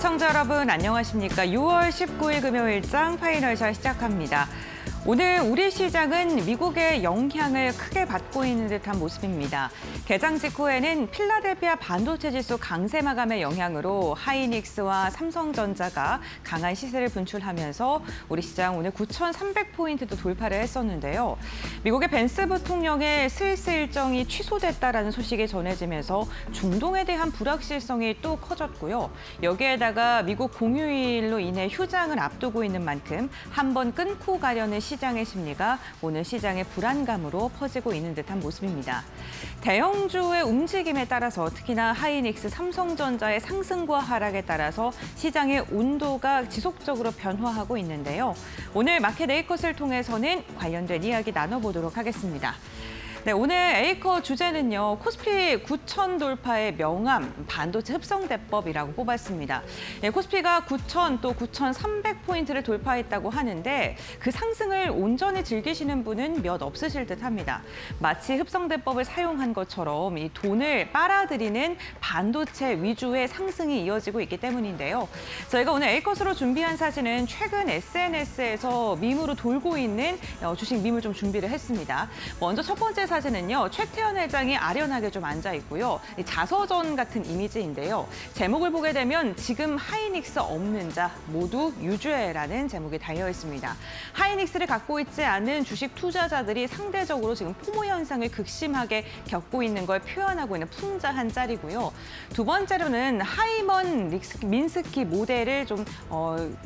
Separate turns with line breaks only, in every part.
시청자 여러분 안녕하십니까? 6월 19일 금요일장 파이널샷 시작합니다. 오늘 우리 시장은 미국의 영향을 크게 받고 있는 듯한 모습입니다. 개장 직후에는 필라델피아 반도체 지수 강세 마감의 영향으로 하이닉스와 삼성전자가 강한 시세를 분출하면서 우리 시장 오늘 9,300포인트도 돌파를 했었는데요. 미국의 벤스 부통령의 스위스 일정이 취소됐다라는 소식이 전해지면서 중동에 대한 불확실성이 또 커졌고요. 여기에다가 미국 공휴일로 인해 휴장을 앞두고 있는 만큼 한번 끊고 가려는 시장의 심리가 오늘 시장의 불안감으로 퍼지고 있는 듯한 모습입니다. 대형주의 움직임에 따라서 특히나 하이닉스, 삼성전자의 상승과 하락에 따라서 시장의 온도가 지속적으로 변화하고 있는데요. 오늘 마켓 A컷을 통해서는 관련된 이야기 나눠보도록 하겠습니다. 네, 오늘 A컷 주제는요. 코스피 9,000 돌파의 명암, 반도체 흡성대법이라고 뽑았습니다. 예, 코스피가 9,000 또 9,300포인트를 돌파했다고 하는데 그 상승을 온전히 즐기시는 분은 몇 없으실 듯합니다. 마치 흡성대법을 사용한 것처럼 이 돈을 빨아들이는 반도체 위주의 상승이 이어지고 있기 때문인데요. 저희가 오늘 A컷으로 준비한 사진은 최근 SNS에서 밈으로 돌고 있는 주식 밈을 좀 준비를 했습니다. 먼저 첫 번째 사진은요. 최태원 회장이 아련하게 좀 앉아 있고요. 자서전 같은 이미지인데요. 제목을 보게 되면 지금 하이닉스 없는 자 모두 유죄라는 제목이 달려 있습니다. 하이닉스를 갖고 있지 않은 주식 투자자들이 상대적으로 지금 포모 현상을 극심하게 겪고 있는 걸 표현하고 있는 풍자한 짤이고요. 두 번째로는 하이먼 민스키 모델을 좀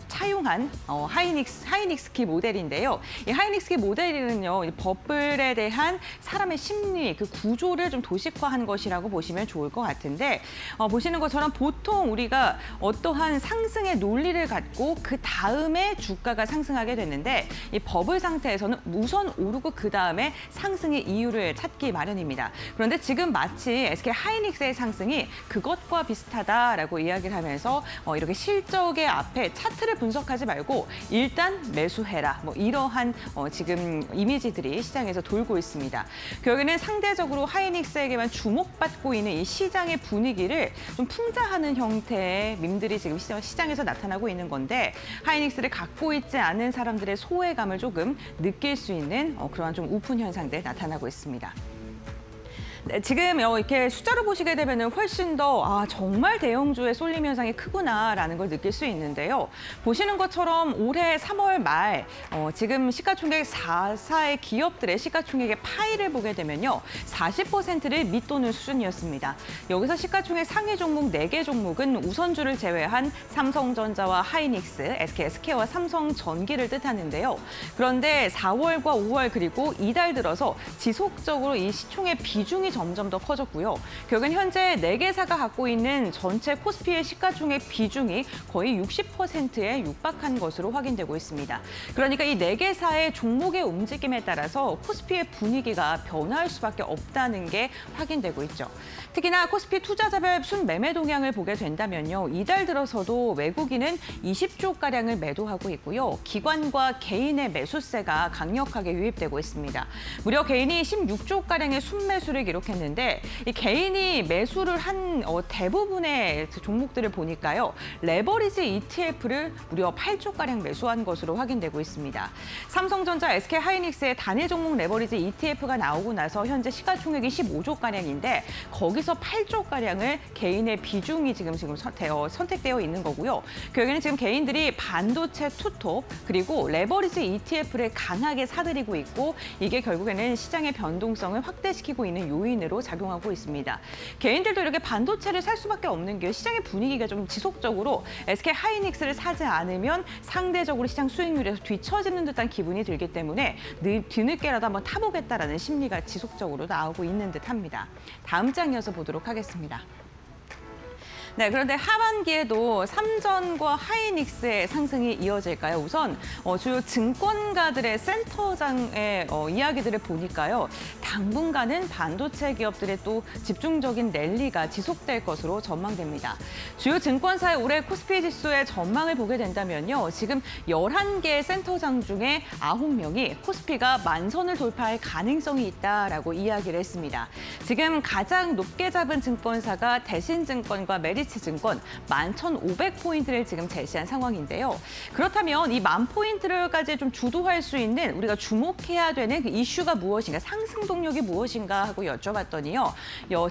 차용한 하이닉스키 모델인데요. 이 하이닉스키 모델은요. 버블에 대한 사람의 심리, 그 구조를 좀 도식화한 것이라고 보시면 좋을 것 같은데 보시는 것처럼 보통 우리가 어떠한 상승의 논리를 갖고 그 다음에 주가가 상승하게 되는데 이 버블 상태에서는 우선 오르고 그 다음에 상승의 이유를 찾기 마련입니다. 그런데 지금 마치 SK 하이닉스의 상승이 그것과 비슷하다라고 이야기를 하면서 이렇게 실적의 앞에 차트를 분석하지 말고 일단 매수해라. 이러한 지금 이미지들이 시장에서 돌고 있습니다. 결국에는 상대적으로 하이닉스에게만 주목받고 있는 이 시장의 분위기를 좀 풍자하는 형태의 밈들이 지금 시장에서 나타나고 있는 건데 하이닉스를 갖고 있지 않은 사람들의 소외감을 조금 느낄 수 있는 그러한 좀 우픈 현상들 나타나고 있습니다. 네, 지금 이렇게 숫자로 보시게 되면 훨씬 더 정말 대형주의 쏠림 현상이 크구나라는 걸 느낄 수 있는데요. 보시는 것처럼 올해 3월 말 지금 시가총액 4사의 기업들의 시가총액의 파이를 보게 되면요. 40%를 밑도는 수준이었습니다. 여기서 시가총액 상위 종목 4개 종목은 우선주를 제외한 삼성전자와 하이닉스, SK와 삼성전기를 뜻하는데요. 그런데 4월과 5월 그리고 이달 들어서 지속적으로 이 시총의 비중이 점점 더 커졌고요. 결국엔 현재 4개사가 갖고 있는 전체 코스피의 시가총액 비중이 거의 60%에 육박한 것으로 확인되고 있습니다. 그러니까 이 4개사의 종목의 움직임에 따라서 코스피의 분위기가 변화할 수밖에 없다는 게 확인되고 있죠. 특히나 코스피 투자자별 순매매 동향을 보게 된다면요. 이달 들어서도 외국인은 20조가량을 매도하고 있고요. 기관과 개인의 매수세가 강력하게 유입되고 있습니다. 무려 개인이 16조가량의 순매수를 기록했는데 이 개인이 매수를 한 대부분의 종목들을 보니까요. 레버리지 ETF를 무려 8조가량 매수한 것으로 확인되고 있습니다. 삼성전자, SK 하이닉스의 단일 종목 레버리지 ETF가 나오고 나서 현재 시가총액이 15조가량인데 거기서 8조가량을 개인의 비중이 지금 선택되어 있는 거고요. 결국에는 지금 개인들이 반도체 투톱 그리고 레버리지 ETF를 강하게 사들이고 있고 이게 결국에는 시장의 변동성을 확대시키고 있는 요인으로 작용하고 있습니다. 개인들도 이렇게 반도체를 살 수밖에 없는 게 시장의 분위기가 좀 지속적으로 SK 하이닉스를 사지 않으면 상대적으로 시장 수익률에서 뒤처지는 듯한 기분이 들기 때문에 뒤늦게라도 한번 타보겠다라는 심리가 지속적으로 나오고 있는 듯합니다. 다음 장 이어서 보도록 하겠습니다. 네, 그런데 하반기에도 삼전과 하이닉스의 상승이 이어질까요? 우선 주요 증권가들의 센터장의 이야기들을 보니까요. 당분간은 반도체 기업들의 또 집중적인 랠리가 지속될 것으로 전망됩니다. 주요 증권사의 올해 코스피 지수의 전망을 보게 된다면요. 지금 11개의 센터장 중에 9명이 코스피가 만선을 돌파할 가능성이 있다라고 이야기를 했습니다. 지금 가장 높게 잡은 증권사가 대신증권과 메리츠 SH증권 11,500포인트를 지금 제시한 상황인데요. 그렇다면 이 10,000포인트를까지 좀 주도할 수 있는 우리가 주목해야 되는 그 이슈가 무엇인가, 상승 동력이 무엇인가 하고 여쭤봤더니요.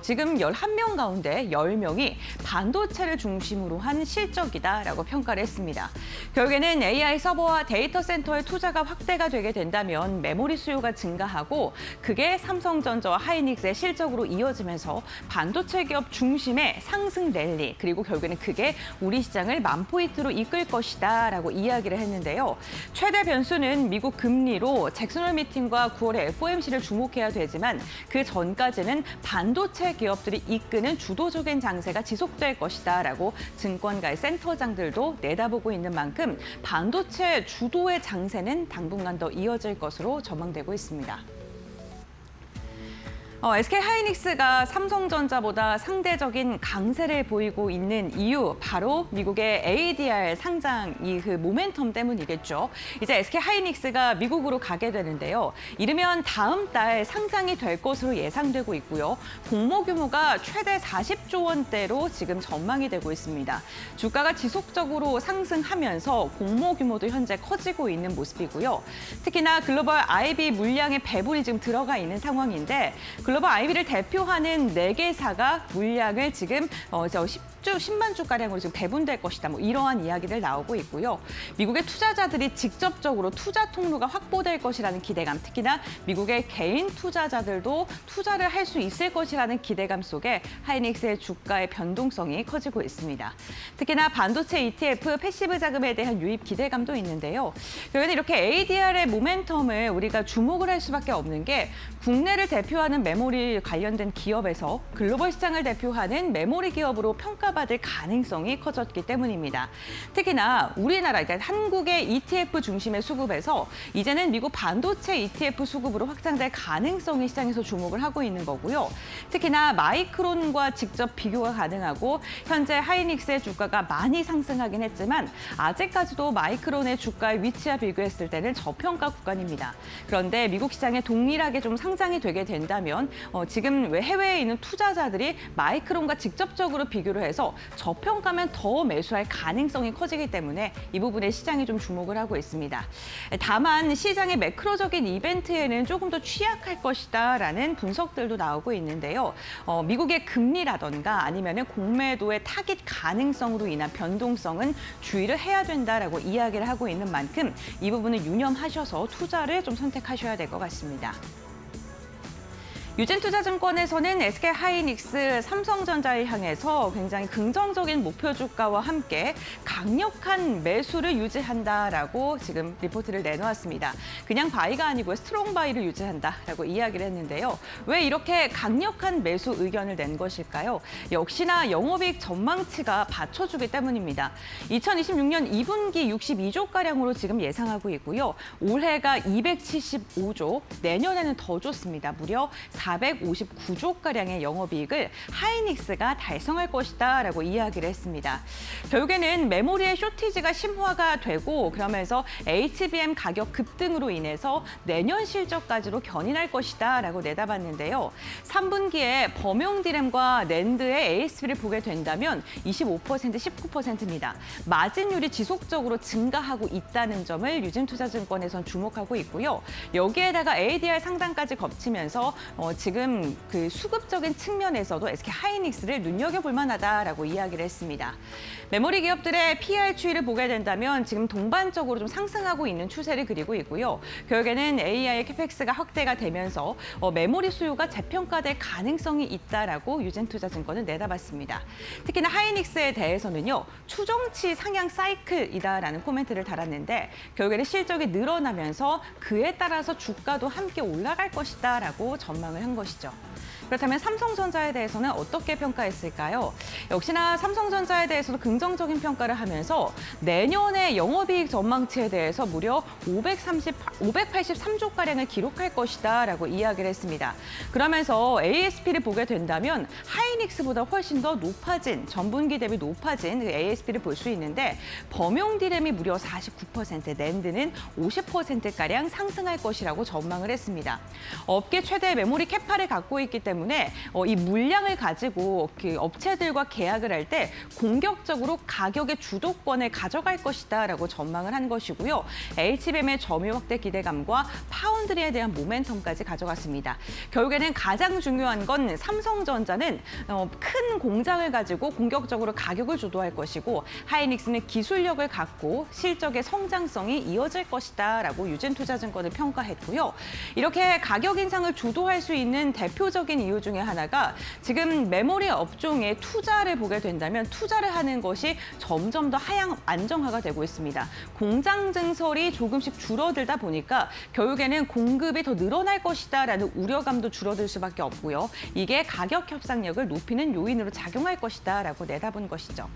지금 11명 가운데 10명이 반도체를 중심으로 한 실적이다라고 평가를 했습니다. 결국에는 AI 서버와 데이터 센터의 투자가 확대가 되게 된다면 메모리 수요가 증가하고 그게 삼성전자와 하이닉스의 실적으로 이어지면서 반도체 기업 중심의 상승 랠리, 그리고 결국에는 그게 우리 시장을 10,000포인트로 이끌 것이다라고 이야기를 했는데요. 최대 변수는 미국 금리로 잭슨 홀 미팅과 9월에 FOMC를 주목해야 되지만 그 전까지는 반도체 기업들이 이끄는 주도적인 장세가 지속될 것이다라고 증권가의 센터장들도 내다보고 있는 만큼 반도체 주도의 장세는 당분간 더 이어질 것으로 전망되고 있습니다. SK하이닉스가 삼성전자보다 상대적인 강세를 보이고 있는 이유, 바로 미국의 ADR 상장 그 모멘텀 때문이겠죠. 이제 SK하이닉스가 미국으로 가게 되는데요. 이르면 다음 달 상장이 될 것으로 예상되고 있고요. 공모 규모가 최대 40조 원대로 지금 전망이 되고 있습니다. 주가가 지속적으로 상승하면서 공모 규모도 현재 커지고 있는 모습이고요. 특히나 글로벌 IB 물량의 배분이 지금 들어가 있는 상황인데 글로벌 IB를 대표하는 4개사가 물량을 지금 10만 주가량으로 지금 배분될 것이다. 이러한 이야기들 나오고 있고요. 미국의 투자자들이 직접적으로 투자 통로가 확보될 것이라는 기대감, 특히나 미국의 개인 투자자들도 투자를 할 수 있을 것이라는 기대감 속에 하이닉스의 주가의 변동성이 커지고 있습니다. 특히나 반도체 ETF 패시브 자금에 대한 유입 기대감도 있는데요. 그런데 이렇게 ADR의 모멘텀을 우리가 주목을 할 수밖에 없는 게 국내를 대표하는 메모리 관련된 기업에서 글로벌 시장을 대표하는 메모리 기업으로 평가받을 가능성이 커졌기 때문입니다. 특히나 우리나라, 그러니까 한국의 ETF 중심의 수급에서 이제는 미국 반도체 ETF 수급으로 확장될 가능성이 시장에서 주목을 하고 있는 거고요. 특히나 마이크론과 직접 비교가 가능하고 현재 하이닉스의 주가가 많이 상승하긴 했지만 아직까지도 마이크론의 주가의 위치와 비교했을 때는 저평가 구간입니다. 그런데 미국 시장에 동일하게 좀 상장이 되게 된다면 지금 해외에 있는 투자자들이 마이크론과 직접적으로 비교를 해서 저평가면 더 매수할 가능성이 커지기 때문에 이 부분에 시장이 좀 주목을 하고 있습니다. 다만 시장의 매크로적인 이벤트에는 조금 더 취약할 것이다라는 분석들도 나오고 있는데요. 미국의 금리라던가 아니면 공매도의 타깃 가능성으로 인한 변동성은 주의를 해야 된다라고 이야기를 하고 있는 만큼 이 부분을 유념하셔서 투자를 좀 선택하셔야 될 것 같습니다. 유진투자증권에서는 SK하이닉스, 삼성전자를 향해서 굉장히 긍정적인 목표 주가와 함께 강력한 매수를 유지한다라고 지금 리포트를 내놓았습니다. 그냥 바이가 아니고 스트롱 바이를 유지한다라고 이야기를 했는데요. 왜 이렇게 강력한 매수 의견을 낸 것일까요? 역시나 영업이익 전망치가 받쳐주기 때문입니다. 2026년 2분기 62조가량으로 지금 예상하고 있고요. 올해가 275조, 내년에는 더 좋습니다. 무려 459조가량의 영업이익을 하이닉스가 달성할 것이다라고 이야기를 했습니다. 결국에는 메모리의 쇼티지가 심화가 되고 그러면서 HBM 가격 급등으로 인해서 내년 실적까지도 견인할 것이다라고 내다봤는데요. 3분기에 범용 디램과 낸드의 ASP를 보게 된다면 25%, 19%입니다. 마진율이 지속적으로 증가하고 있다는 점을 유진투자증권에선 주목하고 있고요. 여기에다가 ADR 상단까지 겹치면서 지금 그 수급적인 측면에서도 SK하이닉스를 눈여겨볼 만하다라고 이야기를 했습니다. 메모리 기업들의 PR 추이를 보게 된다면 지금 동반적으로 좀 상승하고 있는 추세를 그리고 있고요. 결국에는 AI의 캐펙스가 확대가 되면서 메모리 수요가 재평가될 가능성이 있다라고 유진투자증권은 내다봤습니다. 특히나 하이닉스에 대해서는요, 추정치 상향 사이클이다라는 코멘트를 달았는데 결국에는 실적이 늘어나면서 그에 따라서 주가도 함께 올라갈 것이다라고 전망을 한 것이죠. 그렇다면 삼성전자에 대해서는 어떻게 평가했을까요? 역시나 삼성전자에 대해서도 긍정적인 평가를 하면서 내년의 영업이익 전망치에 대해서 무려 583조가량을 기록할 것이다라고 이야기를 했습니다. 그러면서 ASP를 보게 된다면 하이닉스보다 훨씬 더 높아진, 전분기 대비 높아진 그 ASP를 볼 수 있는데 범용 디램이 무려 49%, 낸드는 50%가량 상승할 것이라고 전망을 했습니다. 업계 최대 메모리 캐파를 갖고 있기 때문에 때문에 이 물량을 가지고 그 업체들과 계약을 할 때 공격적으로 가격의 주도권을 가져갈 것이다라고 전망을 한 것이고요. HBM의 점유 확대 기대감과 파운드리에 대한 모멘텀까지 가져갔습니다. 결국에는 가장 중요한 건 삼성전자는 큰 공장을 가지고 공격적으로 가격을 주도할 것이고 하이닉스는 기술력을 갖고 실적의 성장성이 이어질 것이다라고 유진투자증권을 평가했고요. 이렇게 가격 인상을 주도할 수 있는 대표적인 이유 중에 하나가 지금 메모리 업종에 투자를 보게 된다면 투자를 하는 것이 점점 더 하향 안정화가 되고 있습니다. 공장 증설이 조금씩 줄어들다 보니까 결국에는 공급이 더 늘어날 것이다라는 우려감도 줄어들 수밖에 없고요. 이게 가격 협상력을 높이는 요인으로 작용할 것이다라고 내다본 것이죠.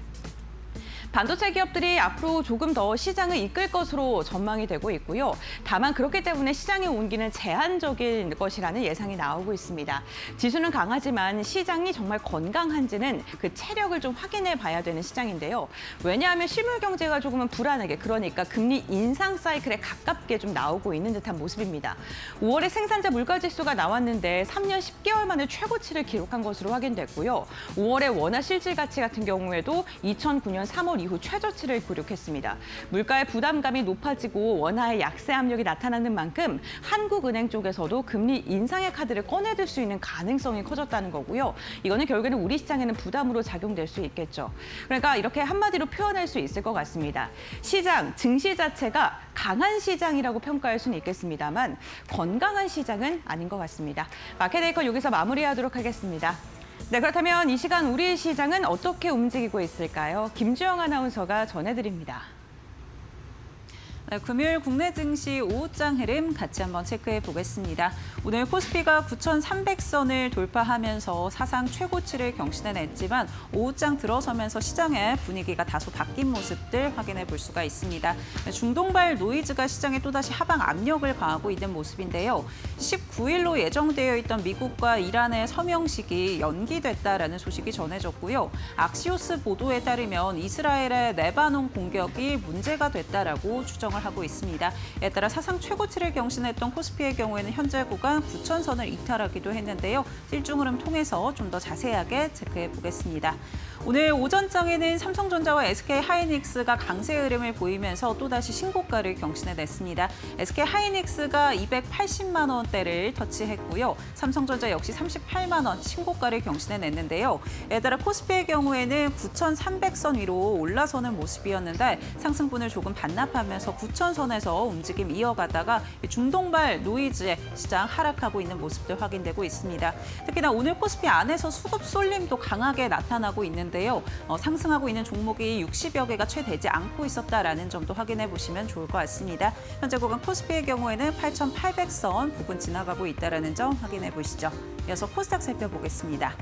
반도체 기업들이 앞으로 조금 더 시장을 이끌 것으로 전망이 되고 있고요. 다만 그렇기 때문에 시장의 온기는 제한적인 것이라는 예상이 나오고 있습니다. 지수는 강하지만 시장이 정말 건강한지는 그 체력을 좀 확인해 봐야 되는 시장인데요. 왜냐하면 실물 경제가 조금은 불안하게 그러니까 금리 인상 사이클에 가깝게 좀 나오고 있는 듯한 모습입니다. 5월에 생산자 물가지수가 나왔는데 3년 10개월 만에 최고치를 기록한 것으로 확인됐고요. 5월에 원화 실질 가치 같은 경우에도 2009년 3월 이후 최저치를 기록했습니다. 물가의 부담감이 높아지고 원화의 약세 압력이 나타나는 만큼 한국은행 쪽에서도 금리 인상의 카드를 꺼내들 수 있는 가능성이 커졌다는 거고요. 이거는 결국에는 우리 시장에는 부담으로 작용될 수 있겠죠. 그러니까 이렇게 한마디로 표현할 수 있을 것 같습니다. 시장, 증시 자체가 강한 시장이라고 평가할 수는 있겠습니다만 건강한 시장은 아닌 것 같습니다. 마켓웨이커 여기서 마무리하도록 하겠습니다. 네, 그렇다면 이 시간 우리 시장은 어떻게 움직이고 있을까요? 김주영 아나운서가 전해드립니다.
네, 금요일 국내 증시 오후장 흐름 같이 한번 체크해 보겠습니다. 오늘 코스피가 9,300선을 돌파하면서 사상 최고치를 경신해냈지만 오후장 들어서면서 시장의 분위기가 다소 바뀐 모습들 확인해 볼 수가 있습니다. 중동발 노이즈가 시장에 또다시 하방 압력을 가하고 있는 모습인데요. 19일로 예정되어 있던 미국과 이란의 서명식이 연기됐다라는 소식이 전해졌고요. 악시오스 보도에 따르면 이스라엘의 레바논 공격이 문제가 됐다라고 추정을 하고 있습니다. 이에 따라 사상 최고치를 경신했던 코스피의 경우에는 현재 구간 9,000선을 이탈하기도 했는데요. 실중 흐름 통해서 좀 더 자세하게 체크해 보겠습니다. 오늘 오전장에는 삼성전자와 SK하이닉스가 강세 흐름을 보이면서 또다시 신고가를 경신해냈습니다. SK하이닉스가 280만 원대를 터치했고요. 삼성전자 역시 38만 원 신고가를 경신해냈는데요. 이에 따라 코스피의 경우에는 9,300선 위로 올라서는 모습이었는데 상승분을 조금 반납하면서 9,000선에서 움직임 이어가다가 중동발 노이즈에 시장 하락하고 있는 모습들 확인되고 있습니다. 특히나 오늘 코스피 안에서 수급 쏠림도 강하게 나타나고 있는데요. 상승하고 있는 종목이 60여 개가 채 되지 않고 있었다라는 점도 확인해 보시면 좋을 것 같습니다. 현재 구간 코스피의 경우에는 8,800선 부근 지나가고 있다는 점 확인해 보시죠. 이어서 코스닥 살펴보겠습니다.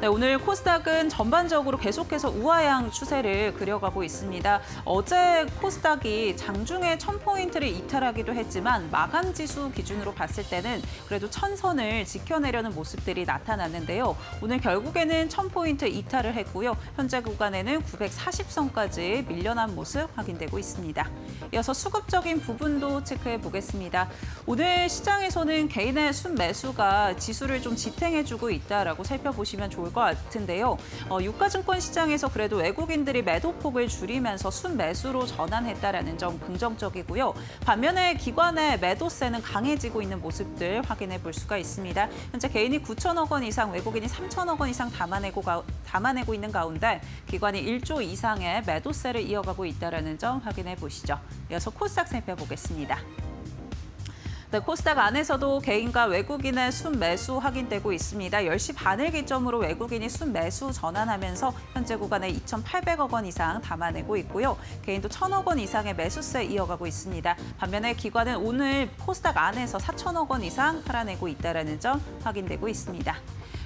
네, 오늘 코스닥은 전반적으로 계속해서 우하향 추세를 그려가고 있습니다. 어제 코스닥이 장중에 1000포인트를 이탈하기도 했지만 마감 지수 기준으로 봤을 때는 그래도 1000선을 지켜내려는 모습들이 나타났는데요. 오늘 결국에는 1000포인트 이탈을 했고요. 현재 구간에는 940선까지 밀려난 모습 확인되고 있습니다. 이어서 수급적인 부분도 체크해 보겠습니다. 오늘 시장에서는 개인의 순매수가 지수를 좀 지탱해주고 있다라고 살펴보시면 좋을 것 같은데요. 유가증권 시장에서 그래도 외국인들이 매도폭을 줄이면서 순매수로 전환했다라는 점 긍정적이고요. 반면에 기관의 매도세는 강해지고 있는 모습들 확인해 볼 수가 있습니다. 현재 개인이 9천억 원 이상, 외국인이 3천억 원 이상 담아내고 있는 가운데 기관이 1조 이상의 매도세를 이어가고 있다는 점 확인해 보시죠. 이어서 코스닥 살펴보겠습니다. 네, 코스닥 안에서도 개인과 외국인의 순매수 확인되고 있습니다. 10시 반을 기점으로 외국인이 순매수 전환하면서 현재 구간에 2,800억 원 이상 담아내고 있고요. 개인도 1,000억 원 이상의 매수세 이어가고 있습니다. 반면에 기관은 오늘 코스닥 안에서 4,000억 원 이상 팔아내고 있다는 점 확인되고 있습니다.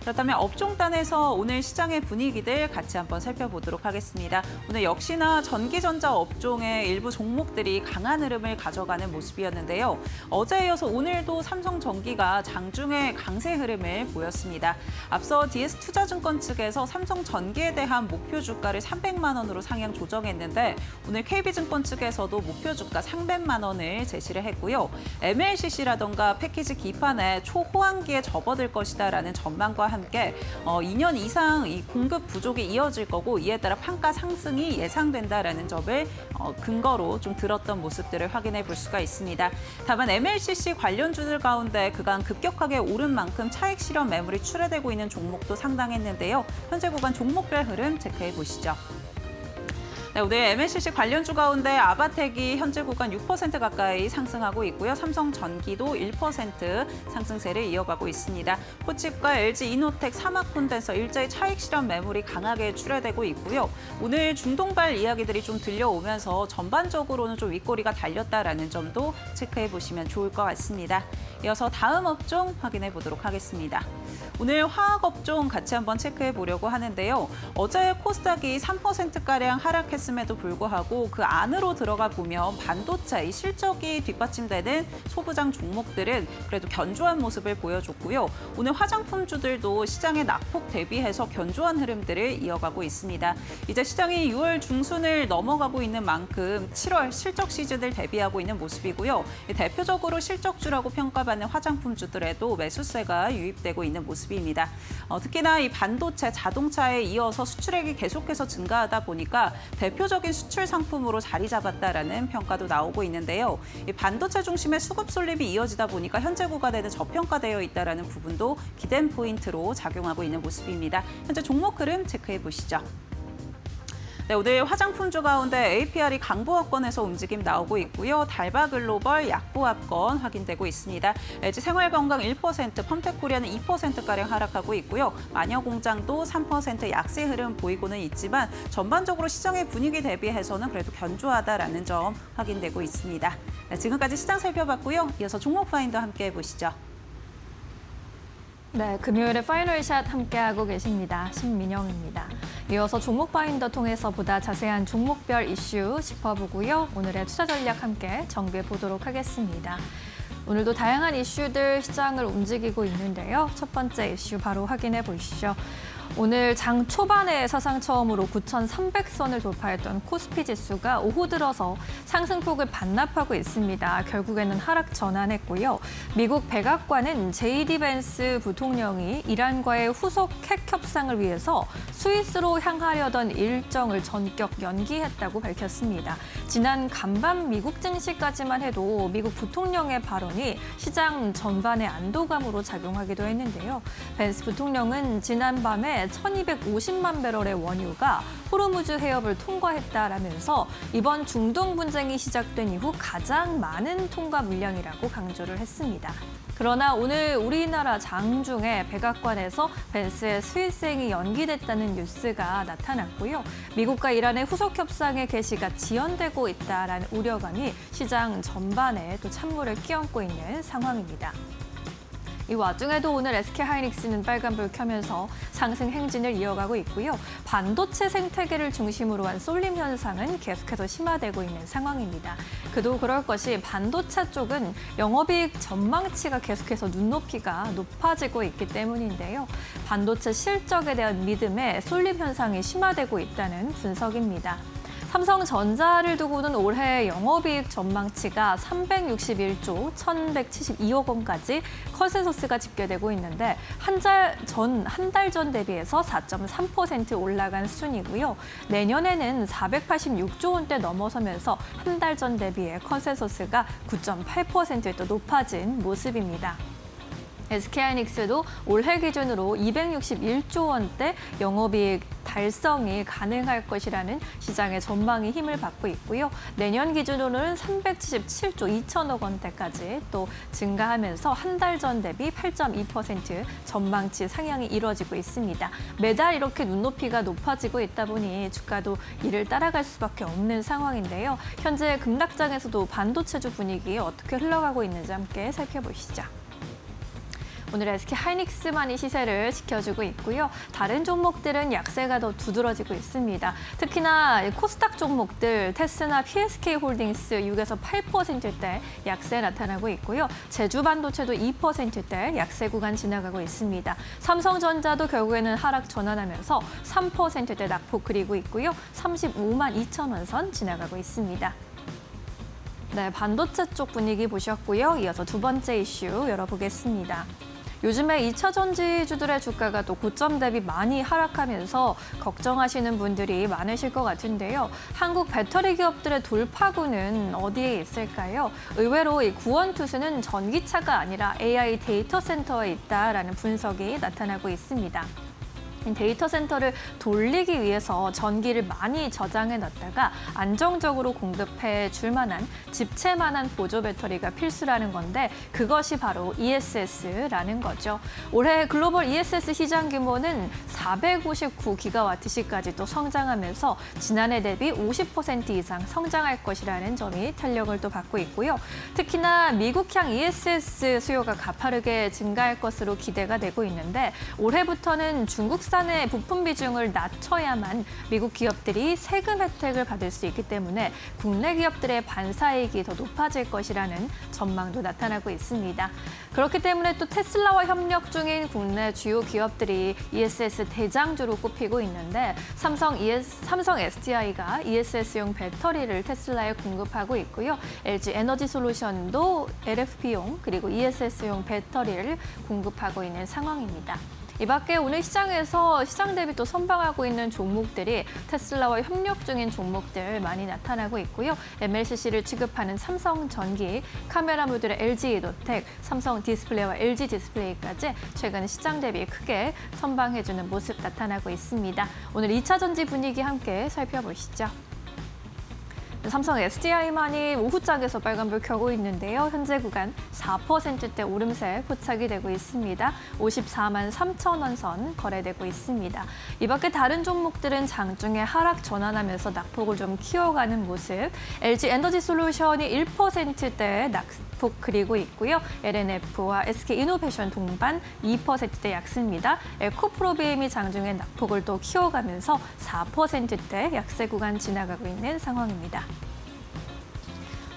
그렇다면 업종단에서 오늘 시장의 분위기들 같이 한번 살펴보도록 하겠습니다. 오늘 역시나 전기전자 업종의 일부 종목들이 강한 흐름을 가져가는 모습이었는데요. 어제에 이어서 오늘도 삼성전기가 장중에 강세 흐름을 보였습니다. 앞서 DS투자증권 측에서 삼성전기에 대한 목표 주가를 300만 원으로 상향 조정했는데 오늘 KB증권 측에서도 목표 주가 300만 원을 제시를 했고요. MLCC라던가 패키지 기판에 초호황기에 접어들 것이다라는 전망과 함께 2년 이상 이 공급 부족이 이어질 거고 이에 따라 판가 상승이 예상된다라는 점을 근거로 좀 들었던 모습들을 확인해 볼 수가 있습니다. 다만 MLCC 관련주들 가운데 그간 급격하게 오른 만큼 차익 실현 매물이 출회되고 있는 종목도 상당했는데요. 현재 구간 종목별 흐름 체크해 보시죠. 네, 오늘 MLCC 관련주 가운데 아바텍이 현재 구간 6% 가까이 상승하고 있고요. 삼성전기도 1% 상승세를 이어가고 있습니다. 포치과 LG 이노텍, 삼화콘덴서 일제히 차익 실현 매물이 강하게 출회되고 있고요. 오늘 중동발 이야기들이 좀 들려오면서 전반적으로는 좀 윗꼬리가 달렸다라는 점도 체크해 보시면 좋을 것 같습니다. 이어서 다음 업종 확인해 보도록 하겠습니다. 오늘 화학업종 같이 한번 체크해 보려고 하는데요. 어제 코스닥이 3%가량 하락했음에도 불구하고 그 안으로 들어가 보면 반도체, 이 실적이 뒷받침되는 소부장 종목들은 그래도 견조한 모습을 보여줬고요. 오늘 화장품주들도 시장의 낙폭 대비해서 견조한 흐름들을 이어가고 있습니다. 이제 시장이 6월 중순을 넘어가고 있는 만큼 7월 실적 시즌을 대비하고 있는 모습이고요. 대표적으로 실적주라고 평가받는 화장품주들에도 매수세가 유입되고 있는 모습입니다. 특히나 이 반도체, 자동차에 이어서 수출액이 계속해서 증가하다 보니까 대표적인 수출 상품으로 자리 잡았다라는 평가도 나오고 있는데요. 이 반도체 중심의 수급 솔립이 이어지다 보니까 현재 구간에는 저평가되어 있다라는 부분도 기댄 포인트로 작용하고 있는 모습입니다. 현재 종목 흐름 체크해 보시죠. 네, 오늘 화장품주 가운데 APR이 강보합권에서 움직임 나오고 있고요. 달바글로벌, 약보합권 확인되고 있습니다. LG 생활건강 1%, 펌텍코리아는 2%가량 하락하고 있고요. 마녀공장도 3% 약세 흐름 보이고는 있지만 전반적으로 시장의 분위기 대비해서는 그래도 견조하다라는 점 확인되고 있습니다. 네, 지금까지 시장 살펴봤고요. 이어서 종목 파인더 함께 해보시죠.
네, 금요일에 파이널샷 함께하고 계십니다. 신민영입니다. 이어서 종목 파인더 통해서 보다 자세한 종목별 이슈 짚어보고요. 오늘의 투자 전략 함께 정비해 보도록 하겠습니다. 오늘도 다양한 이슈들 시장을 움직이고 있는데요. 첫 번째 이슈 바로 확인해 보시죠. 오늘 장 초반에 사상 처음으로 9,300선을 돌파했던 코스피 지수가 오후 들어서 상승폭을 반납하고 있습니다. 결국에는 하락 전환했고요. 미국 백악관은 JD 벤스 부통령이 이란과의 후속 핵 협상을 위해서 스위스로 향하려던 일정을 전격 연기했다고 밝혔습니다. 지난 간밤 미국 증시까지만 해도 미국 부통령의 발언이 시장 전반의 안도감으로 작용하기도 했는데요. 벤스 부통령은 지난밤에 1,250만 배럴의 원유가 호르무즈 해협을 통과했다라면서 이번 중동 분쟁이 시작된 이후 가장 많은 통과 물량이라고 강조를 했습니다. 그러나 오늘 우리나라 장중에 백악관에서 벤스의 스위스행이 연기됐다는 뉴스가 나타났고요. 미국과 이란의 후속 협상의 개시가 지연되고 있다라는 우려감이 시장 전반에 또 찬물을 끼얹고 있는 상황입니다. 이 와중에도 오늘 SK하이닉스는 빨간불 켜면서 상승 행진을 이어가고 있고요. 반도체 생태계를 중심으로 한 쏠림 현상은 계속해서 심화되고 있는 상황입니다. 그도 그럴 것이 반도체 쪽은 영업이익 전망치가 계속해서 눈높이가 높아지고 있기 때문인데요. 반도체 실적에 대한 믿음에 쏠림 현상이 심화되고 있다는 분석입니다. 삼성전자를 두고는 올해 영업이익 전망치가 361조 1,172억 원까지 컨센서스가 집계되고 있는데 한 달 전 대비해서 4.3% 올라간 수준이고요. 내년에는 486조 원대 넘어서면서 한 달 전 대비해 컨센서스가 9.8% 또 높아진 모습입니다. SK하이닉스도 올해 기준으로 261조 원대 영업이익 달성이 가능할 것이라는 시장의 전망이 힘을 받고 있고요. 내년 기준으로는 377조 2천억 원대까지 또 증가하면서 한 달 전 대비 8.2% 전망치 상향이 이루어지고 있습니다. 매달 이렇게 눈높이가 높아지고 있다 보니 주가도 이를 따라갈 수밖에 없는 상황인데요. 현재 급락장에서도 반도체주 분위기 어떻게 흘러가고 있는지 함께 살펴보시죠. 오늘 SK 하이닉스만이 시세를 지켜주고 있고요. 다른 종목들은 약세가 더 두드러지고 있습니다. 특히나 코스닥 종목들 테스나 PSK 홀딩스 6에서 8%대 약세 나타나고 있고요. 제주 반도체도 2%대 약세 구간 지나가고 있습니다. 삼성전자도 결국에는 하락 전환하면서 3%대 낙폭 그리고 있고요. 35만 2천 원 선 지나가고 있습니다. 네, 반도체 쪽 분위기 보셨고요. 이어서 두 번째 이슈 열어보겠습니다. 요즘에 2차 전지주들의 주가가 또 고점 대비 많이 하락하면서 걱정하시는 분들이 많으실 것 같은데요. 한국 배터리 기업들의 돌파구는 어디에 있을까요? 의외로 이 구원투수는 전기차가 아니라 AI 데이터 센터에 있다라는 분석이 나타나고 있습니다. 데이터 센터를 돌리기 위해서 전기를 많이 저장해 놨다가 안정적으로 공급해 줄 만한 집채만한 보조 배터리가 필수라는 건데 그것이 바로 ESS라는 거죠. 올해 글로벌 ESS 시장 규모는 459기가와트시까지 또 성장하면서 지난해 대비 50% 이상 성장할 것이라는 점이 탄력을 또 받고 있고요. 특히나 미국향 ESS 수요가 가파르게 증가할 것으로 기대가 되고 있는데 올해부터는 중국산의 부품 비중을 낮춰야만 미국 기업들이 세금 혜택을 받을 수 있기 때문에 국내 기업들의 반사이익이 더 높아질 것이라는 전망도 나타나고 있습니다. 그렇기 때문에 또 테슬라와 협력 중인 국내 주요 기업들이 ESS 대장주로 꼽히고 있는데 삼성 SDI가 ESS용 배터리를 테슬라에 공급하고 있고요. LG 에너지 솔루션도 LFP용 그리고 ESS용 배터리를 공급하고 있는 상황입니다. 이 밖에 오늘 시장에서 시장 대비 또 선방하고 있는 종목들이 테슬라와 협력 중인 종목들 많이 나타나고 있고요. MLCC를 취급하는 삼성전기, 카메라 모듈의 LG 이노텍, 삼성 디스플레이와 LG 디스플레이까지 최근 시장 대비 크게 선방해주는 모습 나타나고 있습니다. 오늘 2차 전지 분위기 함께 살펴보시죠. 삼성 SDI만이 오후장에서 빨간불 켜고 있는데요. 현재 구간 4%대 오름세 포착이 되고 있습니다. 54만 3천 원 선 거래되고 있습니다. 이 밖에 다른 종목들은 장중에 하락 전환하면서 낙폭을 좀 키워가는 모습. LG 에너지 솔루션이 1%대 낙폭 그리고 있고요. LNF와 SK 이노베이션 동반 2%대 약세입니다. 에코프로비엠이 장중에 낙폭을 또 키워가면서 4%대 약세 구간 지나가고 있는 상황입니다.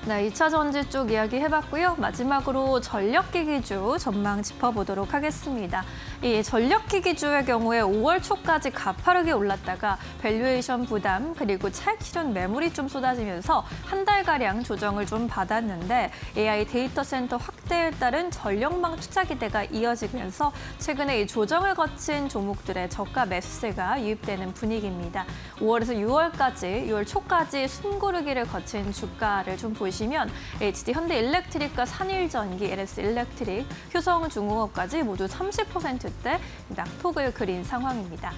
네, 2차 전지 쪽 이야기 해봤고요. 마지막으로 전력기기주 전망 짚어보도록 하겠습니다. 이 전력기기주의 경우에 5월 초까지 가파르게 올랐다가 밸류에이션 부담 그리고 차익 실현 매물이 좀 쏟아지면서 한 달가량 조정을 좀 받았는데 AI 데이터 센터 확대에 따른 전력망 투자 기대가 이어지면서 최근에 이 조정을 거친 종목들의 저가 매수세가 유입되는 분위기입니다. 5월에서 6월 초까지 숨고르기를 거친 주가를 좀 보시면 HD 현대일렉트릭과 산일전기, LS일렉트릭, 효성중공업까지 모두 30%대 낙폭을 그린 상황입니다.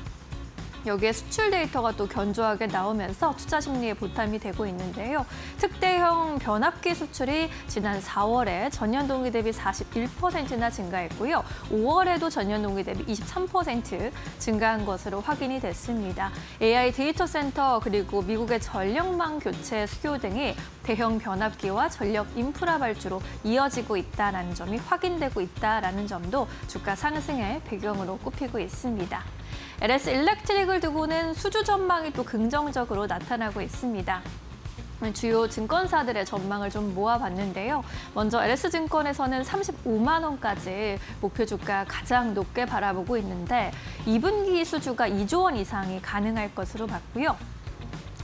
여기에 수출 데이터가 또 견조하게 나오면서 투자 심리에 보탬이 되고 있는데요. 특대형 변압기 수출이 지난 4월에 전년 동기 대비 41%나 증가했고요. 5월에도 전년 동기 대비 23% 증가한 것으로 확인이 됐습니다. AI 데이터 센터 그리고 미국의 전력망 교체 수요 등이 대형 변압기와 전력 인프라 발주로 이어지고 있다는 점이 확인되고 있다는 점도 주가 상승의 배경으로 꼽히고 있습니다. LS일렉트릭을 두고는 수주 전망이 또 긍정적으로 나타나고 있습니다. 주요 증권사들의 전망을 좀 모아봤는데요. 먼저 LS증권에서는 35만 원까지 목표 주가 가장 높게 바라보고 있는데 2분기 수주가 2조 원 이상이 가능할 것으로 봤고요.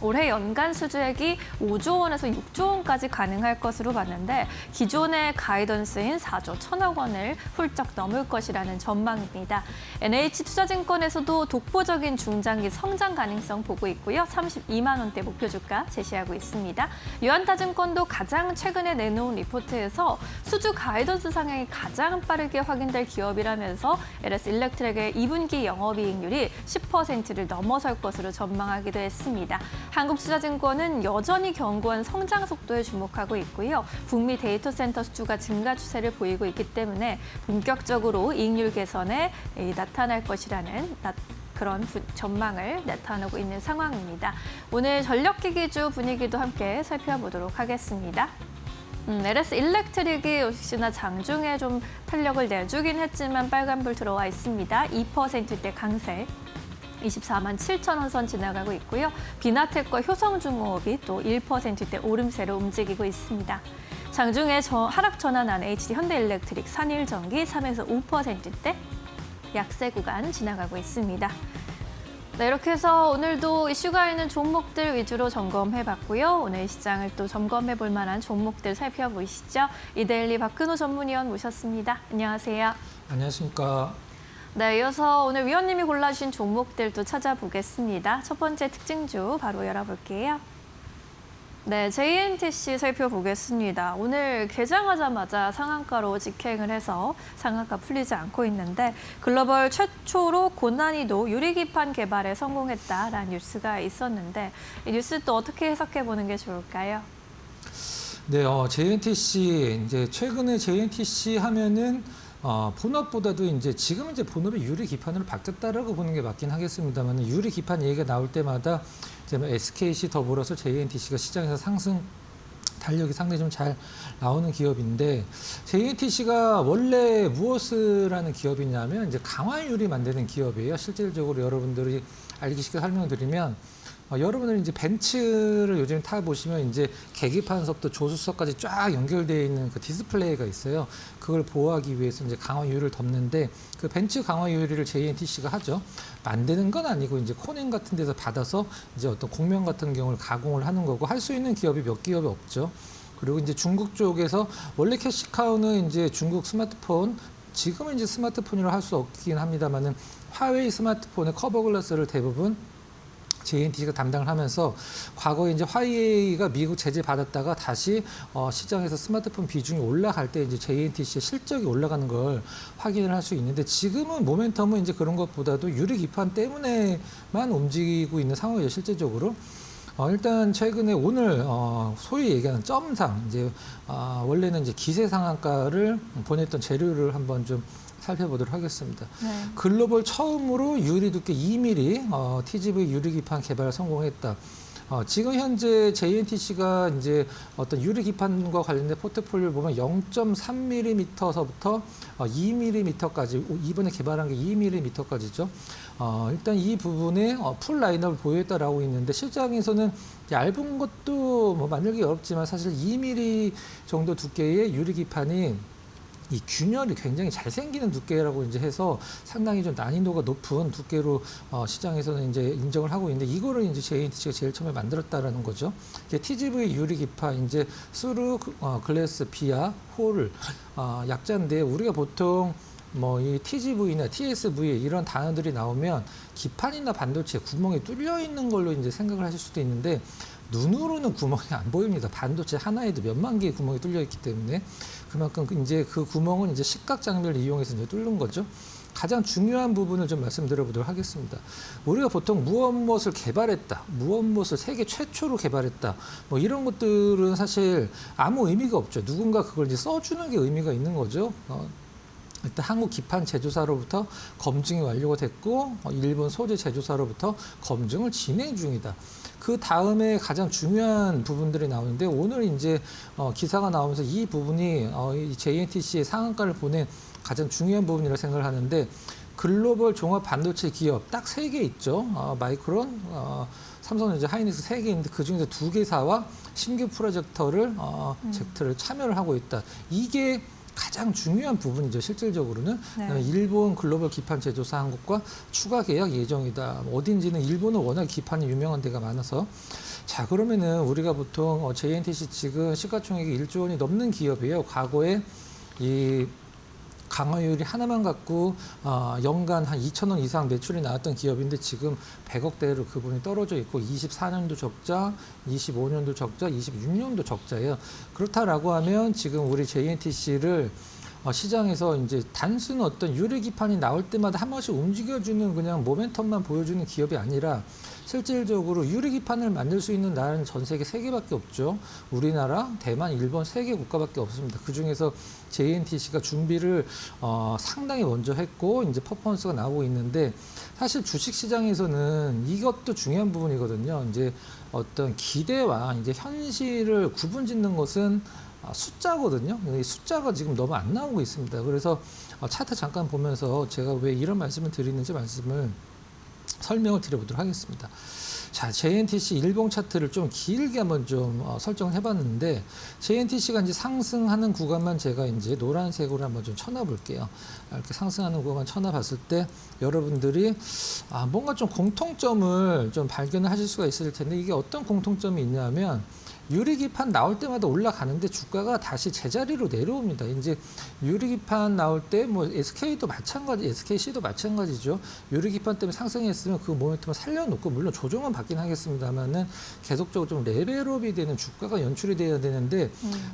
올해 연간 수주액이 5조 원에서 6조 원까지 가능할 것으로 봤는데 기존의 가이던스인 4조 1천억 원을 훌쩍 넘을 것이라는 전망입니다. NH투자증권에서도 독보적인 중장기 성장 가능성 보고 있고요. 32만 원대 목표 주가 제시하고 있습니다. 유한타증권도 가장 최근에 내놓은 리포트에서 수주 가이던스 상향이 가장 빠르게 확인될 기업이라면서 LS일렉트릭의 2분기 영업이익률이 10%를 넘어설 것으로 전망하기도 했습니다. 한국투자증권은 여전히 견고한 성장 속도에 주목하고 있고요. 북미 데이터 센터 수주가 증가 추세를 보이고 있기 때문에 본격적으로 이익률 개선에 나타날 것이라는 그런 전망을 나타내고 있는 상황입니다. 오늘 전력기기주 분위기도 함께 살펴보도록 하겠습니다. LS 일렉트릭이 역시나 장중에 좀 탄력을 내주긴 했지만 빨간불 들어와 있습니다. 2%대 강세. 24만 7천 원 선 지나가고 있고요. 비나텍과 효성중공업이 또 1%대 오름세로 움직이고 있습니다. 장중에 하락 전환한 HD 현대일렉트릭, 산일전기 3에서 5%대 약세 구간 지나가고 있습니다. 네, 이렇게 해서 오늘도 이슈가 있는 종목들 위주로 점검해봤고요. 오늘 시장을 또 점검해볼 만한 종목들 살펴보시죠. 이데일리 박근호 전문위원 모셨습니다. 안녕하세요.
안녕하십니까.
네, 이어서 오늘 위원님이 골라주신 종목들도 찾아보겠습니다. 첫 번째 특징주 바로 열어볼게요. 네, JNTC 살펴보겠습니다. 오늘 개장하자마자 상한가로 직행을 해서 상한가 풀리지 않고 있는데 글로벌 최초로 고난이도 유리기판 개발에 성공했다라는 뉴스가 있었는데 이 뉴스 또 어떻게 해석해보는 게 좋을까요?
네, JNTC 이제 최근에 JNTC 하면은 본업보다도 지금 본업이 유리 기판으로 바뀌었다라고 보는 게 맞긴 하겠습니다만 유리 기판 얘기가 나올 때마다 이제 SKC 더불어서 JNTC가 시장에서 상승 달력이 상당히 좀 잘 나오는 기업인데 JNTC가 원래 무엇을 하는 기업이냐면 이제 강화유리 만드는 기업이에요. 실질적으로 여러분들이 알기 쉽게 설명드리면 여러분들 이제 벤츠를 요즘 타 보시면 이제 계기판서부터 조수석까지 쫙 연결되어 있는 그 디스플레이가 있어요. 그걸 보호하기 위해서 이제 강화 유리를 덮는데 그 벤츠 강화 유리를 JNTC가 하죠. 만드는 건 아니고 이제 코넨 같은 데서 받아서 이제 어떤 곡면 같은 경우를 가공을 하는 거고 할 수 있는 기업이 몇 기업이 없죠. 그리고 이제 중국 쪽에서 원래 캐시카우는 이제 중국 스마트폰 지금은 이제 스마트폰이라 할 수 없긴 합니다만은 화웨이 스마트폰의 커버 글라스를 대부분 JNTC가 담당을 하면서 과거에 이제 화웨이가 미국 제재 받았다가 다시 시장에서 스마트폰 비중이 올라갈 때 이제 JNTC의 실적이 올라가는 걸 확인을 할 수 있는데 지금은 모멘텀은 이제 그런 것보다도 유리 기판 때문에만 움직이고 있는 상황이죠, 실제적으로. 일단 최근에 오늘 소위 얘기하는 점상 이제 원래는 이제 기세 상한가를 보냈던 재료를 한번 좀 살펴보도록 하겠습니다.
네.
글로벌 처음으로 유리 두께 2mm TGV 유리 기판 개발에 성공했다. 지금 현재 JNTC가 이제 어떤 유리 기판과 관련된 포트폴리오를 보면 0.3mm서부터 2mm까지 이번에 개발한 게 2mm까지죠. 일단 이 부분에 풀 라인업을 보유했다라고 있는데 시장에서는 얇은 것도 뭐 만들기 어렵지만 사실 2mm 정도 두께의 유리 기판이 이 균열이 굉장히 잘 생기는 두께라고 이제 해서 상당히 좀 난이도가 높은 두께로 시장에서는 이제 인정을 하고 있는데 이거를 이제 JNTC가 제일 처음에 만들었다라는 거죠. 이게 TGV 유리 기판 이제 스루 글래스 비아 홀 약자인데 우리가 보통 뭐 이 TGV나 TSV 이런 단어들이 나오면 기판이나 반도체에 구멍이 뚫려 있는 걸로 이제 생각을 하실 수도 있는데 눈으로는 구멍이 안 보입니다. 반도체 하나에도 몇만 개의 구멍이 뚫려 있기 때문에 그만큼 이제 그 구멍은 이제 시각 장비를 이용해서 이제 뚫는 거죠. 가장 중요한 부분을 좀 말씀드려 보도록 하겠습니다. 우리가 보통 무엇을 개발했다, 무엇을 세계 최초로 개발했다, 뭐 이런 것들은 사실 아무 의미가 없죠. 누군가 그걸 이제 써주는 게 의미가 있는 거죠. 일단 한국 기판 제조사로부터 검증이 완료가 됐고 일본 소재 제조사로부터 검증을 진행 중이다. 그 다음에 가장 중요한 부분들이 나오는데 오늘 이제 기사가 나오면서 이 부분이 이 JNTC의 상한가를 보낸 가장 중요한 부분이라고 생각을 하는데 글로벌 종합 반도체 기업 딱 3개 있죠. 마이크론, 삼성전자, 하이닉스 3개 있는데 그중에서 2개사와 신규 프로젝트를 참여를 하고 있다. 이게 가장 중요한 부분이죠. 실질적으로는
네.
일본 글로벌 기판 제조사 한국과 추가 계약 예정이다. 어딘지는 일본은 워낙 기판이 유명한 데가 많아서 자 그러면은 우리가 보통 JNTC 지금 시가총액이 1조 원이 넘는 기업이에요. 과거에 이 강화유리 하나만 갖고 연간 한 2,000원 이상 매출이 나왔던 기업인데 지금 100억대로 그분이 떨어져 있고 24년도 적자, 25년도 적자, 26년도 적자예요. 그렇다라고 하면 지금 우리 JNTC를 시장에서 이제 단순 어떤 유리 기판이 나올 때마다 한 번씩 움직여주는 그냥 모멘텀만 보여주는 기업이 아니라 실질적으로 유리 기판을 만들 수 있는 나라는 전 세계 3개밖에 없죠. 우리나라, 대만, 일본 3개 국가밖에 없습니다. 그 중에서 JNTC가 준비를 상당히 먼저 했고 이제 퍼포먼스가 나오고 있는데 사실 주식 시장에서는 이것도 중요한 부분이거든요. 이제 어떤 기대와 이제 현실을 구분짓는 것은 숫자거든요. 이 숫자가 지금 너무 안 나오고 있습니다. 그래서 차트 잠깐 보면서 제가 왜 이런 말씀을 드리는지 설명을 드려보도록 하겠습니다. 자, JNTC 일봉 차트를 좀 길게 한번 좀 설정을 해봤는데, JNTC가 이제 상승하는 구간만 제가 이제 노란색으로 한번 좀 쳐놔볼게요. 이렇게 상승하는 구간만 쳐놔봤을 때 여러분들이 뭔가 좀 공통점을 좀 발견을 하실 수가 있을 텐데, 이게 어떤 공통점이 있냐면 유리기판 나올 때마다 올라가는데 주가가 다시 제자리로 내려옵니다. 이제 유리기판 나올 때 뭐 SK도 마찬가지, SKC도 마찬가지죠. 유리기판 때문에 상승했으면 그 모멘텀을 살려놓고, 물론 조정은 받긴 하겠습니다만은 계속적으로 좀 레벨업이 되는 주가가 연출이 돼야 되는데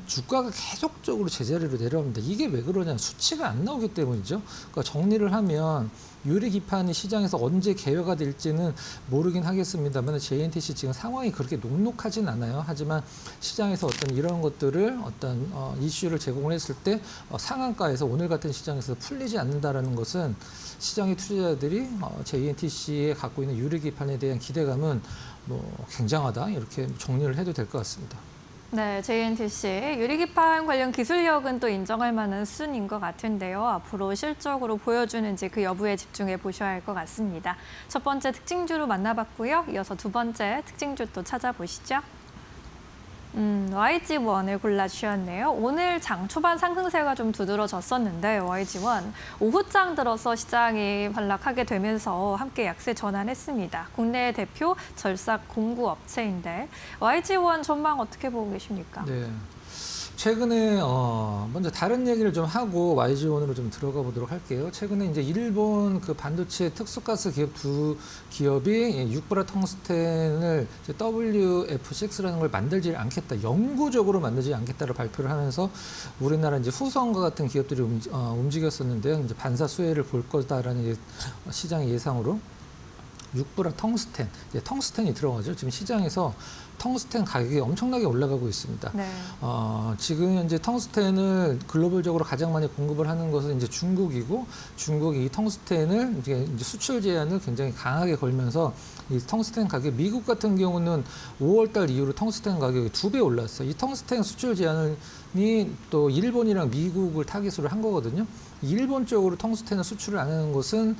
주가가 계속적으로 제자리로 내려옵니다. 이게 왜 그러냐? 수치가 안 나오기 때문이죠. 그러니까 정리를 하면 유리기판이 시장에서 언제 개회가 될지는 모르긴 하겠습니다만 JNTC 지금 상황이 그렇게 녹록하진 않아요. 하지만 시장에서 어떤 이런 것들을 어떤 이슈를 제공을 했을 때 상한가에서 오늘 같은 시장에서 풀리지 않는다라는 것은 시장의 투자자들이 JNTC에 갖고 있는 유리기판에 대한 기대감은 뭐 굉장하다, 이렇게 정리를 해도 될 것 같습니다.
네, JNTC 유리기판 관련 기술력은 또 인정할 만한 수준인 것 같은데요. 앞으로 실적으로 보여주는지 그 여부에 집중해 보셔야 할 것 같습니다. 첫 번째 특징주로 만나봤고요. 이어서 두 번째 특징주 또 찾아보시죠. YG1을 골라주셨네요. 오늘 장 초반 상승세가 좀 두드러졌었는데 YG1 오후장 들어서 시장이 반락하게 되면서 함께 약세 전환했습니다. 국내 대표 절삭 공구 업체인데 YG1 전망 어떻게 보고 계십니까?
네. 최근에 먼저 다른 얘기를 좀 하고 YG1으로 좀 들어가 보도록 할게요. 최근에 이제 일본 그 반도체 특수가스 기업 두 기업이 육브라 텅스텐을 WF6라는 걸 만들지 않겠다, 영구적으로 만들지 않겠다를 발표를 하면서 우리나라 이제 후성과 같은 기업들이 움직였었는데요. 이제 반사 수혜를 볼 거다라는 시장의 예상으로 육브라 텅스텐, 이제 텅스텐이 들어가죠. 지금 시장에서 텅스텐 가격이 엄청나게 올라가고 있습니다.
네.
지금 현재 텅스텐을 글로벌적으로 가장 많이 공급을 하는 것은 이제 중국이고, 중국이 이 텅스텐을 이제 수출 제한을 굉장히 강하게 걸면서 이 텅스텐 가격, 미국 같은 경우는 5월달 이후로 텅스텐 가격이 2배 올랐어요. 이 텅스텐 수출 제한이 또 일본이랑 미국을 타깃으로 한 거거든요. 일본 쪽으로 텅스텐을 수출을 안 하는 것은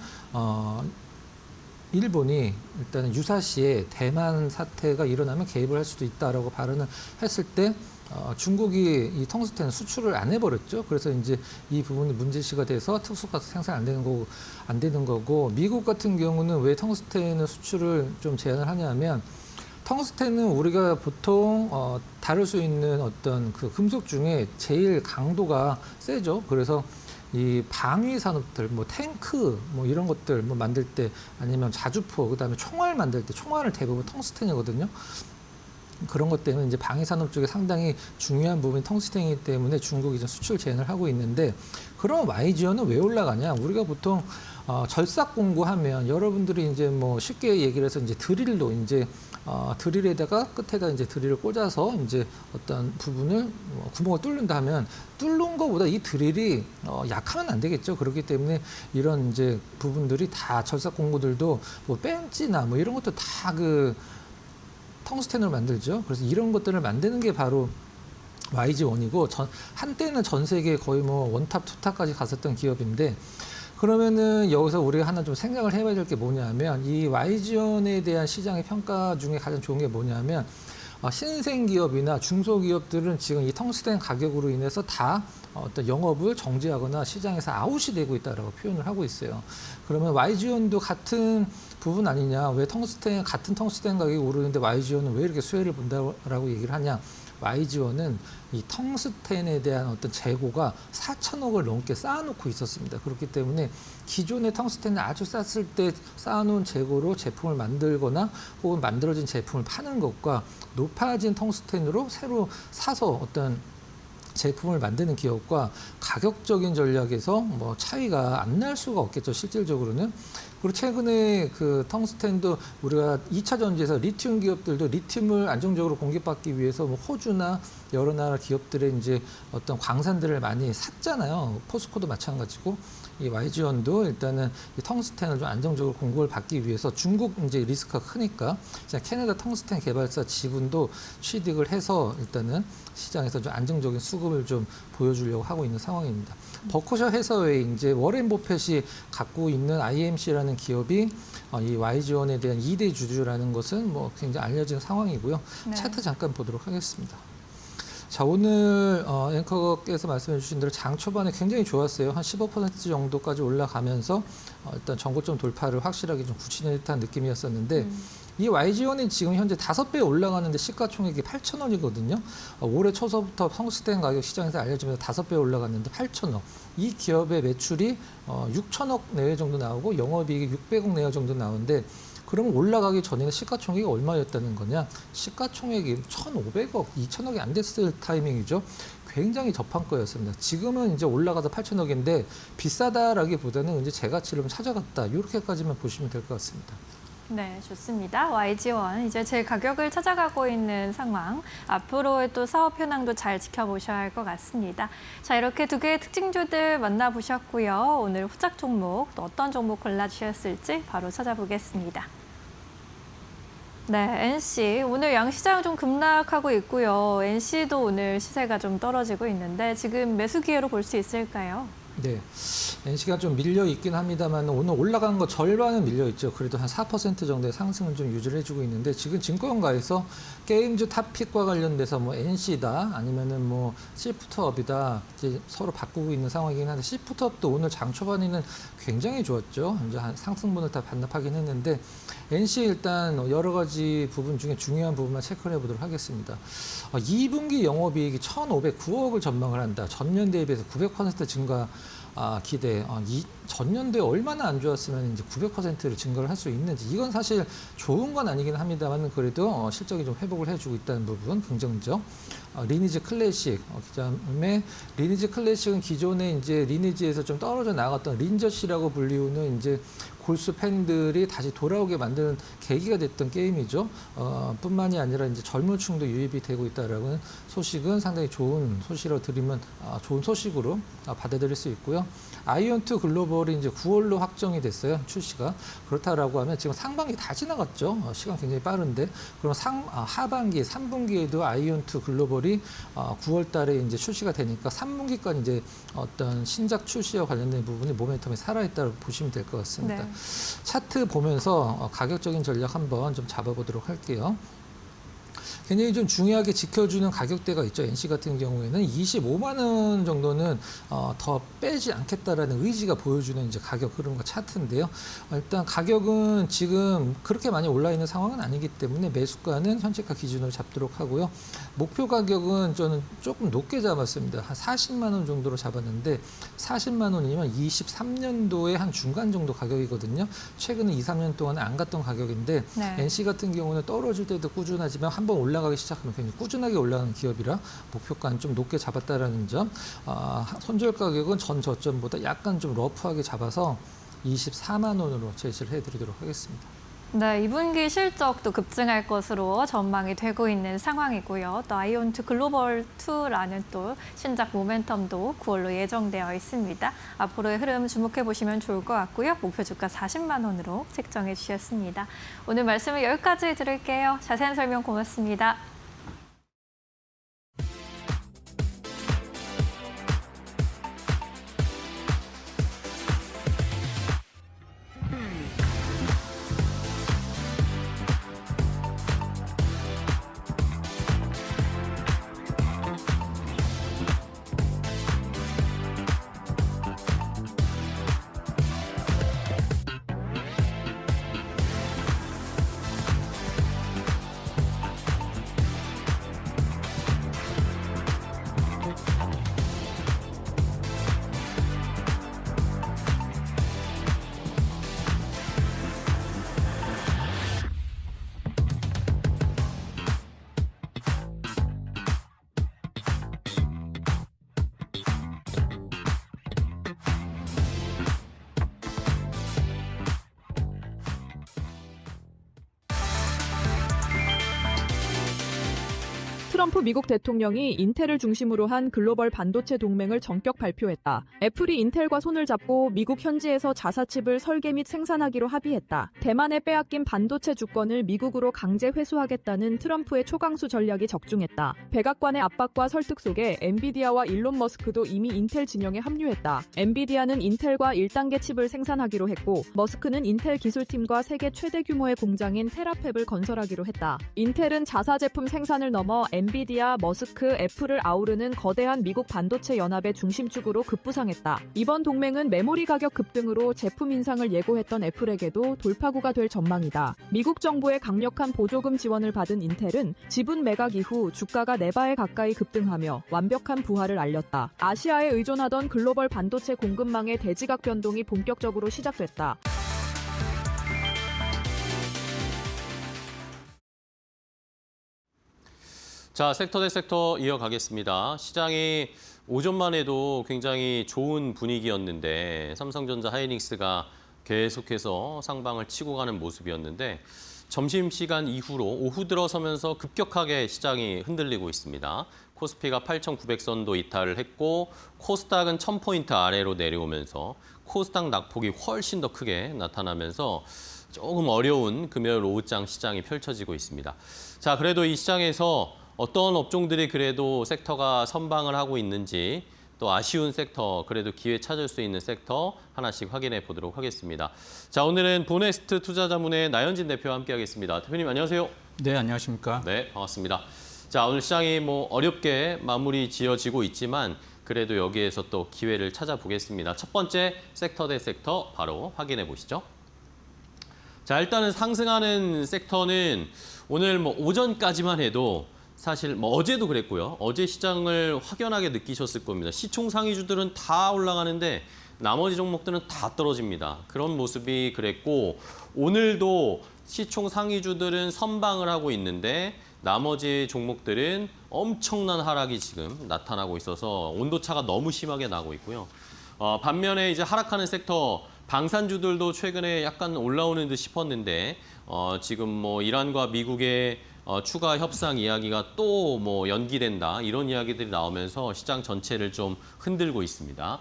일본이 일단은 유사시에 대만 사태가 일어나면 개입을 할 수도 있다라고 발언을 했을 때 중국이 이 텅스텐 수출을 안 해버렸죠. 그래서 이제 이 부분이 문제시가 돼서 특수가스 생산 안 되는 거고 미국 같은 경우는 왜 텅스텐을 수출을 좀 제한을 하냐면 텅스텐은 우리가 보통 다룰 수 있는 어떤 그 금속 중에 제일 강도가 세죠. 그래서 이 방위 산업들, 뭐 탱크, 뭐 이런 것들 뭐 만들 때, 아니면 자주포, 그다음에 총알 만들 때 총알을 대부분 텅스텐이거든요. 그런 것 때문에 이제 방위 산업 쪽에 상당히 중요한 부분이 텅스텐이기 때문에 중국이 이제 수출 제한을 하고 있는데, 그럼 YGN은 왜 올라가냐? 우리가 보통 절삭 공구하면 여러분들이 이제 뭐 쉽게 얘기를 해서 이제 드릴로 이제 드릴에다가 끝에다 이제 드릴을 꽂아서 이제 어떤 부분을 구멍을 뚫는다 하면 뚫는 것보다 이 드릴이 약하면 안 되겠죠. 그렇기 때문에 이런 이제 부분들이 다 절삭 공구들도 뭐 벤치나 뭐 이런 것도 다 그 텅스텐으로 만들죠. 그래서 이런 것들을 만드는 게 바로 YG1이고 한때는 전 세계 거의 뭐 원탑, 투탑까지 갔었던 기업인데, 그러면은 여기서 우리가 하나 좀 생각을 해봐야 될 게 뭐냐면, 이 YGN에 대한 시장의 평가 중에 가장 좋은 게 뭐냐면, 신생 기업이나 중소기업들은 지금 이 텅스텐 가격으로 인해서 다 어떤 영업을 정지하거나 시장에서 아웃이 되고 있다라고 표현을 하고 있어요. 그러면 YGN도 같은 부분 아니냐? 왜 같은 텅스텐 가격이 오르는데 YGN은 왜 이렇게 수혜를 본다라고 얘기를 하냐? YGN은 이 텅스텐에 대한 어떤 재고가 4천억을 넘게 쌓아놓고 있었습니다. 그렇기 때문에 기존의 텅스텐을 아주 쌌을 때 쌓아놓은 재고로 제품을 만들거나 혹은 만들어진 제품을 파는 것과 높아진 텅스텐으로 새로 사서 어떤 제품을 만드는 기업과 가격적인 전략에서 뭐 차이가 안 날 수가 없겠죠, 실질적으로는. 그리고 최근에 그 텅스텐도 우리가 2차 전지에서 리튬 기업들도 리튬을 안정적으로 공급받기 위해서 뭐 호주나 여러 나라 기업들의 이제 어떤 광산들을 많이 샀잖아요. 포스코도 마찬가지고. 이 YG원도 일단은 이 텅스텐을 좀 안정적으로 공급을 받기 위해서 중국 이제 리스크가 크니까 캐나다 텅스텐 개발사 지분도 취득을 해서 일단은 시장에서 좀 안정적인 수급을 좀 보여주려고 하고 있는 상황입니다. 버커셔 해서웨이 이제 워렌 버핏이 갖고 있는 IMC라는 기업이 이 YG원에 대한 2대 주주라는 것은 뭐 굉장히 알려진 상황이고요.
네.
차트 잠깐 보도록 하겠습니다. 자, 오늘 앵커께서 말씀해 주신 대로 장 초반에 굉장히 좋았어요. 한 15% 정도까지 올라가면서 일단 전고점 돌파를 확실하게 좀 굳히는 듯한 느낌이었었는데 이 YG원이 지금 현재 5배 올라가는데 시가총액이 8,000원이거든요. 올해 초서부터 텅스텐 가격 시장에서 알려지면서 5배 올라갔는데 8,000원. 이 기업의 매출이 6,000억 내외 정도 나오고 영업이익이 600억 내외 정도 나오는데 그러면 올라가기 전에는 시가총액이 얼마였다는 거냐? 시가총액이 1,500억, 2,000억이 안 됐을 타이밍이죠. 굉장히 저평가였습니다. 지금은 이제 올라가서 8,000억인데 비싸다라기보다는 이제 제 가치를 좀 찾아갔다. 이렇게까지만 보시면 될 것 같습니다.
네, 좋습니다. YG원 이제 제 가격을 찾아가고 있는 상황. 앞으로의 또 사업 현황도 잘 지켜보셔야 할 것 같습니다. 자, 이렇게 두 개의 특징주들 만나보셨고요. 오늘 후작 종목 또 어떤 종목 골라주셨을지 바로 찾아보겠습니다. 네, NC 오늘 양시장 좀 급락하고 있고요. NC도 오늘 시세가 좀 떨어지고 있는데 지금 매수 기회로 볼 수 있을까요?
네, NC가 좀 밀려 있긴 합니다만 오늘 올라간 거 절반은 밀려 있죠. 그래도 한 4% 정도의 상승은 좀 유지를 해주고 있는데 지금 증권가에서 게임주 탑픽과 관련돼서 뭐 NC다 아니면은 뭐 시프트업이다 이제 서로 바꾸고 있는 상황이긴 한데 시프트업도 오늘 장 초반에는 굉장히 좋았죠. 이제 한 상승분을 다 반납하긴 했는데 NC 일단 여러 가지 부분 중에 중요한 부분만 체크를 해보도록 하겠습니다. 2분기 영업이익이 1,509억을 전망을 한다. 전년 대비해서 900% 증가 기대. 전년도에 얼마나 안 좋았으면 이제 900%를 증가를 할 수 있는지 이건 사실 좋은 건 아니긴 합니다만 그래도 실적이 좀 회복을 해주고 있다는 부분 긍정적. 리니지 클래식 그다음에 리니지 클래식은 기존에 이제 리니지에서 좀 떨어져 나갔던 린저시라고 불리우는 이제 골수 팬들이 다시 돌아오게 만드는 계기가 됐던 게임이죠. 뿐만이 아니라 이제 젊은층도 유입이 되고 있다라는 소식은 상당히 좋은 소식으로 드리면 좋은 소식으로 받아들일 수 있고요. 아이온2 글로벌이 이제 9월로 확정이 됐어요. 출시가. 그렇다라고 하면 지금 상반기 다 지나갔죠. 시간 굉장히 빠른데. 그럼 하반기, 3분기에도 아이온2 글로벌이 9월 달에 이제 출시가 되니까 3분기까지 이제 어떤 신작 출시와 관련된 부분이 모멘텀이 살아있다고 보시면 될 것 같습니다.
네.
차트 보면서 가격적인 전략 한번 좀 잡아보도록 할게요. 굉장히 좀 중요하게 지켜주는 가격대가 있죠. NC 같은 경우에는 25만 원 정도는 더 빼지 않겠다라는 의지가 보여주는 이제 가격 흐름과 차트인데요. 일단 가격은 지금 그렇게 많이 올라 있는 상황은 아니기 때문에 매수가는 현재가 기준으로 잡도록 하고요. 목표 가격은 저는 조금 높게 잡았습니다. 한 40만 원 정도로 잡았는데 40만 원이면 23년도에 한 중간 정도 가격이거든요. 최근에 2, 3년 동안 안 갔던 가격인데
네.
NC 같은 경우는 떨어질 때도 꾸준하지만 한번 올라가기 시작하면 굉장히 꾸준하게 올라가는 기업이라 목표가는 좀 높게 잡았다라는 점. 손절 가격은 전 저점보다 약간 좀 러프하게 잡아서 24만 원으로 제시를 해드리도록 하겠습니다.
네, 2분기 실적도 급증할 것으로 전망이 되고 있는 상황이고요. 또 아이온2 글로벌 2라는 또 신작 모멘텀도 9월로 예정되어 있습니다. 앞으로의 흐름 주목해 보시면 좋을 것 같고요. 목표 주가 40만 원으로 책정해 주셨습니다. 오늘 말씀을 여기까지 드릴게요. 자세한 설명 고맙습니다.
트럼프 미국 대통령이 인텔을 중심으로 한 글로벌 반도체 동맹을 전격 발표했다. 애플이 인텔과 손을 잡고 미국 현지에서 자사칩을 설계 및 생산하기로 합의했다. 대만에 빼앗긴 반도체 주권을 미국으로 강제 회수하겠다는 트럼프의 초강수 전략이 적중했다. 백악관의 압박과 설득 속에 엔비디아와 일론 머스크도 이미 인텔 진영에 합류했다. 엔비디아는 인텔과 1단계 칩을 생산하기로 했고 머스크는 인텔 기술팀과 세계 최대 규모의 공장인 테라팹을 건설하기로 했다. 인텔은 자사 제품 생산을 넘어 엔비디아, 머스크, 애플을 아우르는 거대한 미국 반도체 연합의 중심축으로 급부상했다. 이번 동맹은 메모리 가격 급등으로 제품 인상을 예고했던 애플에게도 돌파구가 될 전망이다. 미국 정부의 강력한 보조금 지원을 받은 인텔은 지분 매각 이후 주가가 4배 가까이 급등하며 완벽한 부활을 알렸다. 아시아에 의존하던 글로벌 반도체 공급망의 대지각 변동이 본격적으로 시작됐다.
자, 섹터 대 섹터 이어가겠습니다. 시장이 오전만 해도 굉장히 좋은 분위기였는데 삼성전자 하이닉스가 계속해서 상방을 치고 가는 모습이었는데 점심시간 이후로 오후 들어서면서 급격하게 시장이 흔들리고 있습니다. 코스피가 8,900선도 이탈을 했고 코스닥은 1,000포인트 아래로 내려오면서 코스닥 낙폭이 훨씬 더 크게 나타나면서 조금 어려운 금요일 오후장 시장이 펼쳐지고 있습니다. 자, 그래도 이 시장에서 어떤 업종들이 그래도 섹터가 선방을 하고 있는지 또 아쉬운 섹터, 그래도 기회 찾을 수 있는 섹터 하나씩 확인해 보도록 하겠습니다. 자, 오늘은 보네스트 투자자문의 나현진 대표와 함께하겠습니다. 대표님 안녕하세요.
네, 안녕하십니까.
네, 반갑습니다. 자, 오늘 시장이 어렵게 마무리 지어지고 있지만 그래도 여기에서 또 기회를 찾아보겠습니다. 첫 번째 섹터 대 섹터 바로 확인해 보시죠. 자, 일단은 상승하는 섹터는 오늘 오전까지만 해도 사실 어제도 그랬고요. 어제 시장을 확연하게 느끼셨을 겁니다. 시총 상위주들은 다 올라가는데 나머지 종목들은 다 떨어집니다. 그런 모습이 그랬고 오늘도 시총 상위주들은 선방을 하고 있는데 나머지 종목들은 엄청난 하락이 지금 나타나고 있어서 온도차가 너무 심하게 나고 있고요. 반면에 이제 하락하는 섹터 방산주들도 최근에 약간 올라오는 듯 싶었는데 지금 이란과 미국의 추가 협상 이야기가 또 연기된다 이런 이야기들이 나오면서 시장 전체를 좀 흔들고 있습니다.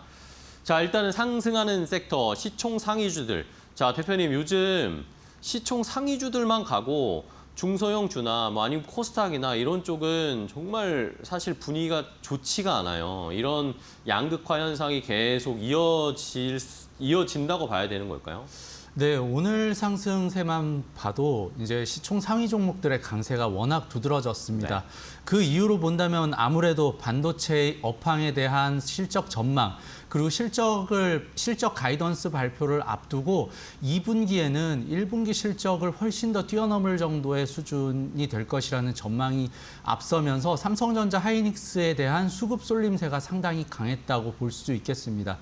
자, 일단은 상승하는 섹터 시총 상위주들. 자, 대표님 요즘 시총 상위주들만 가고 중소형주나 아니면 코스닥이나 이런 쪽은 정말 사실 분위기가 좋지가 않아요. 이런 양극화 현상이 계속 이어진다고 봐야 되는 걸까요?
네, 오늘 상승세만 봐도 이제 시총 상위 종목들의 강세가 워낙 두드러졌습니다.
네.
그 이유로 본다면 아무래도 반도체 업황에 대한 실적 전망, 그리고 실적 가이던스 발표를 앞두고 2분기에는 1분기 실적을 훨씬 더 뛰어넘을 정도의 수준이 될 것이라는 전망이 앞서면서 삼성전자 하이닉스에 대한 수급 쏠림세가 상당히 강했다고 볼 수 있겠습니다.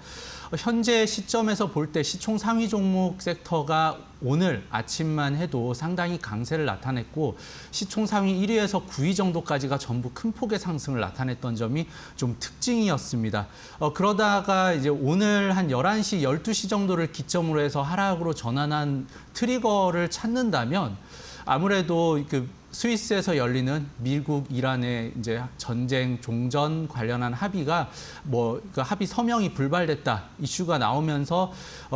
현재 시점에서 볼 때 시총 상위 종목 섹터가 오늘 아침만 해도 상당히 강세를 나타냈고 시총 상위 1위에서 9위 정도까지가 전부 큰 폭의 상승을 나타냈던 점이 좀 특징이었습니다. 그러다가 이제 오늘 한 11시, 12시 정도를 기점으로 해서 하락으로 전환한 트리거를 찾는다면 아무래도 스위스에서 열리는 미국, 이란의 이제 전쟁 종전 관련한 합의가 그 합의 서명이 불발됐다 이슈가 나오면서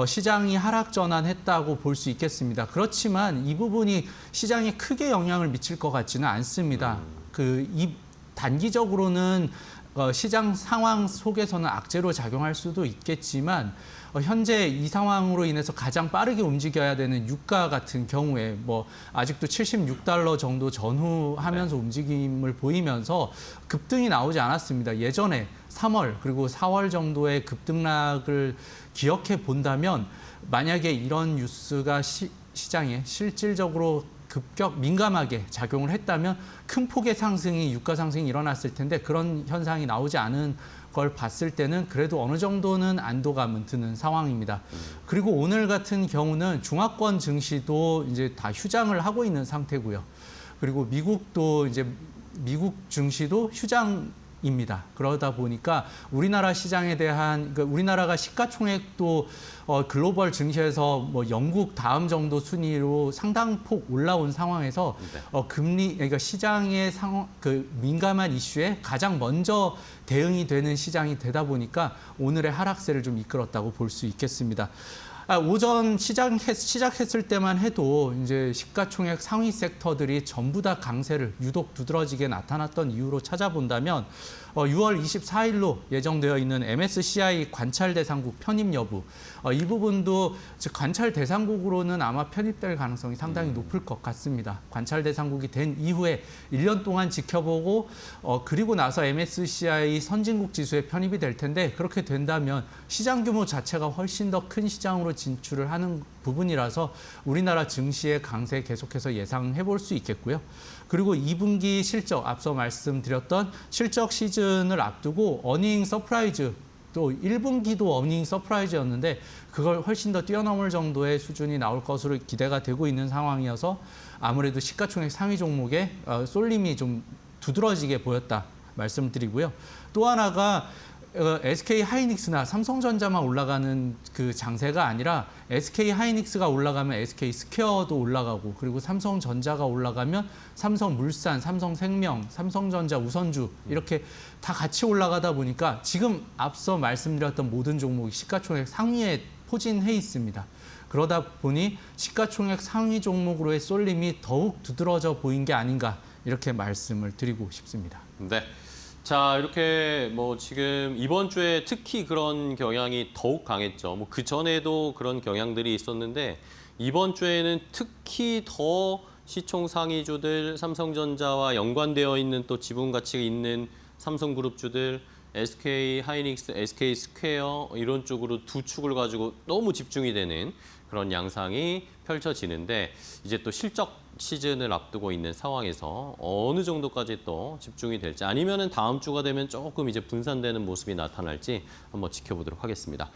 시장이 하락 전환했다고 볼 수 있겠습니다. 그렇지만 이 부분이 시장에 크게 영향을 미칠 것 같지는 않습니다. 이 단기적으로는 시장 상황 속에서는 악재로 작용할 수도 있겠지만 현재 이 상황으로 인해서 가장 빠르게 움직여야 되는 유가 같은 경우에 아직도 $76 정도 전후하면서 움직임을 보이면서 급등이 나오지 않았습니다. 예전에 3월 그리고 4월 정도의 급등락을 기억해 본다면 만약에 이런 뉴스가 시장에 실질적으로 민감하게 작용을 했다면 큰 폭의 상승이 유가 상승이 일어났을 텐데 그런 현상이 나오지 않은 걸 봤을 때는 그래도 어느 정도는 안도감은 드는 상황입니다. 그리고 오늘 같은 경우는 중화권 증시도 이제 다 휴장을 하고 있는 상태고요. 그리고 미국 증시도 휴장 입니다. 그러다 보니까 우리나라 시장에 대한 우리나라가 시가총액도 글로벌 증시에서 뭐 영국 다음 정도 순위로 상당폭 올라온 상황에서 금리 그러니까 시장의 상황 민감한 이슈에 가장 먼저 대응이 되는 시장이 되다 보니까 오늘의 하락세를 좀 이끌었다고 볼 수 있겠습니다. 오전 시작했을 때만 해도 이제 시가총액 상위 섹터들이 전부 다 강세를 유독 두드러지게 나타났던 이유로 찾아본다면 6월 24일로 예정되어 있는 MSCI 관찰 대상국 편입 여부 이 부분도 관찰 대상국으로는 아마 편입될 가능성이 상당히 높을 것 같습니다. 관찰 대상국이 된 이후에 1년 동안 지켜보고 그리고 나서 MSCI 선진국 지수에 편입이 될 텐데 그렇게 된다면 시장 규모 자체가 훨씬 더 큰 시장으로 진출을 하는 부분이라서 우리나라 증시의 강세 계속해서 예상해 볼 수 있겠고요. 그리고 2분기 실적, 앞서 말씀드렸던 실적 시즌을 앞두고 어닝 서프라이즈, 또 1분기도 어닝 서프라이즈였는데 그걸 훨씬 더 뛰어넘을 정도의 수준이 나올 것으로 기대가 되고 있는 상황이어서 아무래도 시가총액 상위 종목에 쏠림이 좀 두드러지게 보였다 말씀드리고요. 또 하나가 SK 하이닉스나 삼성전자만 올라가는 그 장세가 아니라 SK 하이닉스가 올라가면 SK 스퀘어도 올라가고 그리고 삼성전자가 올라가면 삼성물산, 삼성생명, 삼성전자 우선주 이렇게 다 같이 올라가다 보니까 지금 앞서 말씀드렸던 모든 종목이 시가총액 상위에 포진해 있습니다. 그러다 보니 시가총액 상위 종목으로의 쏠림이 더욱 두드러져 보인 게 아닌가 이렇게 말씀을 드리고 싶습니다.
네. 자, 이렇게 뭐 지금 이번 주에 특히 그런 경향이 더욱 강했죠. 뭐 그 전에도 그런 경향들이 있었는데 이번 주에는 특히 더 시총 상위주들, 삼성전자와 연관되어 있는 또 지분 가치가 있는 삼성그룹주들, SK 하이닉스, SK 스퀘어 이런 쪽으로 두 축을 가지고 너무 집중이 되는 그런 양상이 펼쳐지는데 이제 또 실적 시즌을 앞두고 있는 상황에서 어느 정도까지 또 집중이 될지 아니면은 다음 주가 되면 조금 이제 분산되는 모습이 나타날지 한번 지켜보도록 하겠습니다.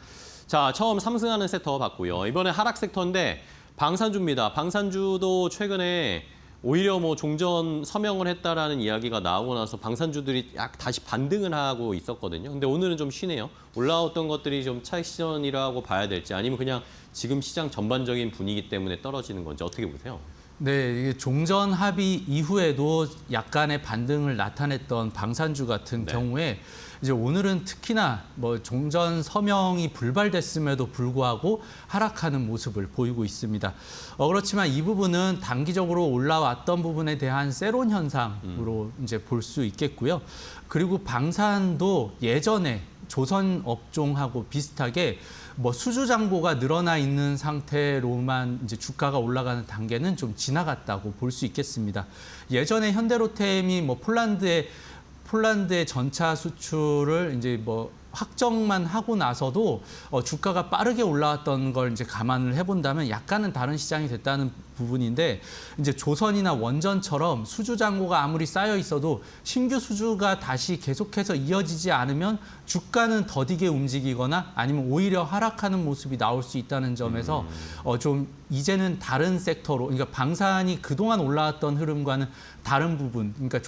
자, 처음 상승하는 섹터 봤고요. 이번에 하락 섹터인데 방산주입니다. 방산주도 최근에 오히려 뭐 종전 서명을 했다라는 이야기가 나오고 나서 방산주들이 다시 반등을 하고 있었거든요. 근데 오늘은 좀 쉬네요. 올라왔던 것들이 좀 차익 실현이라고 봐야 될지 아니면 그냥 지금 시장 전반적인 분위기 때문에 떨어지는 건지 어떻게 보세요?
네, 이게 종전 합의 이후에도 약간의 반등을 나타냈던 방산주 같은 경우에 이제 오늘은 특히나 뭐 종전 서명이 불발됐음에도 불구하고 하락하는 모습을 보이고 있습니다. 그렇지만 이 부분은 단기적으로 올라왔던 부분에 대한 세론 현상으로 이제 볼 수 있겠고요. 그리고 방산도 예전에 조선 업종하고 비슷하게 뭐 수주 잔고가 늘어나 있는 상태로만 이제 주가가 올라가는 단계는 좀 지나갔다고 볼 수 있겠습니다. 예전에 현대로템이 뭐 폴란드의 전차 수출을 이제 뭐 확정만 하고 나서도 주가가 빠르게 올라왔던 걸 이제 감안을 해본다면 약간은 다른 시장이 됐다는 부분인데 이제 조선이나 원전처럼 수주 잔고가 아무리 쌓여 있어도 신규 수주가 다시 계속해서 이어지지 않으면 주가는 더디게 움직이거나 아니면 오히려 하락하는 모습이 나올 수 있다는 점에서 좀 이제는 다른 섹터로 그러니까 방산이 그동안 올라왔던 흐름과는 다른 부분 그러니까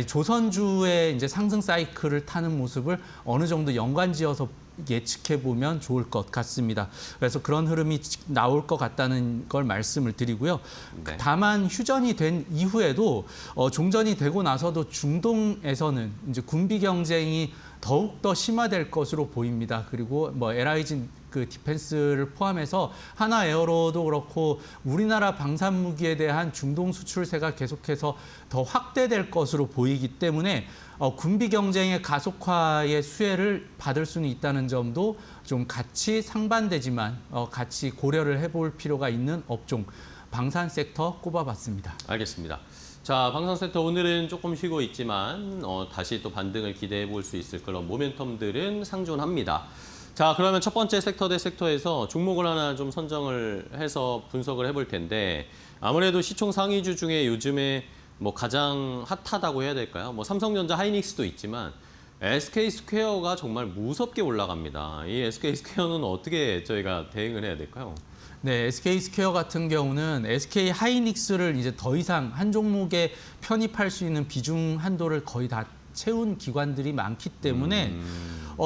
조선주의 이제 상승 사이클을 타는 모습을 어느 정도 연관지어서 예측해 보면 좋을 것 같습니다. 그래서 그런 흐름이 나올 것 같다는 걸 말씀을 드리고요.
네.
다만 휴전이 된 이후에도 종전이 되고 나서도 중동에서는 이제 군비 경쟁이 더욱 더 심화될 것으로 보입니다. 그리고 뭐 LIG 그 디펜스를 포함해서 하나 에어로도 그렇고 우리나라 방산 무기에 대한 중동 수출세가 계속해서 더 확대될 것으로 보이기 때문에 군비 경쟁의 가속화의 수혜를 받을 수는 있다는 점도 좀 같이 상반되지만 같이 고려를 해볼 필요가 있는 업종 방산 섹터 꼽아봤습니다.
알겠습니다. 자, 방산 섹터 오늘은 조금 쉬고 있지만 다시 또 반등을 기대해 볼 수 있을 그런 모멘텀들은 상존합니다. 자, 그러면 첫 번째 섹터 대 섹터에서 종목을 하나 좀 선정을 해서 분석을 해볼 텐데 아무래도 시총 상위주 중에 요즘에 뭐 가장 핫하다고 해야 될까요? 뭐 삼성전자 하이닉스도 있지만 SK 스퀘어가 정말 무섭게 올라갑니다. 이 SK 스퀘어는 어떻게 저희가 대응을 해야 될까요?
네, SK 스퀘어 같은 경우는 SK 하이닉스를 이제 더 이상 한 종목에 편입할 수 있는 비중 한도를 거의 다 채운 기관들이 많기 때문에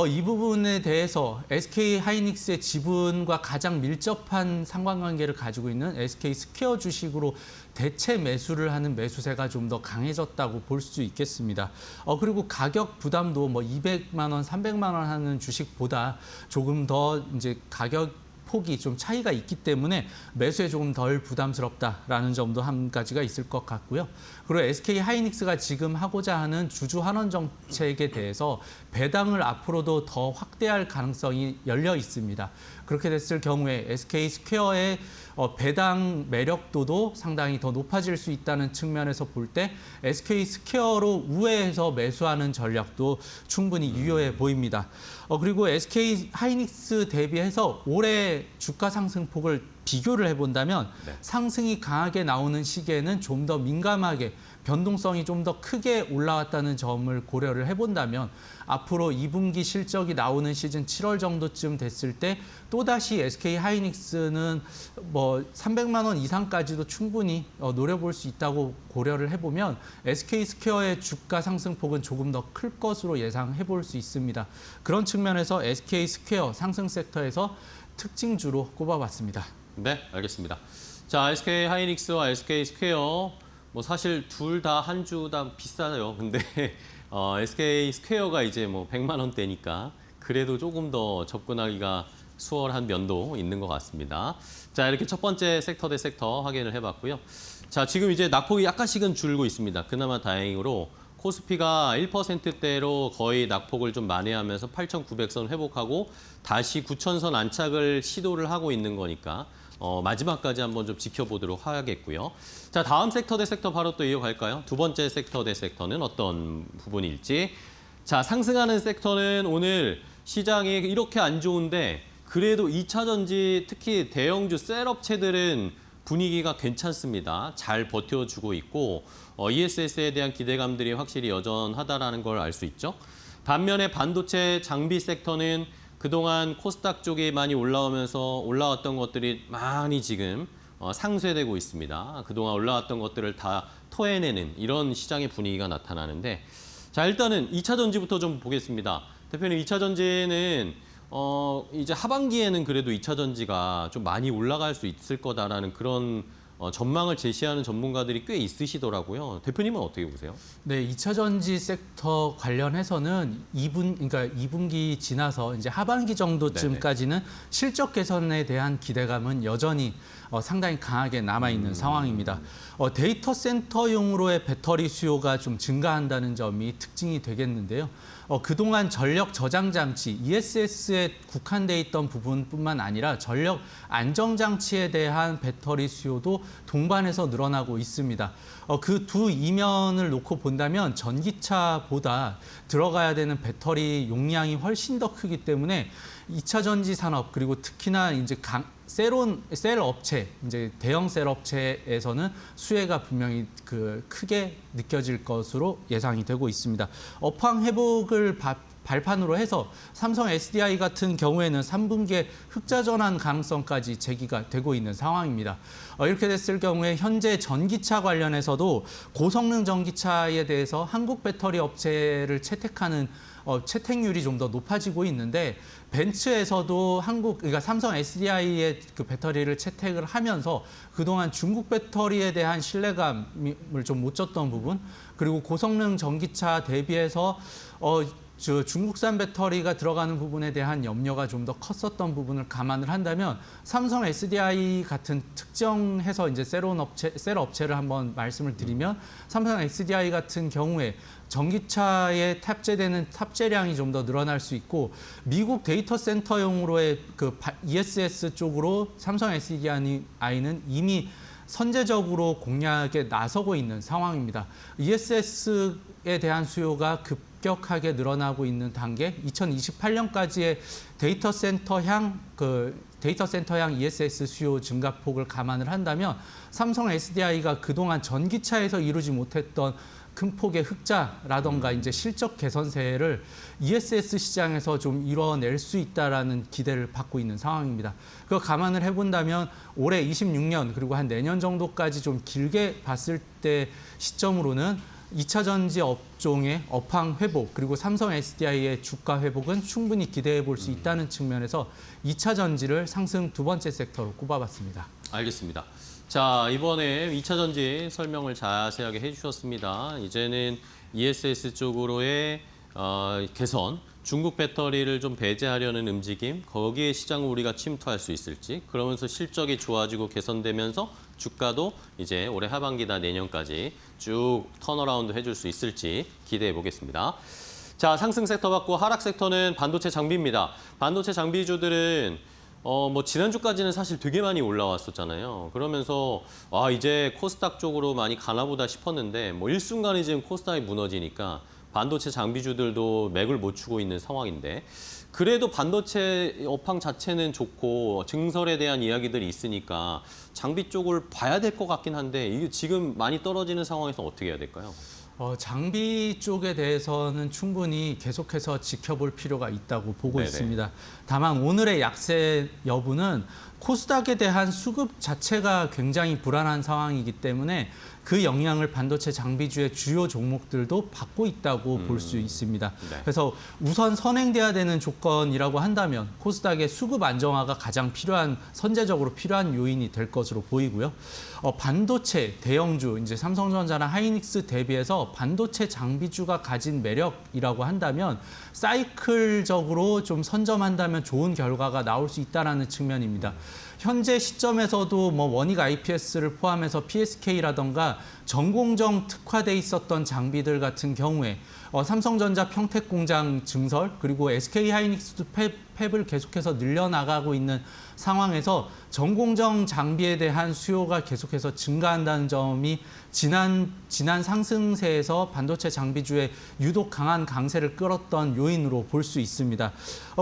이 부분에 대해서 SK 하이닉스의 지분과 가장 밀접한 상관관계를 가지고 있는 SK 스퀘어 주식으로 대체 매수를 하는 매수세가 좀 더 강해졌다고 볼 수 있겠습니다. 그리고 가격 부담도 뭐 200만 원, 300만 원 하는 주식보다 조금 더 이제 가격 폭이 좀 차이가 있기 때문에 매수에 조금 덜 부담스럽다라는 점도 한 가지가 있을 것 같고요. 그리고 SK 하이닉스가 지금 하고자 하는 주주 환원 정책에 대해서 배당을 앞으로도 더 확대할 가능성이 열려 있습니다. 그렇게 됐을 경우에 SK 스퀘어의 배당 매력도도 상당히 더 높아질 수 있다는 측면에서 볼 때 SK 스퀘어로 우회해서 매수하는 전략도 충분히 유효해 보입니다. 그리고 SK 하이닉스 대비해서 올해 주가 상승폭을 비교를 해본다면 상승이 강하게 나오는 시기에는 좀 더 민감하게 변동성이 좀 더 크게 올라왔다는 점을 고려를 해본다면 앞으로 2분기 실적이 나오는 시즌 7월 정도쯤 됐을 때 또다시 SK 하이닉스는 뭐 300만 원 이상까지도 충분히 노려볼 수 있다고 고려를 해보면 SK 스퀘어의 주가 상승폭은 조금 더 클 것으로 예상해 볼 수 있습니다. 그런 측면에서 SK 스퀘어 상승 섹터에서 특징주로 꼽아봤습니다.
네, 알겠습니다. 자, SK 하이닉스와 SK 스퀘어 뭐 사실 둘 다 한 주 다 비싸요. 근데 SK 스퀘어가 이제 뭐 100만 원대니까 그래도 조금 더 접근하기가 수월한 면도 있는 것 같습니다. 자, 이렇게 첫 번째 섹터 대 섹터 확인을 해봤고요. 자, 지금 이제 낙폭이 약간씩은 줄고 있습니다. 그나마 다행으로 코스피가 1%대로 거의 낙폭을 좀 만회하면서 8,900선 회복하고 다시 9,000선 안착을 시도를 하고 있는 거니까 마지막까지 한번 좀 지켜보도록 하겠고요. 자, 다음 섹터 대 섹터 바로 또 이어갈까요? 두 번째 섹터 대 섹터는 어떤 부분일지. 자, 상승하는 섹터는 오늘 시장이 이렇게 안 좋은데 그래도 2차 전지 특히 대형주 셀업체들은 분위기가 괜찮습니다. 잘 버텨주고 있고 ESS에 대한 기대감들이 확실히 여전하다라는 걸 알 수 있죠. 반면에 반도체 장비 섹터는 그동안 코스닥 쪽이 많이 올라왔던 것들이 많이 지금 상쇄되고 있습니다. 그동안 올라왔던 것들을 다 토해내는 이런 시장의 분위기가 나타나는데 자, 일단은 2차 전지부터 좀 보겠습니다. 대표님, 2차 전지는 이제 하반기에는 그래도 2차 전지가 좀 많이 올라갈 수 있을 거다라는 그런 전망을 제시하는 전문가들이 꽤 있으시더라고요. 대표님은 어떻게 보세요?
네, 2차 전지 섹터 관련해서는 2분기 지나서 이제 하반기 정도쯤까지는 실적 개선에 대한 기대감은 여전히 상당히 강하게 남아있는 상황입니다. 데이터 센터용으로의 배터리 수요가 좀 증가한다는 점이 특징이 되겠는데요. 그동안 전력 저장 장치, ESS에 국한돼 있던 부분뿐만 아니라 전력 안정 장치에 대한 배터리 수요도 동반해서 늘어나고 있습니다. 그 두 이면을 놓고 본다면 전기차보다 들어가야 되는 배터리 용량이 훨씬 더 크기 때문에 2차 전지 산업 그리고 특히나 이제 셀 업체, 이제 대형 셀 업체에서는 수혜가 분명히 크게 느껴질 것으로 예상이 되고 있습니다. 업황 회복을 발판으로 해서 삼성 SDI 같은 경우에는 3분기에 흑자 전환 가능성까지 제기가 되고 있는 상황입니다. 이렇게 됐을 경우에 현재 전기차 관련해서도 고성능 전기차에 대해서 한국 배터리 업체를 채택하는 채택률이 좀 더 높아지고 있는데 벤츠에서도 그러니까 삼성 SDI의 그 배터리를 채택을 하면서 그동안 중국 배터리에 대한 신뢰감을 좀 못 줬던 부분 그리고 고성능 전기차 대비해서 중국산 배터리가 들어가는 부분에 대한 염려가 좀 더 컸었던 부분을 감안을 한다면 삼성 SDI 같은 특정해서 이제 셀 업체를 한번 말씀을 드리면 삼성 SDI 같은 경우에 전기차에 탑재되는 탑재량이 좀 더 늘어날 수 있고 미국 데이터 센터용으로의 ESS 쪽으로 삼성 SDI는 이미 선제적으로 공략에 나서고 있는 상황입니다. ESS에 대한 수요가 급격하게 늘어나고 있는 단계, 2028년까지의 데이터 센터향 ESS 수요 증가폭을 감안을 한다면 삼성 SDI가 그동안 전기차에서 이루지 못했던 큰 폭의 흑자라던가 이제 실적 개선세를 ESS 시장에서 좀 이뤄낼 수 있다라는 기대를 받고 있는 상황입니다. 그거 감안을 해본다면 올해 26년 그리고 한 내년 정도까지 좀 길게 봤을 때 시점으로는 2차 전지 업종의 업황 회복 그리고 삼성 SDI의 주가 회복은 충분히 기대해 볼 수 있다는 측면에서 2차 전지를 상승 두 번째 섹터로 꼽아봤습니다.
알겠습니다. 자, 이번에 2차 전지 설명을 자세하게 해주셨습니다. 이제는 ESS 쪽으로의 개선, 중국 배터리를 좀 배제하려는 움직임, 거기에 시장을 우리가 침투할 수 있을지, 그러면서 실적이 좋아지고 개선되면서 주가도 이제 올해 하반기나 내년까지 쭉 턴어라운드 해줄 수 있을지 기대해 보겠습니다. 자, 상승 섹터 받고 하락 섹터는 반도체 장비입니다. 반도체 장비주들은 지난주까지는 사실 되게 많이 올라왔었잖아요. 그러면서 이제 코스닥 쪽으로 많이 가나 보다 싶었는데 일순간에 지금 코스닥이 무너지니까 반도체 장비주들도 맥을 못 추고 있는 상황인데 그래도 반도체 업황 자체는 좋고 증설에 대한 이야기들이 있으니까 장비 쪽을 봐야 될 것 같긴 한데 이게 지금 많이 떨어지는 상황에서 어떻게 해야 될까요?
장비 쪽에 대해서는 충분히 계속해서 지켜볼 필요가 있다고 보고
네네.
있습니다. 다만 오늘의 약세 여부는 코스닥에 대한 수급 자체가 굉장히 불안한 상황이기 때문에 그 영향을 반도체 장비주의 주요 종목들도 받고 있다고 볼 수 있습니다.
네.
그래서 우선 선행돼야 되는 조건이라고 한다면 코스닥의 수급 안정화가 가장 선제적으로 필요한 요인이 될 것으로 보이고요. 반도체 대형주, 이제 삼성전자나 하이닉스 대비해서 반도체 장비주가 가진 매력이라고 한다면 사이클적으로 좀 선점한다면 좋은 결과가 나올 수 있다는 측면입니다. 현재 시점에서도 원익 IPS를 포함해서 PSK라던가 전공정 특화돼 있었던 장비들 같은 경우에 삼성전자 평택공장 증설 그리고 SK 하이닉스도 팹을 계속해서 늘려나가고 있는 상황에서 전공정 장비에 대한 수요가 계속해서 증가한다는 점이 지난 상승세에서 반도체 장비주의 유독 강한 강세를 끌었던 요인으로 볼 수 있습니다.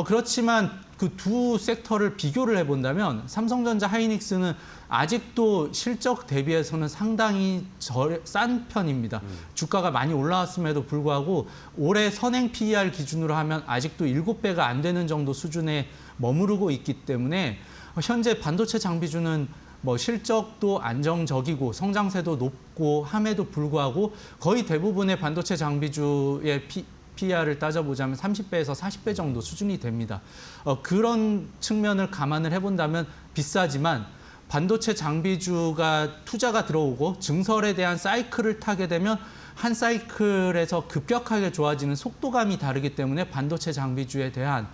그렇지만 그 두 섹터를 비교를 해본다면 삼성전자 하이닉스는 아직도 실적 대비해서는 상당히 싼 편입니다. 주가가 많이 올라왔음에도 불구하고 올해 선행 PER 기준으로 하면 아직도 7배가 안 되는 정도 수준에 머무르고 있기 때문에 현재 반도체 장비주는 실적도 안정적이고 성장세도 높고 함에도 불구하고 거의 대부분의 반도체 장비주의 PER을 따져보자면 30배에서 40배 정도 수준이 됩니다. 그런 측면을 감안을 해본다면 비싸지만 반도체 장비주가 투자가 들어오고 증설에 대한 사이클을 타게 되면 한 사이클에서 급격하게 좋아지는 속도감이 다르기 때문에 반도체 장비주에 대한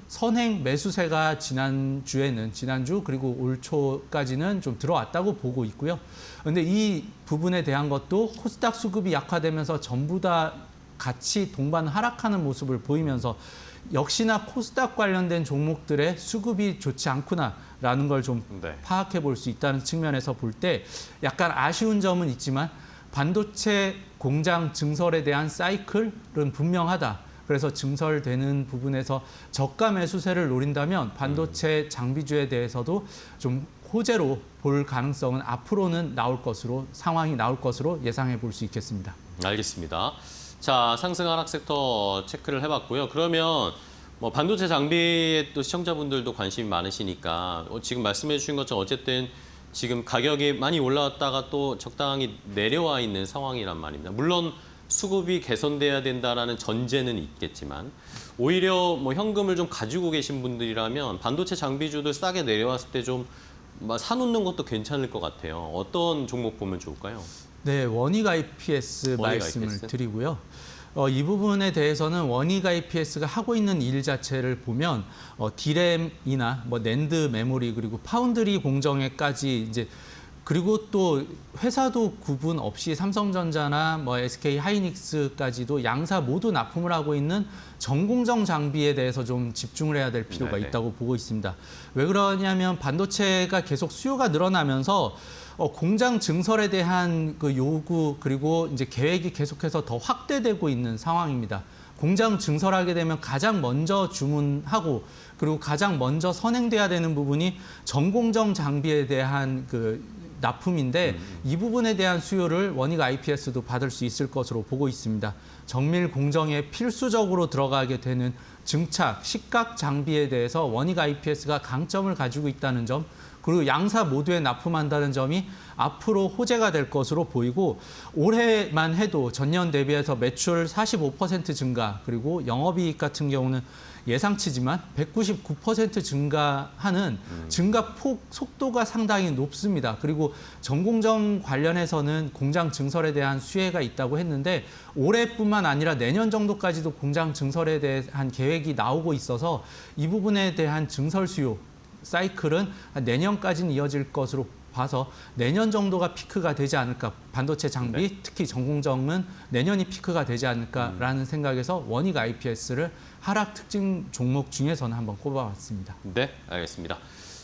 선행 매수세가 지난주 그리고 올 초까지는 좀 들어왔다고 보고 있고요. 그런데 이 부분에 대한 것도 코스닥 수급이 약화되면서 전부 다 같이 동반 하락하는 모습을 보이면서 역시나 코스닥 관련된 종목들의 수급이 좋지 않구나라는 걸 좀 파악해 볼 수 있다는 측면에서 볼 때 약간 아쉬운 점은 있지만 반도체 공장 증설에 대한 사이클은 분명하다. 그래서 증설되는 부분에서 저가 매수세를 노린다면 반도체 장비주에 대해서도 좀 호재로 볼 가능성은 앞으로는 상황이 나올 것으로 예상해 볼 수 있겠습니다.
알겠습니다. 자, 상승 하락 섹터 체크를 해봤고요. 그러면 반도체 장비에 또 시청자분들도 관심이 많으시니까 지금 말씀해 주신 것처럼 어쨌든 지금 가격이 많이 올라왔다가 또 적당히 내려와 있는 상황이란 말입니다. 물론 수급이 개선돼야 된다라는 전제는 있겠지만 오히려 현금을 좀 가지고 계신 분들이라면 반도체 장비주들 싸게 내려왔을 때 좀 사놓는 것도 괜찮을 것 같아요. 어떤 종목 보면 좋을까요?
네, 원익 IPS 말씀을 드리고요. 이 부분에 대해서는 원익 IPS가 하고 있는 일 자체를 보면 D램이나 낸드 메모리 그리고 파운드리 공정에까지 이제 그리고 또 회사도 구분 없이 삼성전자나 SK 하이닉스까지도 양사 모두 납품을 하고 있는 전공정 장비에 대해서 좀 집중을 해야 될 필요가 있다고 보고 있습니다. 왜 그러냐면 반도체가 계속 수요가 늘어나면서 공장 증설에 대한 그 요구 그리고 이제 계획이 계속해서 더 확대되고 있는 상황입니다. 공장 증설하게 되면 가장 먼저 주문하고 그리고 가장 먼저 선행돼야 되는 부분이 전공정 장비에 대한 그 납품인데 이 부분에 대한 수요를 원익 IPS도 받을 수 있을 것으로 보고 있습니다. 정밀 공정에 필수적으로 들어가게 되는 증착, 식각 장비에 대해서 원익 IPS가 강점을 가지고 있다는 점 그리고 양사 모두에 납품한다는 점이 앞으로 호재가 될 것으로 보이고 올해만 해도 전년 대비해서 매출 45% 증가 그리고 영업이익 같은 경우는 예상치지만 199% 증가하는 증가폭 속도가 상당히 높습니다. 그리고 전공정 관련해서는 공장 증설에 대한 수혜가 있다고 했는데 올해뿐만 아니라 내년 정도까지도 공장 증설에 대한 계획이 나오고 있어서 이 부분에 대한 증설 수요 사이클은 내년까지는 이어질 것으로 봐서 내년 정도가 피크가 되지 않을까. 반도체 장비, 특히 전공정은 내년이 피크가 되지 않을까라는 생각에서 원익 IPS를 하락 특징 종목 중에서는 한번 꼽아봤습니다.
네, 알겠습니다.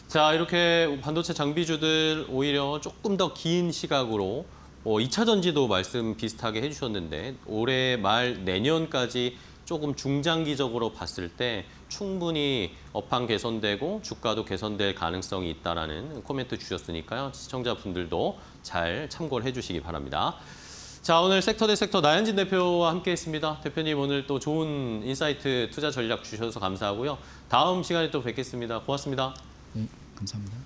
자, 이렇게 반도체 장비주들 오히려 조금 더 긴 시각으로 2차 전지도 말씀 비슷하게 해주셨는데 올해 말 내년까지 조금 중장기적으로 봤을 때 충분히 업황 개선되고 주가도 개선될 가능성이 있다라는 코멘트 주셨으니까요. 시청자분들도 잘 참고를 해주시기 바랍니다. 자, 오늘 섹터 대 섹터 나현진 대표와 함께했습니다. 대표님 오늘 또 좋은 인사이트 투자 전략 주셔서 감사하고요. 다음 시간에 또 뵙겠습니다. 고맙습니다.
네, 감사합니다.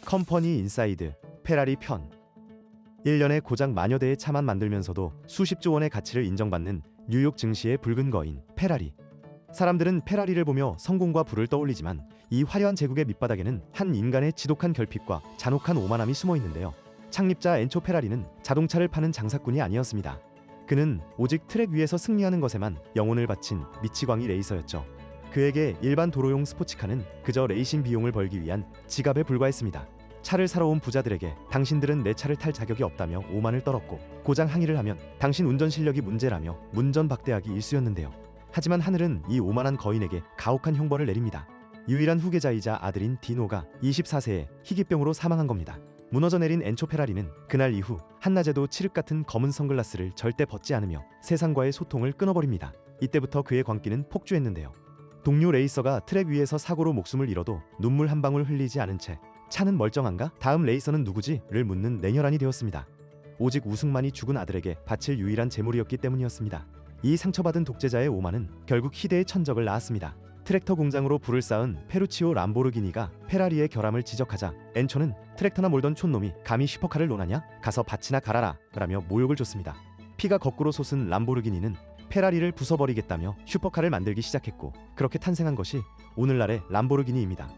컴퍼니 인사이드, 페라리 편. 1년에 고작 만여 대의 차만 만들면서도 수십조 원의 가치를 인정받는 뉴욕 증시의 붉은 거인 페라리. 사람들은 페라리를 보며 성공과 부를 떠올리지만 이 화려한 제국의 밑바닥에는 한 인간의 지독한 결핍과 잔혹한 오만함이 숨어 있는데요. 창립자 엔초 페라리는 자동차를 파는 장사꾼이 아니었습니다. 그는 오직 트랙 위에서 승리하는 것에만 영혼을 바친 미치광이 레이서였죠. 그에게 일반 도로용 스포츠카는 그저 레이싱 비용을 벌기 위한 지갑에 불과했습니다. 차를 사러 온 부자들에게 당신들은 내 차를 탈 자격이 없다며 오만을 떨었고 고장 항의를 하면 당신 운전 실력이 문제라며 문전박대하기 일쑤였는데요. 하지만 하늘은 이 오만한 거인에게 가혹한 형벌을 내립니다. 유일한 후계자이자 아들인 디노가 24세에 희귀병으로 사망한 겁니다. 무너져 내린 엔초 페라리는 그날 이후 한낮에도 칠흑 같은 검은 선글라스를 절대 벗지 않으며 세상과의 소통을 끊어버립니다. 이때부터 그의 광기는 폭주했는데요. 동료 레이서가 트랙 위에서 사고로 목숨을 잃어도 눈물 한 방울 흘리지 않은 채 차는 멀쩡한가? 다음 레이서는 누구지? 를 묻는 냉혈한이 되었습니다. 오직 우승만이 죽은 아들에게 바칠 유일한 재물이었기 때문이었습니다. 이 상처받은 독재자의 오만은 결국 희대의 천적을 낳았습니다. 트랙터 공장으로 불을 쌓은 페루치오 람보르기니가 페라리의 결함을 지적하자 엔초는 트랙터나 몰던 촌놈이 감히 슈퍼카를 논하냐? 가서 밭이나 갈아라 라며 모욕을 줬습니다. 피가 거꾸로 솟은 람보르기니는 페라리를 부숴버리겠다며 슈퍼카를 만들기 시작했고 그렇게 탄생한 것이 오늘날의 람보르기니입니다.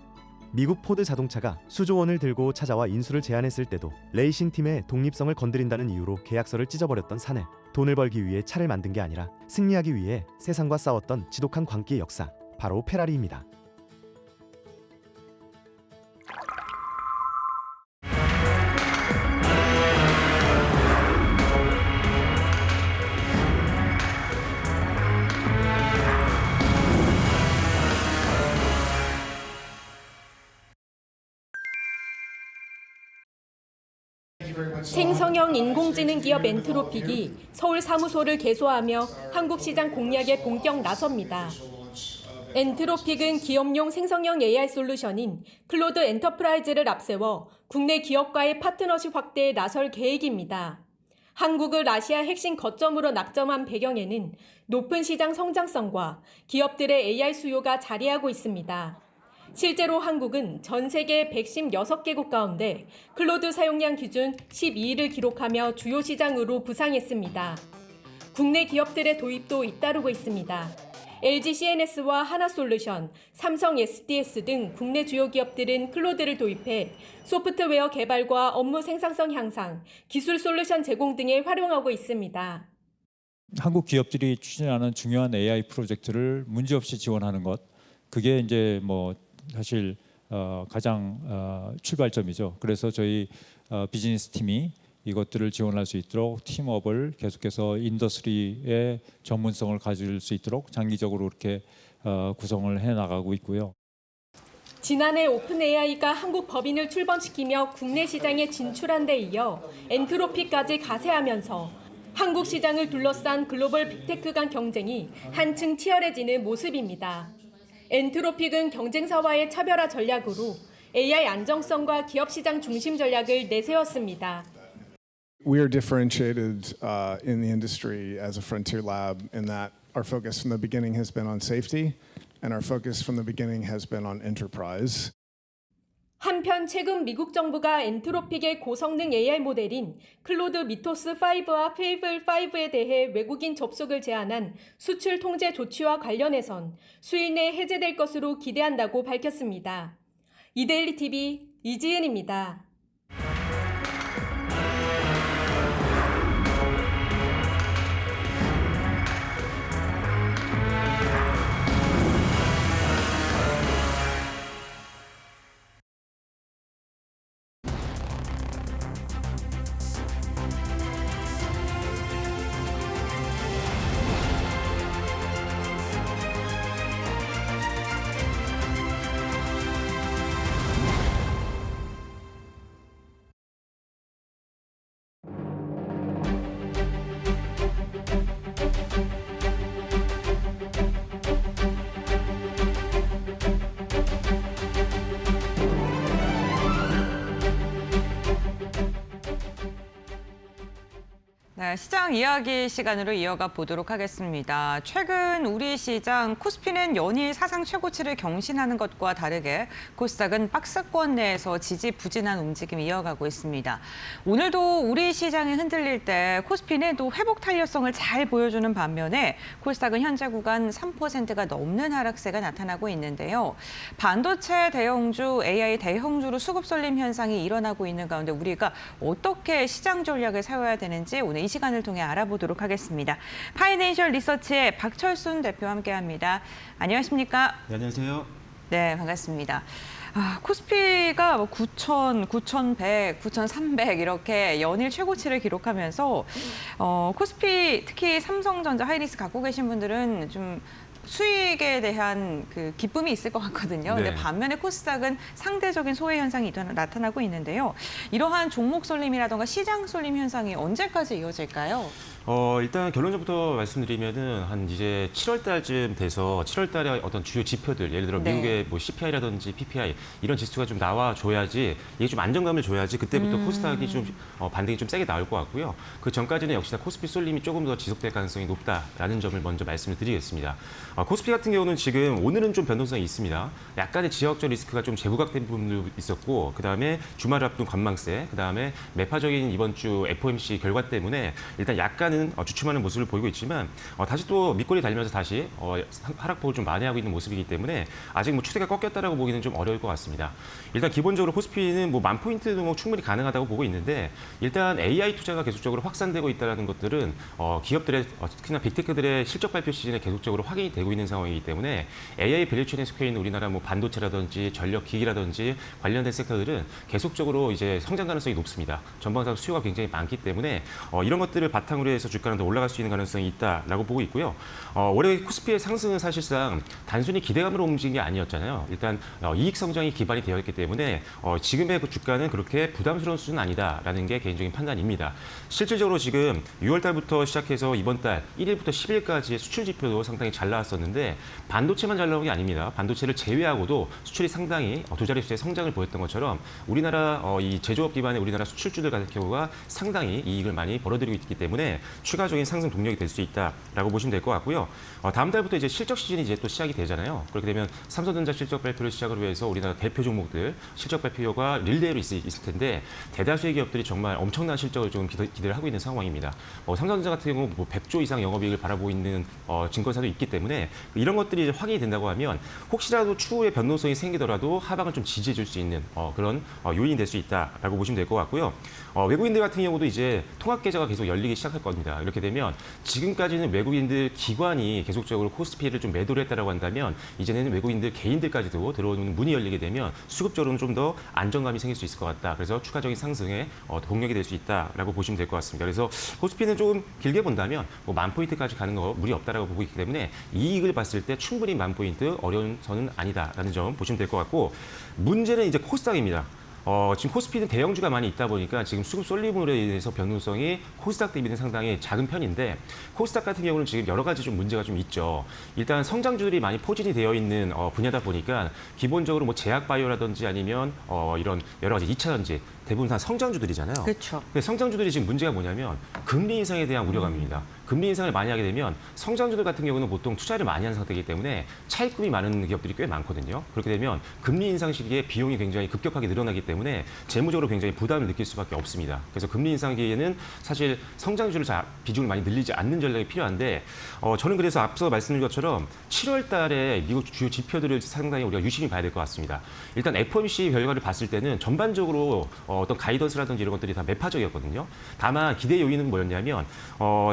미국 포드 자동차가 수조 원을 들고 찾아와 인수를 제안했을 때도 레이싱팀의 독립성을 건드린다는 이유로 계약서를 찢어버렸던 사내. 돈을 벌기 위해 차를 만든 게 아니라 승리하기 위해 세상과 싸웠던 지독한 광기의 역사, 바로 페라리입니다.
생성형 인공지능 기업 엔트로픽이 서울 사무소를 개소하며 한국 시장 공략에 본격 나섭니다. 엔트로픽은 기업용 생성형 AI 솔루션인 클로드 엔터프라이즈를 앞세워 국내 기업과의 파트너십 확대에 나설 계획입니다. 한국을 아시아 핵심 거점으로 낙점한 배경에는 높은 시장 성장성과 기업들의 AI 수요가 자리하고 있습니다. 실제로 한국은 전 세계 116개국 가운데 클로드 사용량 기준 12위를 기록하며 주요 시장으로 부상했습니다. 국내 기업들의 도입도 잇따르고 있습니다. LG CNS와 하나솔루션, 삼성 SDS 등 국내 주요 기업들은 클로드를 도입해 소프트웨어 개발과 업무 생산성 향상, 기술 솔루션 제공 등에 활용하고 있습니다.
한국 기업들이 추진하는 중요한 AI 프로젝트를 문제없이 지원하는 것, 그게 이제 사실 가장 출발점이죠. 그래서 저희 비즈니스 팀이 이것들을 지원할 수 있도록 팀업을 계속해서 인더스트리의 전문성을 가질 수 있도록 장기적으로 이렇게 구성을 해나가고 있고요.
지난해 오픈AI가 한국 법인을 출범시키며 국내 시장에 진출한 데 이어 엔트로피까지 가세하면서 한국 시장을 둘러싼 글로벌 빅테크 간 경쟁이 한층 치열해지는 모습입니다. 엔트로픽은 경쟁사와의 차별화 전략으로 AI 안정성과 기업 시장 중심 전략을 내세웠습니다.
We are differentiated in the industry as a frontier lab in that our focus from the beginning has been on safety and our focus from the beginning has been on enterprise.
한편 최근 미국 정부가 엔트로픽의 고성능 AI 모델인 클로드 미토스 5와 페이블 5에 대해 외국인 접속을 제한한 수출 통제 조치와 관련해선 수일 내에 해제될 것으로 기대한다고 밝혔습니다. 이데일리 TV 이지은입니다.
네, 시장 이야기 시간으로 이어가 보도록 하겠습니다. 최근 우리 시장 코스피는 연일 사상 최고치를 경신하는 것과 다르게 코스닥은 박스권 내에서 지지부진한 움직임이 이어가고 있습니다. 오늘도 우리 시장이 흔들릴 때 코스피는 또 회복 탄력성을 잘 보여주는 반면에 코스닥은 현재 구간 3%가 넘는 하락세가 나타나고 있는데요. 반도체 대형주, AI 대형주로 수급 쏠림 현상이 일어나고 있는 가운데 우리가 어떻게 시장 전략을 세워야 되는지 오늘 이 시간을 통해 알아보도록 하겠습니다. 파이낸셜 리서치의 박철순 대표와 함께합니다. 안녕하십니까?
네, 안녕하세요.
네, 반갑습니다. 코스피가 9,000, 9,100, 9,300 이렇게 연일 최고치를 기록하면서 코스피 특히 삼성전자 하이닉스 갖고 계신 분들은 좀 수익에 대한 그 기쁨이 있을 것 같거든요. 근데
네.
반면에 코스닥은 상대적인 소외 현상이 나타나고 있는데요. 이러한 종목 쏠림이라던가 시장 쏠림 현상이 언제까지 이어질까요?
일단 결론부터 말씀드리면은 한 이제 7월 달쯤 돼서 7월 달에 어떤 주요 지표들, 예를 들어
네.
미국의 뭐 CPI라든지 PPI 이런 지수가 좀 나와줘야지 이게 좀 안정감을 줘야지 그때부터 코스닥이 좀 반등이 좀 세게 나올 것 같고요. 그 전까지는 역시나 코스피 쏠림이 조금 더 지속될 가능성이 높다라는 점을 먼저 말씀을 드리겠습니다. 코스피 같은 경우는 지금 오늘은 좀 변동성이 있습니다. 약간의 지역적 리스크가 좀 재부각된 부분도 있었고 그다음에 주말을 앞둔 관망세, 그다음에 매파적인 이번 주 FOMC 결과 때문에 일단 약간은 주춤하는 모습을 보이고 있지만 다시 또 밑꼬리 달리면서 다시 하락폭을 좀 만회하고 있는 모습이기 때문에 아직 뭐 추세가 꺾였다라고 보기는 좀 어려울 것 같습니다. 일단 기본적으로 코스피는 뭐 10,000포인트 뭐 충분히 가능하다고 보고 있는데 일단 AI 투자가 계속적으로 확산되고 있다는 것들은 기업들의 특히나 빅테크들의 실적 발표 시즌에 계속적으로 확인이 되고 있는 상황이기 때문에 AI 밸류체인에 속해 있는 우리나라 뭐 반도체라든지 전력기기라든지 관련된 섹터들은 계속적으로 이제 성장 가능성이 높습니다. 전방상 수요가 굉장히 많기 때문에 이런 것들을 바탕으로 해서 주가는 더 올라갈 수 있는 가능성이 있다라고 보고 있고요. 올해 코스피의 상승은 사실상 단순히 기대감으로 움직인 게 아니었잖아요. 일단 이익 성장이 기반이 되어 있기 때문에 지금의 그 주가는 그렇게 부담스러운 수준은 아니다라는 게 개인적인 판단입니다. 실질적으로 지금 6월 달부터 시작해서 이번 달 1일부터 10일까지의 수출 지표도 상당히 잘 나왔었는데 반도체만 잘 나온 게 아닙니다. 반도체를 제외하고도 수출이 상당히 두 자릿수의 성장을 보였던 것처럼 우리나라 이 제조업 기반의 우리나라 수출주들 같은 경우가 상당히 이익을 많이 벌어들이고 있기 때문에 추가적인 상승 동력이 될 수 있다라고 보시면 될 것 같고요. 다음 달부터 이제 실적 시즌이 이제 또 시작이 되잖아요. 그렇게 되면 삼성전자 실적 발표를 시작으로 해서 우리나라 대표 종목들 실적 발표가 릴레이로 있을 텐데 대다수의 기업들이 정말 엄청난 실적을 좀 기대를 하고 있는 상황입니다. 삼성전자 같은 경우 뭐 100조 이상 영업이익을 바라보고 있는 증권사도 있기 때문에 이런 것들이 이제 확인이 된다고 하면 혹시라도 추후에 변동성이 생기더라도 하방을 좀 지지해 줄 수 있는 그런 요인이 될 수 있다라고 보시면 될 것 같고요. 외국인들 같은 경우도 이제 통합 계좌가 계속 열리기 시작할 겁니다. 겁니다. 이렇게 되면 지금까지는 외국인들 기관이 계속적으로 코스피를 좀 매도를 했다라고 한다면 이제는 외국인들 개인들까지도 들어오는 문이 열리게 되면 수급적으로는 좀 더 안정감이 생길 수 있을 것 같다. 그래서 추가적인 상승에 동력이 될 수 있다라고 보시면 될 것 같습니다. 그래서 코스피는 조금 길게 본다면 뭐 10,000포인트까지 가는 거 무리 없다라고 보고 있기 때문에 이익을 봤을 때 충분히 10,000포인트 어려운 선은 아니다라는 점 보시면 될 것 같고 문제는 이제 코스닥입니다. 지금 코스피는 대형주가 많이 있다 보니까 지금 수급 쏠림으로 인해서 변동성이 코스닥 대비는 상당히 작은 편인데 코스닥 같은 경우는 지금 여러 가지 좀 문제가 좀 있죠. 일단 성장주들이 많이 포진이 되어 있는 분야다 보니까 기본적으로 뭐 제약바이오라든지 아니면 이런 여러 가지 2차 전지 대부분 다 성장주들이잖아요.
그렇죠.
근데 성장주들이 지금 문제가 뭐냐면 금리 인상에 대한 우려감입니다. 금리 인상을 많이 하게 되면 성장주들 같은 경우는 보통 투자를 많이 하는 상태이기 때문에 차입금이 많은 기업들이 꽤 많거든요. 그렇게 되면 금리 인상 시기에 비용이 굉장히 급격하게 늘어나기 때문에 재무적으로 굉장히 부담을 느낄 수밖에 없습니다. 그래서 금리 인상 시기에는 사실 성장주를 비중을 많이 늘리지 않는 전략이 필요한데 저는 그래서 앞서 말씀드린 것처럼 7월 달에 미국 주요 지표들을 상당히 우리가 유심히 봐야 될 것 같습니다. 일단 FOMC 결과를 봤을 때는 전반적으로 어떤 가이던스라든지 이런 것들이 다 매파적이었거든요. 다만 기대 요인은 뭐였냐면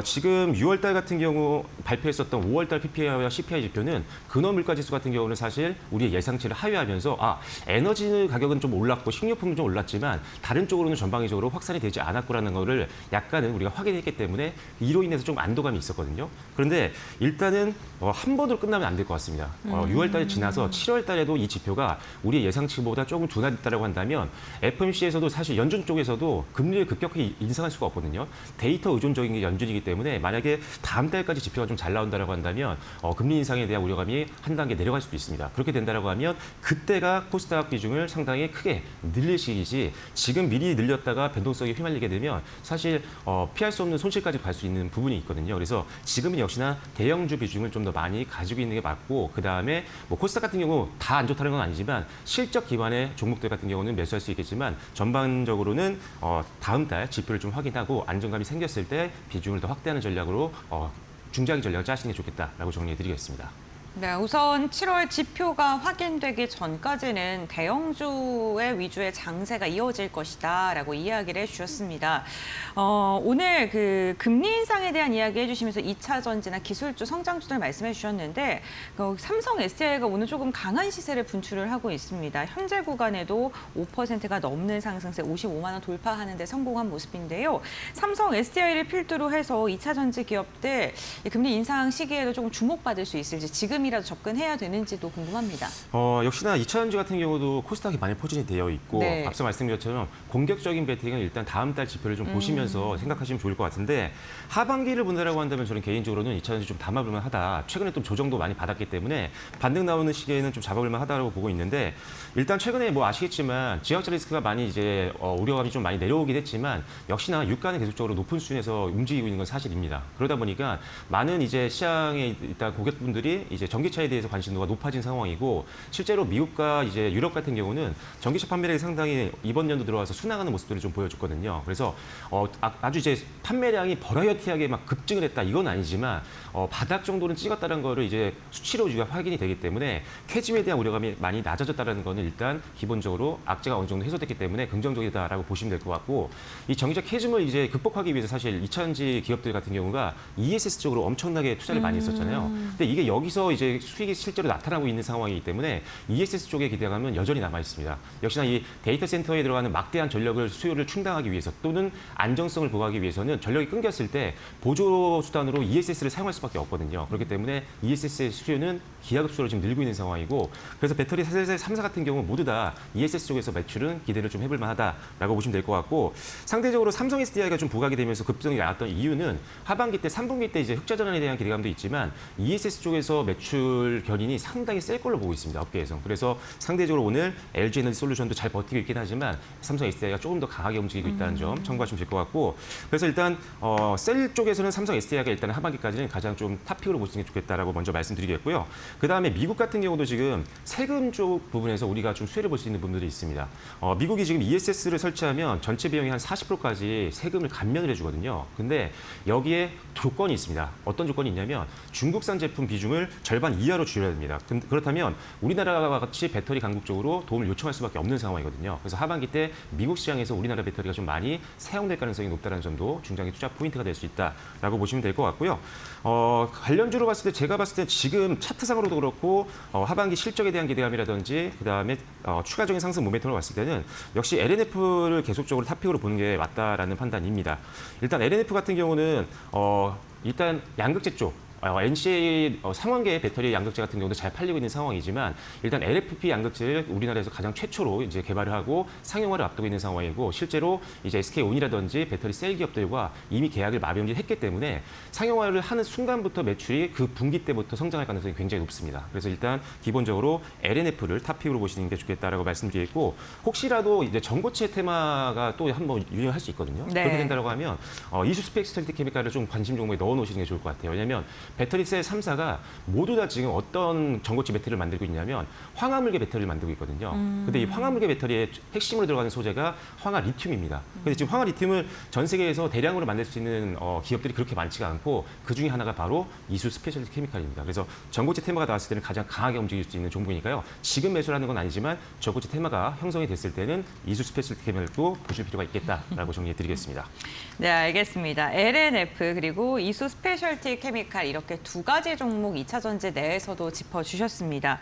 지금 6월 달 같은 경우 발표했었던 5월 달 PPI와 CPI 지표는 근원물가 지수 같은 경우는 사실 우리의 예상치를 하회하면서 에너지 가격은 좀 올랐고 식료품은 좀 올랐지만 다른 쪽으로는 전방위적으로 확산이 되지 않았고라는 거를 약간은 우리가 확인했기 때문에 이로 인해서 좀 안도감이 있었거든요. 그런데 일단은 한 번으로 끝나면 안 될 것 같습니다. 6월 달이 지나서 7월 달에도 이 지표가 우리의 예상치보다 조금 둔화됐다고 한다면 FOMC에서도 사실 연준 쪽에서도 금리를 급격히 인상할 수가 없거든요. 데이터 의존적인 게 연준이기 때문에 만약에 다음 달까지 지표가 좀 잘 나온다고 한다면 금리 인상에 대한 우려감이 한 단계 내려갈 수도 있습니다. 그렇게 된다고 하면 그때가 코스닥 비중을 상당히 크게 늘릴 시기이지 지금 미리 늘렸다가 변동성이 휘말리게 되면 사실 피할 수 없는 손실까지 갈 수 있는 부분이 있거든요. 그래서 지금은 역시나 대형주 비중을 좀 더 많이 가지고 있는 게 맞고 그다음에 뭐 코스닥 같은 경우 다 안 좋다는 건 아니지만 실적 기반의 종목들 같은 경우는 매수할 수 있겠지만 전반적으로는 다음 달 지표를 좀 확인하고 안정감이 생겼을 때 비중을 더 확대하는 전략으로 중장기 전략을 짜시는 게 좋겠다라고 정리해드리겠습니다.
네, 우선 7월 지표가 확인되기 전까지는 대형주의 위주의 장세가 이어질 것이다라고 이야기를 해주셨습니다. 오늘 그 금리 인상에 대한 이야기 해주시면서 2차 전지나 기술주, 성장주들 말씀해 주셨는데 삼성 SDI가 오늘 조금 강한 시세를 분출을 하고 있습니다. 현재 구간에도 5%가 넘는 상승세 55만 원 돌파하는 데 성공한 모습인데요. 삼성 SDI를 필두로 해서 2차 전지 기업들 금리 인상 시기에도 조금 주목받을 수 있을지 지금이라도 접근해야 되는지도 궁금합니다.
역시나 2차 전지 같은 경우도 코스닥이 많이 포진이 되어 있고
네.
앞서 말씀드린 것처럼 공격적인 베팅은 일단 다음 달 지표를 좀 보시면서 생각하시면 좋을 것 같은데 하반기를 본다라고 한다면 저는 개인적으로는 2차 전지 좀 담아볼 만하다. 최근에 좀 조정도 많이 받았기 때문에 반등 나오는 시기에는 좀 잡아볼 만하다고 보고 있는데 일단 최근에 뭐 아시겠지만 지역적 리스크가 많이 이제 우려감이 좀 많이 내려오긴 했지만 역시나 유가는 계속적으로 높은 수준에서 움직이고 있는 건 사실입니다. 그러다 보니까 많은 이제 시장에 일단 고객분들이 이제 전기차에 대해서 관심도가 높아진 상황이고 실제로 미국과 이제 유럽 같은 경우는 전기차 판매량이 상당히 이번 연도 들어와서 순항하는 모습들을 좀 보여줬거든요. 그래서 아주 이제 판매량이 버라이어티하게 막 급증을 했다 이건 아니지만 바닥 정도는 찍었다는 거를 이제 수치로 우리가 확인이 되기 때문에 캐즘에 대한 우려감이 많이 낮아졌다는 거는 일단 기본적으로 악재가 어느 정도 해소됐기 때문에 긍정적이다라고 보시면 될 것 같고 이 전기차 캐즘을 이제 극복하기 위해서 사실 2차전지 기업들 같은 경우가 ESS 쪽으로 엄청나게 투자를 많이 했었잖아요. 근데 이게 여기서 이제 수익이 실제로 나타나고 있는 상황이기 때문에 ESS 쪽의 기대감은 여전히 남아 있습니다. 역시나 이 데이터 센터에 들어가는 막대한 전력을 수요를 충당하기 위해서 또는 안정성을 보호하기 위해서는 전력이 끊겼을 때 보조 수단으로 ESS를 사용할 수밖에 없거든요. 그렇기 때문에 ESS의 수요는 기하급수로 지금 늘고 있는 상황이고 그래서 배터리 3사 같은 경우 모두 다 ESS 쪽에서 매출은 기대를 좀 해볼 만하다라고 보시면 될 것 같고 상대적으로 삼성 SDI가 좀 부각이 되면서 급등이 나왔던 이유는 하반기 때 3분기 때 이제 흑자 전환에 대한 기대감도 있지만 ESS 쪽에서 매출 견인이 상당히 셀 걸로 보고 있습니다. 업계에서. 그래서 상대적으로 오늘 LG 에너지 솔루션도 잘 버티고 있긴 하지만 삼성 SDI가 조금 더 강하게 움직이고 있다는 점 참고하시면 될 것 같고 그래서 일단 셀 쪽에서는 삼성 SDI가 일단 하반기까지는 가장 좀 탑픽으로 보시는 게 좋겠다라고 먼저 말씀드리겠고요. 그다음에 미국 같은 경우도 지금 세금 쪽 부분에서 우리가 좀 수혜를 볼 수 있는 부분들이 있습니다. 미국이 지금 ESS를 설치하면 전체 비용이 한 40%까지 세금을 감면을 해주거든요. 근데 여기에 조건이 있습니다. 어떤 조건이 있냐면 중국산 제품 비중을 절반 절반 이하로 줄여야 됩니다. 그렇다면 우리나라와 같이 배터리 강국적으로 도움을 요청할 수밖에 없는 상황이거든요. 그래서 하반기 때 미국 시장에서 우리나라 배터리가 좀 많이 사용될 가능성이 높다는 점도 중장기 투자 포인트가 될 수 있다라고 보시면 될 것 같고요. 관련주로 봤을 때 제가 봤을 때 지금 차트상으로도 그렇고 하반기 실적에 대한 기대감이라든지 그다음에 추가적인 상승 모멘텀을 봤을 때는 역시 LNF를 계속적으로 탑픽으로 보는 게 맞다라는 판단입니다. 일단 LNF 같은 경우는 일단 양극재 쪽 NCA 상원계의 배터리 양극재 같은 경우도 잘 팔리고 있는 상황이지만 일단 LFP 양극재를 우리나라에서 가장 최초로 이제 개발을 하고 상용화를 앞두고 있는 상황이고 실제로 이제 SK온이라든지 배터리 셀 기업들과 이미 계약을 마무리했기 때문에 상용화를 하는 순간부터 매출이 그 분기 때부터 성장할 가능성이 굉장히 높습니다. 그래서 일단 기본적으로 LNF를 탑픽으로 보시는 게 좋겠다라고 말씀드리겠고 혹시라도 이제 전고체 테마가 또 한번 유행할 수 있거든요.
네.
그렇게 된다고 하면 이수 스페셜티 케미칼을 좀 관심 종목에 넣어 놓으시는 게 좋을 것 같아요. 왜냐하면 배터리 셀 3사가 모두 다 지금 어떤 전고체 배터리를 만들고 있냐면 황화물계 배터리를 만들고 있거든요. 근데 이 황화물계 배터리의 핵심으로 들어가는 소재가 황화 리튬입니다. 근데 지금 황화 리튬을 전 세계에서 대량으로 만들 수 있는 기업들이 그렇게 많지가 않고 그 중에 하나가 바로 이수 스페셜티 케미칼입니다. 그래서 전고체 테마가 나왔을 때는 가장 강하게 움직일 수 있는 종목이니까요. 지금 매수를 하는 건 아니지만 전고체 테마가 형성이 됐을 때는 이수 스페셜티 케미칼도 보실 필요가 있겠다라고 정리해 드리겠습니다.
네, 알겠습니다. LNF 그리고 이수 스페셜티 케미칼 이렇게 두 가지 종목 2차 전지 내에서도 짚어주셨습니다.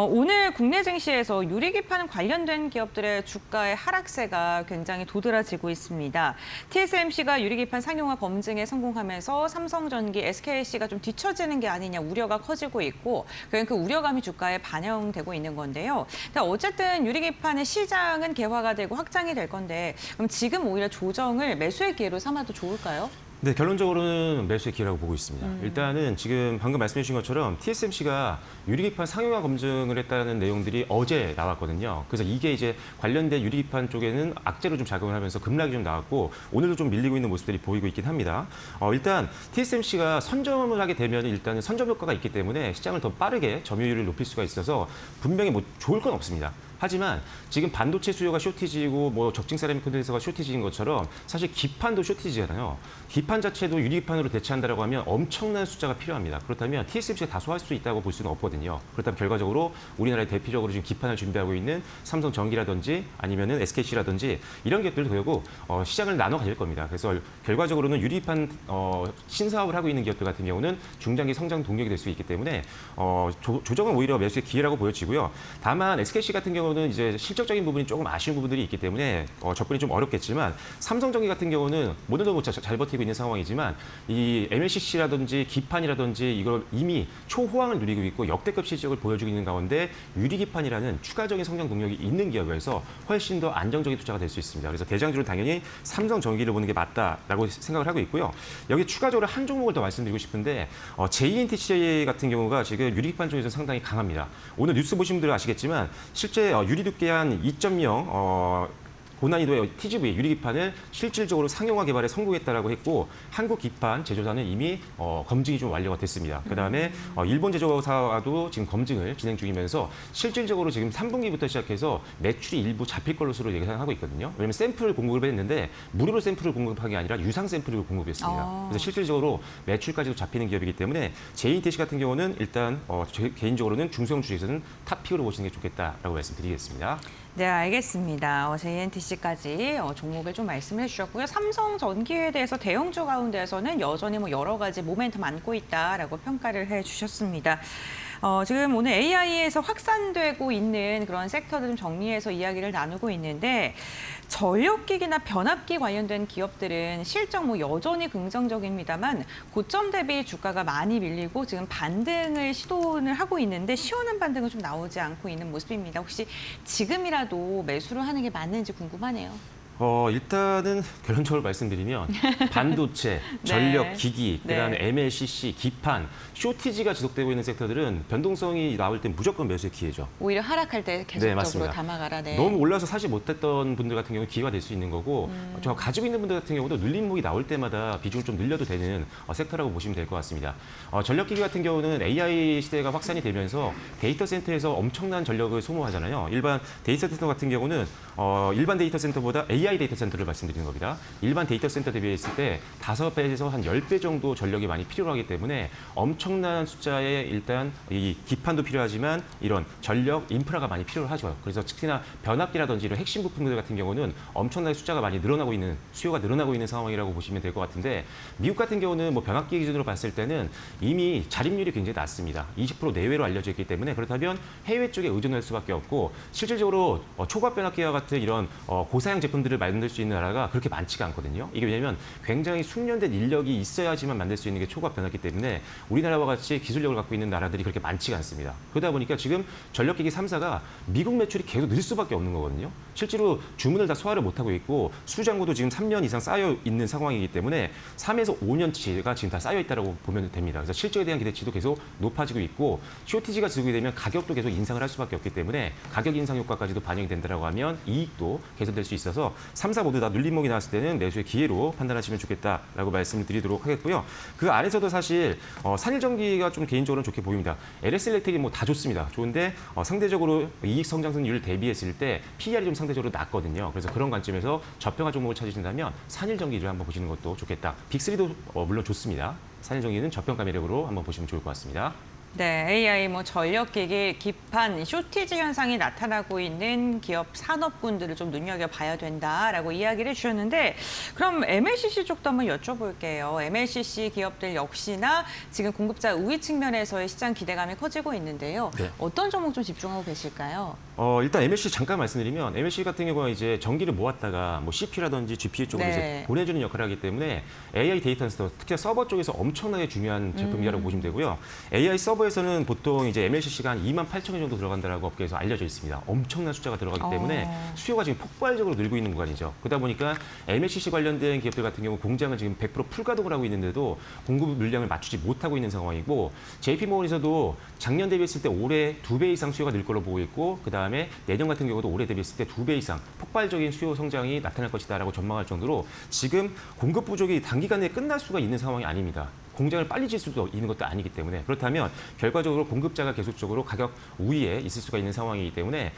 오늘 국내 증시에서 유리기판 관련된 기업들의 주가의 하락세가 굉장히 도드라지고 있습니다. TSMC가 유리기판 상용화 검증에 성공하면서 삼성전기, SKC가 좀 뒤처지는 게 아니냐 우려가 커지고 있고 그 우려감이 주가에 반영되고 있는 건데요. 근데 어쨌든 유리기판의 시장은 개화가 되고 확장이 될 건데 그럼 지금 오히려 조정을 매수의 기회로 삼아도 좋을까요?
네, 결론적으로는 매수의 기회라고 보고 있습니다. 일단은 지금 방금 말씀해 주신 것처럼 TSMC가 유리기판 상용화 검증을 했다는 내용들이 어제 나왔거든요. 그래서 이게 이제 관련된 유리기판 쪽에는 악재로 좀 작용을 하면서 급락이 좀 나왔고 오늘도 좀 밀리고 있는 모습들이 보이고 있긴 합니다. 일단 TSMC가 선점을 하게 되면 일단은 선점 효과가 있기 때문에 시장을 더 빠르게 점유율을 높일 수가 있어서 분명히 뭐 좋을 건 없습니다. 하지만 지금 반도체 수요가 쇼티지고 뭐 적층 세라믹 콘덴서가 쇼티지인 것처럼 사실 기판도 쇼티지잖아요. 기판 자체도 유리기판으로 대체한다라고 하면 엄청난 숫자가 필요합니다. 그렇다면 TSMC가 다 소화할 수 있다고 볼 수는 없거든요. 그렇다면 결과적으로 우리나라에 대표적으로 지금 기판을 준비하고 있는 삼성전기라든지 아니면은 SKC라든지 이런 기업들도 결국 시장을 나눠 가질 겁니다. 그래서 결과적으로는 유리기판 신사업을 하고 있는 기업들 같은 경우는 중장기 성장 동력이 될 수 있기 때문에 조정은 오히려 매수의 기회라고 보여지고요. 다만 SKC 같은 경우는 이제 실적적인 부분이 조금 아쉬운 부분들이 있기 때문에 접근이 좀 어렵겠지만 삼성전기 같은 경우는 모두도 잘 버티고 있는 상황이지만 이 MLCC라든지 기판이라든지 이걸 이미 초호황을 누리고 있고 역대급 실적을 보여주고 있는 가운데 유리기판이라는 추가적인 성장 동력이 있는 기업에서 훨씬 더 안정적인 투자가 될 수 있습니다. 그래서 대장주는 당연히 삼성전기를 보는 게 맞다라고 생각을 하고 있고요. 여기 추가적으로 한 종목을 더 말씀드리고 싶은데 JNTC 같은 경우가 지금 유리기판 쪽에서 상당히 강합니다. 오늘 뉴스 보신 분들은 아시겠지만 실제 유리 두께 한 2.0 고난이도의 TGV 유리기판을 실질적으로 상용화 개발에 성공했다라고 했고 한국 기판 제조사는 이미 검증이 좀 완료가 됐습니다. 그다음에 일본 제조사와도 지금 검증을 진행 중이면서 실질적으로 지금 3분기부터 시작해서 매출이 일부 잡힐 것으로 예상하고 있거든요. 왜냐하면 샘플을 공급을 했는데 무료로 샘플을 공급한 게 아니라 유상 샘플을 공급했습니다. 그래서 실질적으로 매출까지도 잡히는 기업이기 때문에 JNTC 같은 경우는 일단 개인적으로는 중소형 주식에서는 탑픽으로 보시는 게 좋겠다라고 말씀드리겠습니다.
네, 알겠습니다. JNTC까지 종목을 좀 말씀해 주셨고요. 삼성전기에 대해서 대형주 가운데에서는 여전히 여러 가지 모멘텀 안고 있다라고 평가를 해 주셨습니다. 지금 오늘 AI에서 확산되고 있는 그런 섹터들 좀 정리해서 이야기를 나누고 있는데 전력기기나 변압기 관련된 기업들은 실적 여전히 긍정적입니다만 고점 대비 주가가 많이 밀리고 지금 반등을 시도를 하고 있는데 시원한 반등은 좀 나오지 않고 있는 모습입니다. 혹시 지금이라도 매수를 하는 게 맞는지 궁금하네요.
일단은 결론적으로 말씀드리면 반도체, 전력,
네.
기기, 그다음에
네.
MLCC, 기판, 쇼티지가 지속되고 있는 sek터들은 변동성이 나올 땐 무조건 매수의 기회죠.
오히려 하락할 때
네,
계속적으로
맞습니다.
담아가라. 네.
너무 올라서 사지 못했던 분들 같은 경우는 기회가 될 수 있는 거고 저 가지고 있는 분들 같은 경우도 눌림목이 나올 때마다 비중을 좀 늘려도 되는 섹터라고 보시면 될 것 같습니다. 전력기기 같은 경우는 AI 시대가 확산이 되면서 데이터 센터에서 엄청난 전력을 소모하잖아요. 일반 데이터 센터 같은 경우는 일반 데이터 센터보다 AI AI 데이터 센터를 말씀드리는 겁니다. 일반 데이터 센터 대비했을 때 5배에서 한 10배 정도 전력이 많이 필요하기 때문에 엄청난 숫자의 일단 이 기판도 필요하지만 이런 전력, 인프라가 많이 필요하죠. 그래서 특히나 변압기라든지 이런 핵심 부품들 같은 경우는 엄청나게 숫자가 많이 늘어나고 있는, 수요가 늘어나고 있는 상황이라고 보시면 될 것 같은데 미국 같은 경우는 뭐 변압기 기준으로 봤을 때는 이미 자립률이 굉장히 낮습니다. 20% 내외로 알려져 있기 때문에 그렇다면 해외 쪽에 의존할 수밖에 없고 실질적으로 초과압 변압기와 같은 이런 고사양 제품들을 만들 수 있는 나라가 그렇게 많지가 않거든요. 이게 왜냐하면 굉장히 숙련된 인력이 있어야지만 만들 수 있는 게 초과압 변압기 때문에 우리나라와 같이 기술력을 갖고 있는 나라들이 그렇게 많지가 않습니다. 그러다 보니까 지금 전력기기 3사가 미국 매출이 계속 늘 수밖에 없는 거거든요. 실제로 주문을 다 소화를 못하고 있고 수장고도 지금 3년 이상 쌓여 있는 상황이기 때문에 3에서 5년치가 지금 다 쌓여 있다고 보면 됩니다. 그래서 실적에 대한 기대치도 계속 높아지고 있고 쇼티지가 지속이 되면 가격도 계속 인상을 할 수밖에 없기 때문에 가격 인상 효과까지도 반영이 된다고 하면 이익도 개선될 수 있어서 3사 모두 다 눌림목이 나왔을 때는 매수의 기회로 판단하시면 좋겠다라고 말씀을 드리도록 하겠고요. 그 안에서도 사실 산일전기가 좀 개인적으로는 좋게 보입니다. LS 일렉트릭이 뭐 다 좋습니다. 좋은데 상대적으로 이익 성장률을 대비했을 때 PER이 좀 상대적으로 낮거든요. 그래서 그런 관점에서 저평가 종목을 찾으신다면 산일전기를 한번 보시는 것도 좋겠다. 빅3도 물론 좋습니다. 산일전기는 저평가 매력으로 한번 보시면 좋을 것 같습니다.
네, AI, 전력기기, 기판, 쇼티지 현상이 나타나고 있는 기업 산업군들을 좀 눈여겨봐야 된다라고 이야기를 해주셨는데 그럼 MLCC 쪽도 한번 여쭤볼게요. MLCC 기업들 역시나 지금 공급자 우위 측면에서의 시장 기대감이 커지고 있는데요.
네.
어떤 종목 좀 집중하고 계실까요?
일단 MLCC 잠깐 말씀드리면 MLCC 같은 경우는 이제 전기를 모았다가 뭐 CP라든지 GPU 쪽으로
네.
이제 보내주는 역할을 하기 때문에 AI 데이터 센터, 특히 서버 쪽에서 엄청나게 중요한 제품이라고 보시면 되고요. AI 서버에서는 보통 이제 MLCC가 한 28,000개 정도 들어간다라고 업계에서 알려져 있습니다. 엄청난 숫자가 들어가기 때문에 수요가 지금 폭발적으로 늘고 있는 구간이죠. 그러다 보니까 MLCC 관련된 기업들 같은 경우 공장은 지금 100% 풀가동을 하고 있는데도 공급 물량을 맞추지 못하고 있는 상황이고 JP모건에서도 작년 대비했을 때 올해 2배 이상 수요가 늘 걸로 보고 있고 그다음에 내년 같은 경우도 올해 대비했을 때 2배 이상 폭발적인 수요 성장이 나타날 것이다라고 전망할 정도로 지금 공급 부족이 단기간에 끝날 수가 있는 상황이 아닙니다. 공장을 빨리 질 수도 있는 것도 아니기 때문에 그렇다면 결과적으로 공급자가 계속적으로 가격 우위에 있을 수가 있는 상황이기 때문에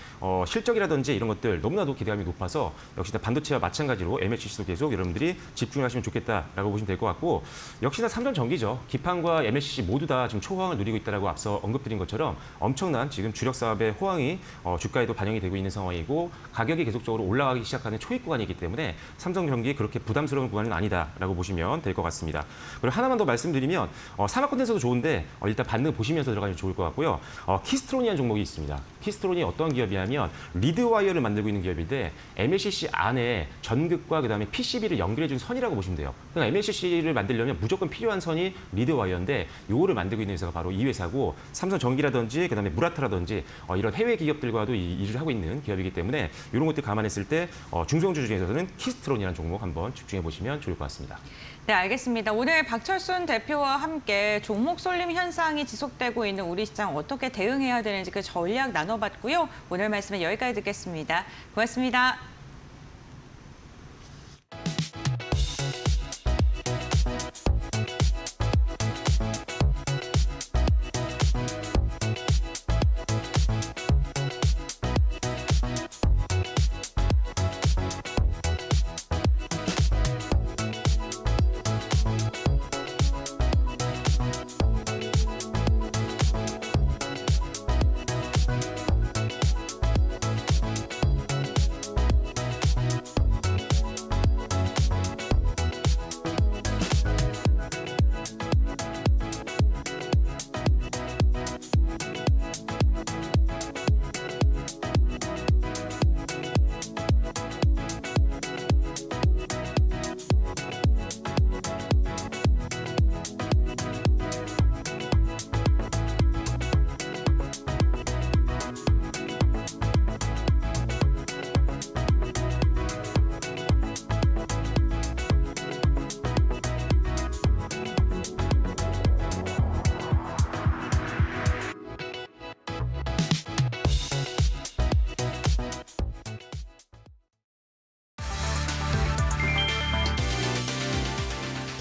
실적이라든지 이런 것들 너무나도 기대감이 높아서 역시나 반도체와 마찬가지로 MLCC도 계속 여러분들이 집중하시면 좋겠다라고 보시면 될 것 같고 역시나 삼성전기죠. 기판과 MLCC 모두 다 지금 초호황을 누리고 있다라고 앞서 언급드린 것처럼 엄청난 지금 주력 사업의 호황이 주가에도 반영이 되고 있는 상황이고 가격이 계속적으로 올라가기 시작하는 초입 구간이기 때문에 삼성전기 그렇게 부담스러운 구간은 아니다라고 보시면 될 것 같습니다. 그리고 하나만 더 말씀드리면 산업 콘텐츠도 좋은데 일단 반등 보시면서 들어가면 좋을 것 같고요. 키스트론이라는 종목이 있습니다. 키스트론이 어떤 기업이냐면 리드와이어를 만들고 있는 기업인데 MLCC 안에 전극과 그다음에 PCB를 연결해주는 선이라고 보시면 돼요. 그러니까 MLCC를 만들려면 무조건 필요한 선이 리드와이어인데 요거를 만들고 있는 회사가 바로 이 회사고 삼성전기라든지 그다음에 무라타라든지 이런 해외 기업들과도 일을 하고 있는 기업이기 때문에 이런 것들 감안했을 때 중소형주 중에서는 키스트론이라는 종목 한번 집중해 보시면 좋을 것 같습니다.
네, 알겠습니다. 오늘 박철순 대표와 함께 종목 쏠림 현상이 지속되고 있는 우리 시장 어떻게 대응해야 되는지 그 전략 나눠봤고요. 오늘 말씀은 여기까지 듣겠습니다. 고맙습니다.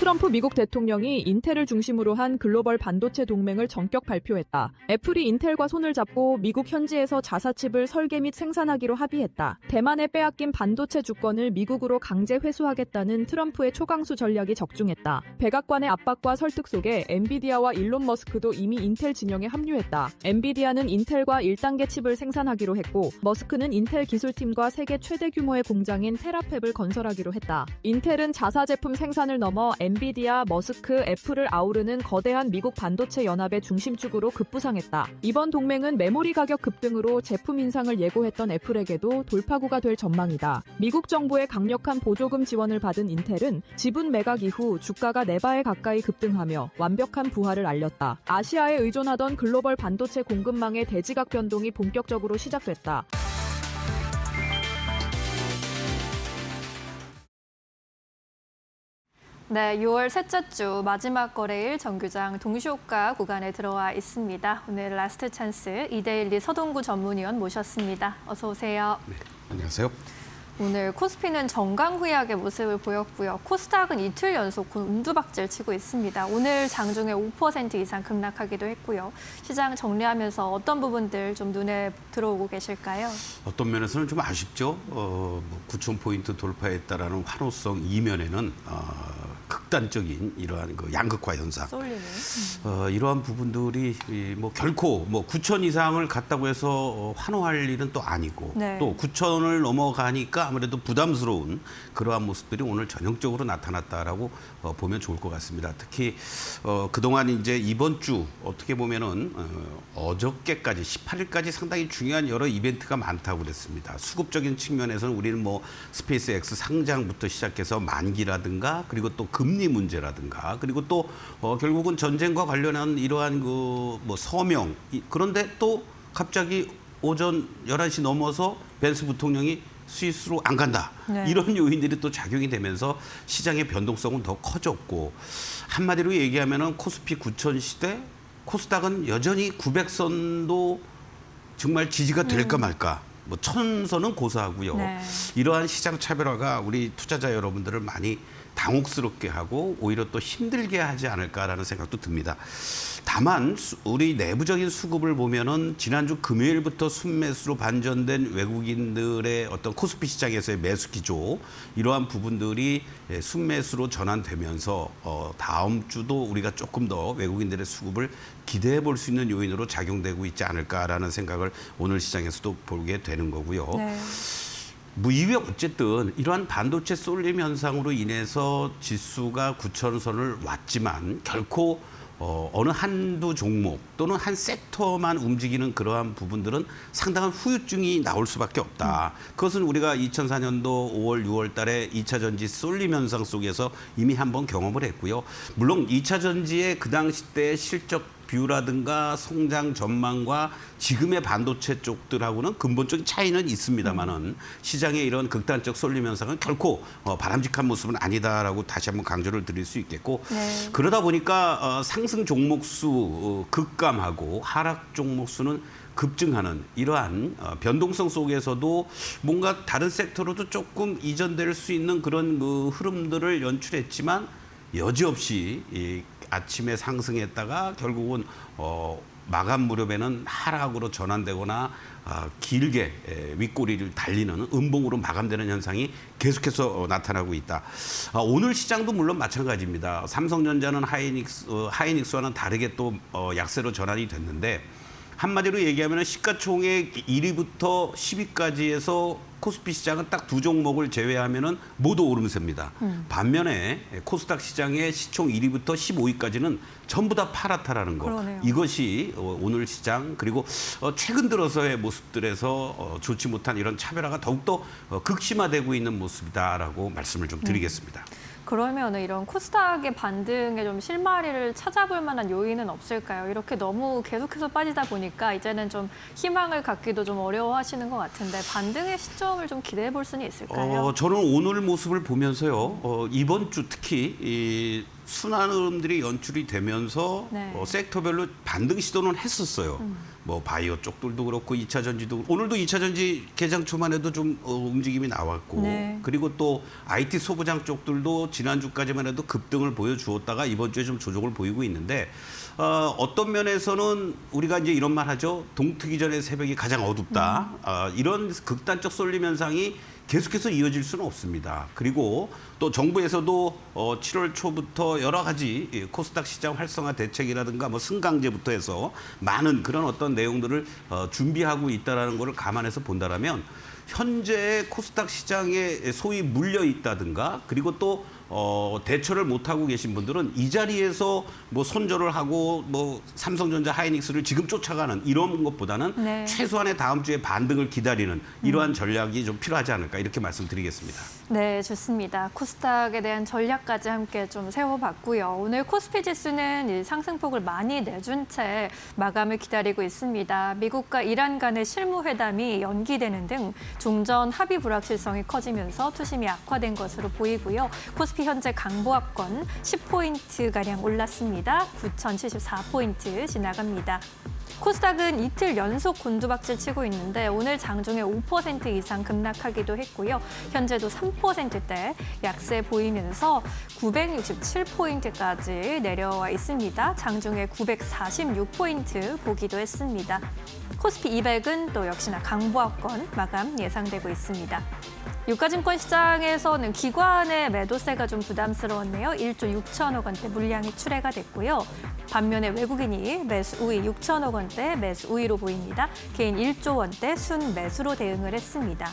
트럼프 미국 대통령이 인텔을 중심으로 한 글로벌 반도체 동맹을 전격 발표했다. 애플이 인텔과 손을 잡고 미국 현지에서 자사칩을 설계 및 생산하기로 합의했다. 대만에 빼앗긴 반도체 주권을 미국으로 강제 회수하겠다는 트럼프의 초강수 전략이 적중했다. 백악관의 압박과 설득 속에 엔비디아와 일론 머스크도 이미 인텔 진영에 합류했다. 엔비디아는 인텔과 1단계 칩을 생산하기로 했고 머스크는 인텔 기술팀과 세계 최대 규모의 공장인 테라팹을 건설하기로 했다. 인텔은 자사 제품 생산을 넘어 엔비디아, 머스크, 애플을 아우르는 거대한 미국 반도체 연합의 중심축으로 급부상했다. 이번 동맹은 메모리 가격 급등으로 제품 인상을 예고했던 애플에게도 돌파구가 될 전망이다. 미국 정부의 강력한 보조금 지원을 받은 인텔은 지분 매각 이후 주가가 4배 가까이 급등하며 완벽한 부활을 알렸다. 아시아에 의존하던 글로벌 반도체 공급망의 대지각 변동이 본격적으로 시작됐다.
네, 6월 셋째 주 마지막 거래일 정규장 동시호가 구간에 들어와 있습니다. 오늘 라스트 찬스 이데일리 서동구 전문위원 모셨습니다. 어서 오세요.
네, 안녕하세요.
오늘 코스피는 정강후약의 모습을 보였고요. 코스닥은 이틀 연속 곤두박질 치고 있습니다. 오늘 장중에 5% 이상 급락하기도 했고요. 시장 정리하면서 어떤 부분들 좀 눈에 들어오고 계실까요?
어떤 면에서는 좀 아쉽죠. 9,000포인트 돌파했다라는 환호성 이면에는 극단적인 이러한 그 양극화 현상, 이러한 부분들이 뭐 결코 9,000 이상을 갔다고 해서 환호할 일은 또 아니고
네.
또 9,000을 넘어가니까 아무래도 부담스러운 그러한 모습들이 오늘 전형적으로 나타났다라고 보면 좋을 것 같습니다. 특히 그동안 이제 이번 주 어떻게 보면은 어저께까지 18일까지 상당히 중요한 여러 이벤트가 많다고 그랬습니다. 수급적인 측면에서는 우리는 뭐 스페이스X 상장부터 시작해서 만기라든가 그리고 또 금리 문제라든가 그리고 또 결국은 전쟁과 관련한 이러한 그 뭐 서명 그런데 또 갑자기 오전 11시 넘어서 벤스 부통령이 스위스로 안 간다.
네.
이런 요인들이 또 작용이 되면서 시장의 변동성은 더 커졌고 한마디로 얘기하면은 코스피 9,000 시대 코스닥은 여전히 900선도 정말 지지가 될까 말까. 뭐 1,000선은 고사하고요.
네.
이러한 시장 차별화가 우리 투자자 여러분들을 많이 당혹스럽게 하고 오히려 또 힘들게 하지 않을까라는 생각도 듭니다. 다만 우리 내부적인 수급을 보면은 지난주 금요일부터 순매수로 반전된 외국인들의 어떤 코스피 시장에서의 매수 기조 이러한 부분들이 순매수로 전환되면서 다음 주도 우리가 조금 더 외국인들의 수급을 기대해 볼 수 있는 요인으로 작용되고 있지 않을까라는 생각을 오늘 시장에서도 보게 되는 거고요.
네.
이게 어쨌든 이러한 반도체 쏠림 현상으로 인해서 지수가 9,000선을 왔지만 결코 어느 한두 종목 또는 한 섹터만 움직이는 그러한 부분들은 상당한 후유증이 나올 수밖에 없다. 그것은 우리가 2004년도 5월, 6월 달에 2차 전지 쏠림 현상 속에서 이미 한번 경험을 했고요. 물론 2차 전지의 그 당시 때의 실적 뷰라든가 성장 전망과 지금의 반도체 쪽들하고는 근본적인 차이는 있습니다만은 시장의 이런 극단적 쏠림 현상은 결코 바람직한 모습은 아니다라고 다시 한번 강조를 드릴 수 있겠고
네.
그러다 보니까 상승 종목 수 급감하고 하락 종목 수는 급증하는 이러한 변동성 속에서도 뭔가 다른 섹터로도 조금 이전될 수 있는 그런 그 흐름들을 연출했지만 여지없이 아침에 상승했다가 결국은 마감 무렵에는 하락으로 전환되거나 길게 윗꼬리를 달리는 음봉으로 마감되는 현상이 계속해서 나타나고 있다. 오늘 시장도 물론 마찬가지입니다. 삼성전자는 하이닉스와는 다르게 또 약세로 전환이 됐는데 한마디로 얘기하면 시가총액 1위부터 10위까지 해서 코스피 시장은 딱 두 종목을 제외하면은 모두 오름세입니다. 반면에 코스닥 시장의 시총 1위부터 15위까지는 전부 다 파랗다라는 거.
그러네요.
이것이 오늘 시장 그리고 최근 들어서의 모습들에서 좋지 못한 이런 차별화가 더욱더 극심화되고 있는 모습이다라고 말씀을 좀 드리겠습니다.
그러면 이런 코스닥의 반등에 좀 실마리를 찾아볼 만한 요인은 없을까요? 이렇게 너무 계속해서 빠지다 보니까 이제는 좀 희망을 갖기도 좀 어려워하시는 것 같은데 반등의 시점을 좀 기대해 볼 수는 있을까요?
저는 오늘 모습을 보면서요. 이번 주 특히 이 순환 흐름들이 연출이 되면서
네.
섹터별로 반등 시도는 했었어요. 뭐 바이오 쪽들도 그렇고 2차 전지도 오늘도 2차 전지 개장 초반에도 좀 움직임이 나왔고
네.
그리고 또 IT 소부장 쪽들도 지난주까지만 해도 급등을 보여주었다가 이번 주에 좀 조정을 보이고 있는데 어떤 면에서는 우리가 이제 이런 말 하죠. 동트기 전에 새벽이 가장 어둡다. 이런 극단적 쏠림 현상이 계속해서 이어질 수는 없습니다. 그리고 또 정부에서도 7월 초부터 여러 가지 코스닥 시장 활성화 대책이라든가 뭐 승강제부터 해서 많은 그런 어떤 내용들을 준비하고 있다는 것을 감안해서 본다라면 현재 코스닥 시장에 소위 물려 있다든가 그리고 또 대처를 못하고 계신 분들은 이 자리에서 뭐 손절을 하고 뭐 삼성전자 하이닉스를 지금 쫓아가는 이런 것보다는
네.
최소한의 다음 주에 반등을 기다리는 이러한 전략이 좀 필요하지 않을까 이렇게 말씀드리겠습니다.
네, 좋습니다. 코스닥에 대한 전략까지 함께 좀 세워봤고요. 오늘 코스피 지수는 이 상승폭을 많이 내준 채 마감을 기다리고 있습니다. 미국과 이란 간의 실무회담이 연기되는 등 종전 합의 불확실성이 커지면서 투심이 악화된 것으로 보이고요. 코스피 현재 강보합권 10포인트가량 올랐습니다. 9,074포인트 지나갑니다. 코스닥은 이틀 연속 곤두박질 치고 있는데 오늘 장중에 5% 이상 급락하기도 했고요. 현재도 3%대 약세 보이면서 967포인트까지 내려와 있습니다. 장중에 946포인트 보기도 했습니다. 코스피 200은 또 역시나 강보합권 마감 예상되고 있습니다. 유가증권 시장에서는 기관의 매도세가 좀 부담스러웠네요. 1조 6천억 원대 물량이 출회가 됐고요. 반면에 외국인이 매수 우위 6천억 원대 매수 우위로 보입니다. 개인 1조 원대 순매수로 대응을 했습니다.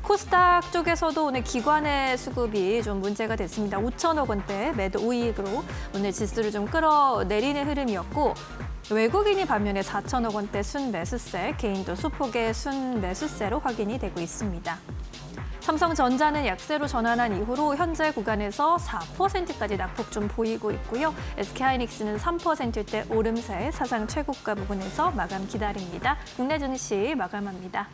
코스닥 쪽에서도 오늘 기관의 수급이 좀 문제가 됐습니다. 5천억 원대 매도 우익으로 오늘 지수를 좀 끌어내리는 흐름이었고 외국인이 반면에 4천억 원대 순매수세, 개인도 소폭의 순매수세로 확인이 되고 있습니다. 삼성전자는 약세로 전환한 이후로 현재 구간에서 4%까지 낙폭 좀 보이고 있고요. SK하이닉스는 3%대 오름세 사상 최고가 부근에서 마감 기다립니다. 국내 증시 마감합니다.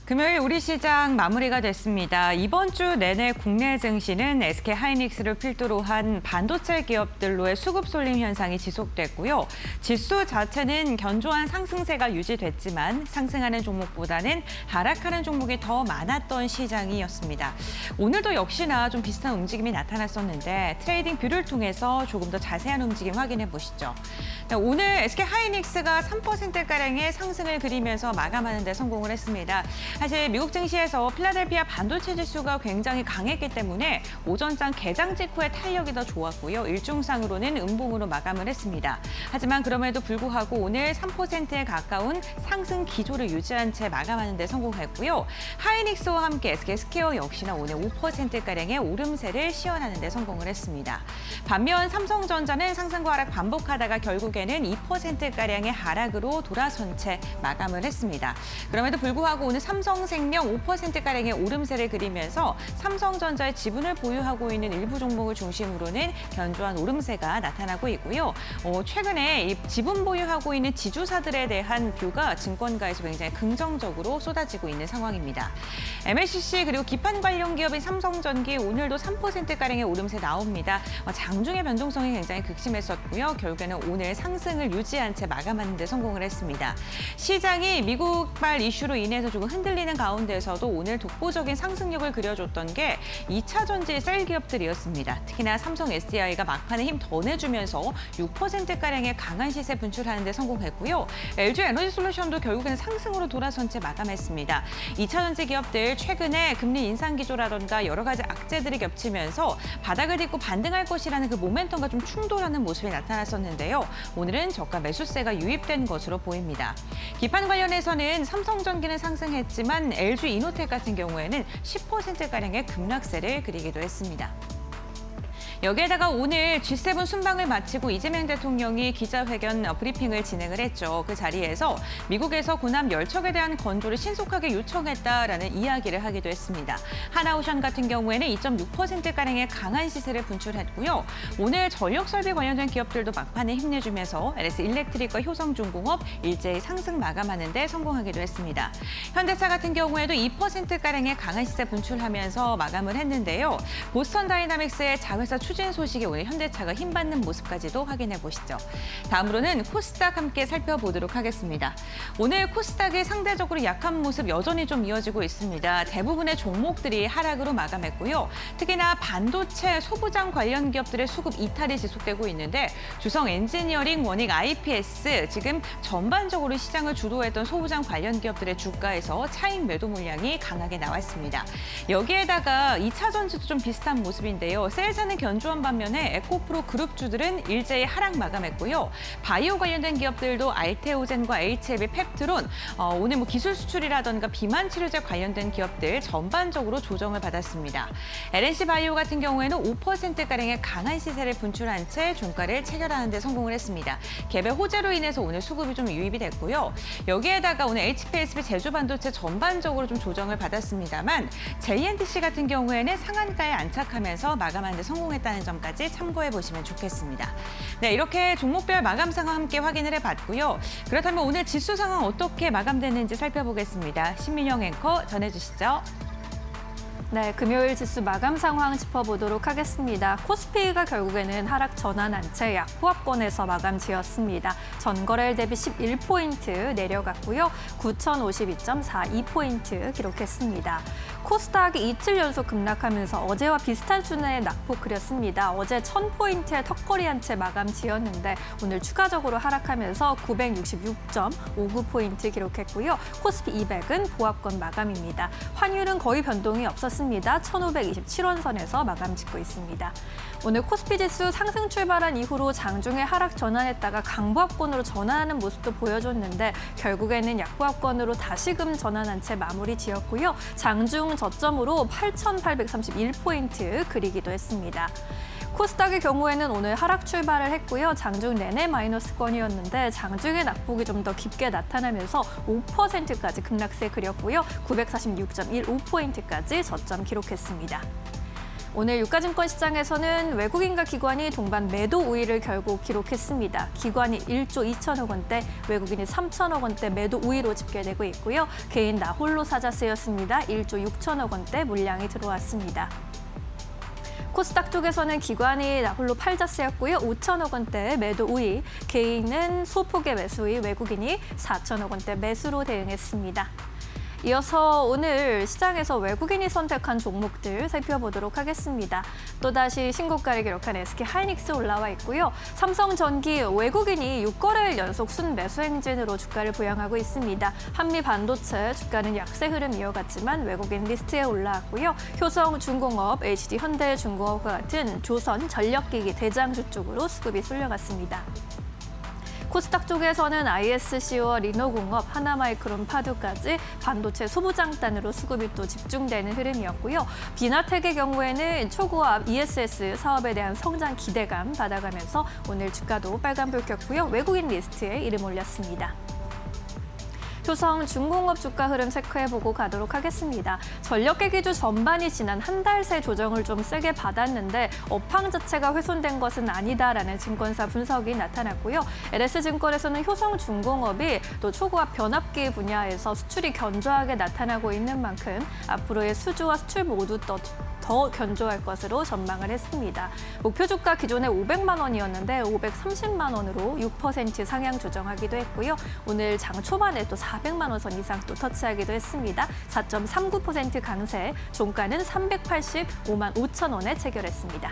금요일 우리 시장 마무리가 됐습니다. 이번 주 내내 국내 증시는 SK하이닉스를 필두로 한 반도체 기업들로의 수급 쏠림 현상이 지속됐고요. 지수 자체는 견조한 상승세가 유지됐지만 상승하는 종목보다는 하락하는 종목이 더 많았던 시장이었습니다. 오늘도 역시나 좀 비슷한 움직임이 나타났었는데 트레이딩 뷰를 통해서 조금 더 자세한 움직임 확인해 보시죠. 오늘 SK하이닉스가 3%가량의 상승을 그리면서 마감하는 데 성공을 했습니다. 사실 미국 증시에서 필라델피아 반도체 지수가 굉장히 강했기 때문에 오전장 개장 직후에 탄력이 더 좋았고요. 일중상으로는 음봉으로 마감을 했습니다. 하지만 그럼에도 불구하고 오늘 3%에 가까운 상승 기조를 유지한 채 마감하는 데 성공했고요. 하이닉스와 함께 SK스퀘어 역시나 오늘 5%가량의 오름세를 시연하는 데 성공을 했습니다. 반면 삼성전자는 상승과 하락 반복하다가 결국에는 2%가량의 하락으로 돌아선 채 마감을 했습니다. 그럼에도 불구하고 오늘 삼성생명 5%가량의 오름세를 그리면서 삼성전자의 지분을 보유하고 있는 일부 종목을 중심으로는 견조한 오름세가 나타나고 있고요. 최근에 이 지분 보유하고 있는 지주사들에 대한 뷰가 증권가에서 굉장히 긍정적으로 쏟아지고 있는 상황입니다. MLCC 그리고 기판 관련 기업인 삼성전기 오늘도 3%가량의 오름세 나옵니다. 장중의 변동성이 굉장히 극심했었고요. 결국에는 오늘 상승을 유지한 채 마감하는 데 성공을 했습니다. 시장이 미국발 이슈로 인해서 조금 흔들리는 가운데서도 오늘 독보적인 상승력을 그려줬던 게 2차 전지 셀 기업들이었습니다. 특히나 삼성 SDI가 막판에 힘 더 내주면서 6%가량의 강한 시세 분출하는 데 성공했고요. LG 에너지 솔루션도 결국에는 상승으로 돌아선 채 마감했습니다. 2차 전지 기업들 최근에 금리 인상 기조라던가 여러 가지 악재들이 겹치면서 바닥을 딛고 반등할 것이라는 그 모멘텀과 좀 충돌하는 모습이 나타났었는데요. 오늘은 저가 매수세가 유입된 것으로 보입니다. 기판 관련해서는 삼성전기는 상승했지만 LG 이노텍 같은 경우에는 10%가량의 급락세를 그리기도 했습니다. 여기에다가 오늘 G7 순방을 마치고 이재명 대통령이 기자회견 브리핑을 진행을 했죠. 그 자리에서 미국에서 군함 열척에 대한 건조를 신속하게 요청했다라는 이야기를 하기도 했습니다. 하나오션 같은 경우에는 2.6%가량의 강한 시세를 분출했고요. 오늘 전력 설비 관련된 기업들도 막판에 힘내주면서 LS 일렉트릭과 효성중공업 일제히 상승 마감하는 데 성공하기도 했습니다. 현대차 같은 경우에도 2%가량의 강한 시세 분출하면서 마감을 했는데요. 보스턴 다이나믹스의 자회사 추진 소식에 오늘 현대차가 힘받는 모습까지도 확인해 보시죠. 다음으로는 코스닥 함께 살펴보도록 하겠습니다. 오늘 코스닥이 상대적으로 약한 모습 여전히 좀 이어지고 있습니다. 대부분의 종목들이 하락으로 마감했고요. 특히나 반도체, 소부장 관련 기업들의 수급 이탈이 지속되고 있는데 주성 엔지니어링, 원익 IPS 지금 전반적으로 시장을 주도했던 소부장 관련 기업들의 주가에서 차익 매도 물량이 강하게 나왔습니다. 여기에다가 2차 전지도 좀 비슷한 모습인데요. 셀사는 견조한 반면에 에코프로 그룹주들은 일제히 하락 마감했고요. 바이오 관련된 기업들도 알테오젠과 HLB, 펩트론, 오늘 기술 수출이라던가 비만 치료제 관련된 기업들 전반적으로 조정을 받았습니다. LNC 바이오 같은 경우에는 5%가량의 강한 시세를 분출한 채 종가를 체결하는 데 성공을 했습니다. 갭의 호재로 인해서 오늘 수급이 좀 유입이 됐고요. 여기에다가 오늘 HPSB 제주반도체 전반적으로 좀 조정을 받았습니다만 JNTC 같은 경우에는 상한가에 안착하면서 마감하는 데 성공했다는 점까지 참고해 보시면 좋겠습니다. 네, 이렇게 종목별 마감 상황 함께 확인을 해봤고요. 그렇다면 오늘 지수 상황 어떻게 마감됐는지 살펴보겠습니다. 신민영 앵커 전해주시죠.
네, 금요일 지수 마감 상황 짚어보도록 하겠습니다. 코스피가 결국에는 하락 전환한 채 약보합권에서 마감 지었습니다. 전거래일 대비 11포인트 내려갔고요. 9,052.42포인트 기록했습니다. 코스닥이 이틀 연속 급락하면서 어제와 비슷한 수준의 낙폭 그렸습니다. 어제 1,000포인트의 턱걸이한 채 마감 지었는데 오늘 추가적으로 하락하면서 966.59포인트 기록했고요. 코스피 200은 보합권 마감입니다. 환율은 거의 변동이 없었습니다. 1,527원 선에서 마감 짓고 있습니다. 오늘 코스피 지수 상승 출발한 이후로 장중에 하락 전환했다가 강보합권으로 전환하는 모습도 보여줬는데 결국에는 약보합권으로 다시금 전환한 채 마무리 지었고요. 장중 저점으로 8,831포인트 그리기도 했습니다. 코스닥의 경우에는 오늘 하락 출발을 했고요. 장중 내내 마이너스권이었는데 장중의 낙폭이 좀 더 깊게 나타나면서 5%까지 급락세 그렸고요. 946.15포인트까지 저점 기록했습니다. 오늘 유가증권 시장에서는 외국인과 기관이 동반 매도 우위를 결국 기록했습니다. 기관이 1조 2천억 원대, 외국인이 3천억 원대 매도 우위로 집계되고 있고요. 개인 나 홀로 사자세였습니다. 1조 6천억 원대 물량이 들어왔습니다. 코스닥 쪽에서는 기관이 나홀로 팔자세였고요. 5천억 원대 매도 우위, 개인은 소폭의 매수 우위, 외국인이 4천억 원대 매수로 대응했습니다. 이어서 오늘 시장에서 외국인이 선택한 종목들 살펴보도록 하겠습니다. 또다시 신고가를 기록한 SK하이닉스 올라와 있고요. 삼성전기 외국인이 6거래일 연속 순매수 행진으로 주가를 부양하고 있습니다. 한미반도체 주가는 약세 흐름 이어갔지만 외국인 리스트에 올라왔고요. 효성중공업, HD현대중공업과 같은 조선 전력기기 대장주 쪽으로 수급이 쏠려갔습니다. 코스닥 쪽에서는 ISC와 리노공업, 하나마이크론, 파두까지 반도체 소부장단으로 수급이 또 집중되는 흐름이었고요. 비나텍의 경우에는 초고압 ESS 사업에 대한 성장 기대감 받아가면서 오늘 주가도 빨간불 켰고요. 외국인 리스트에 이름 올렸습니다. 효성중공업 주가 흐름 체크해보고 가도록 하겠습니다. 전력계 기주 전반이 지난 한 달 새 조정을 좀 세게 받았는데 업황 자체가 훼손된 것은 아니다라는 증권사 분석이 나타났고요. LS증권에서는 효성중공업이 또 초고압 변압기 분야에서 수출이 견조하게 나타나고 있는 만큼 앞으로의 수주와 수출 모두 더 견조할 것으로 전망을 했습니다. 목표 주가 기존에 500만 원이었는데 530만 원으로 6% 상향 조정하기도 했고요. 오늘 장 초반에 또 400만 원 선 이상 또 터치하기도 했습니다. 4.39% 강세, 종가는 385만 5천 원에 체결했습니다.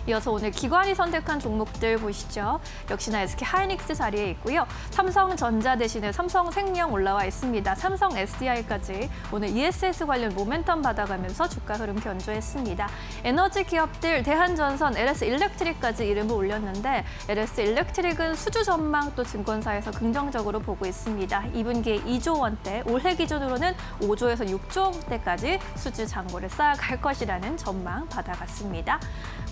이어서 오늘 기관이 선택한 종목들 보시죠. 역시나 SK 하이닉스 자리에 있고요. 삼성전자 대신에 삼성생명 올라와 있습니다. 삼성 SDI까지 오늘 ESS 관련 모멘텀 받아가면서 주가 흐름 견조했습니다. 에너지 기업들 대한전선, LS일렉트릭까지 이름을 올렸는데 LS 일렉트릭은 수주 전망 또 증권사에서 긍정적으로 보고 있습니다. 2분기에 2조 원대, 올해 기준으로는 5조에서 6조 원대까지 수주 잔고를 쌓아갈 것이라는 전망 받아갔습니다.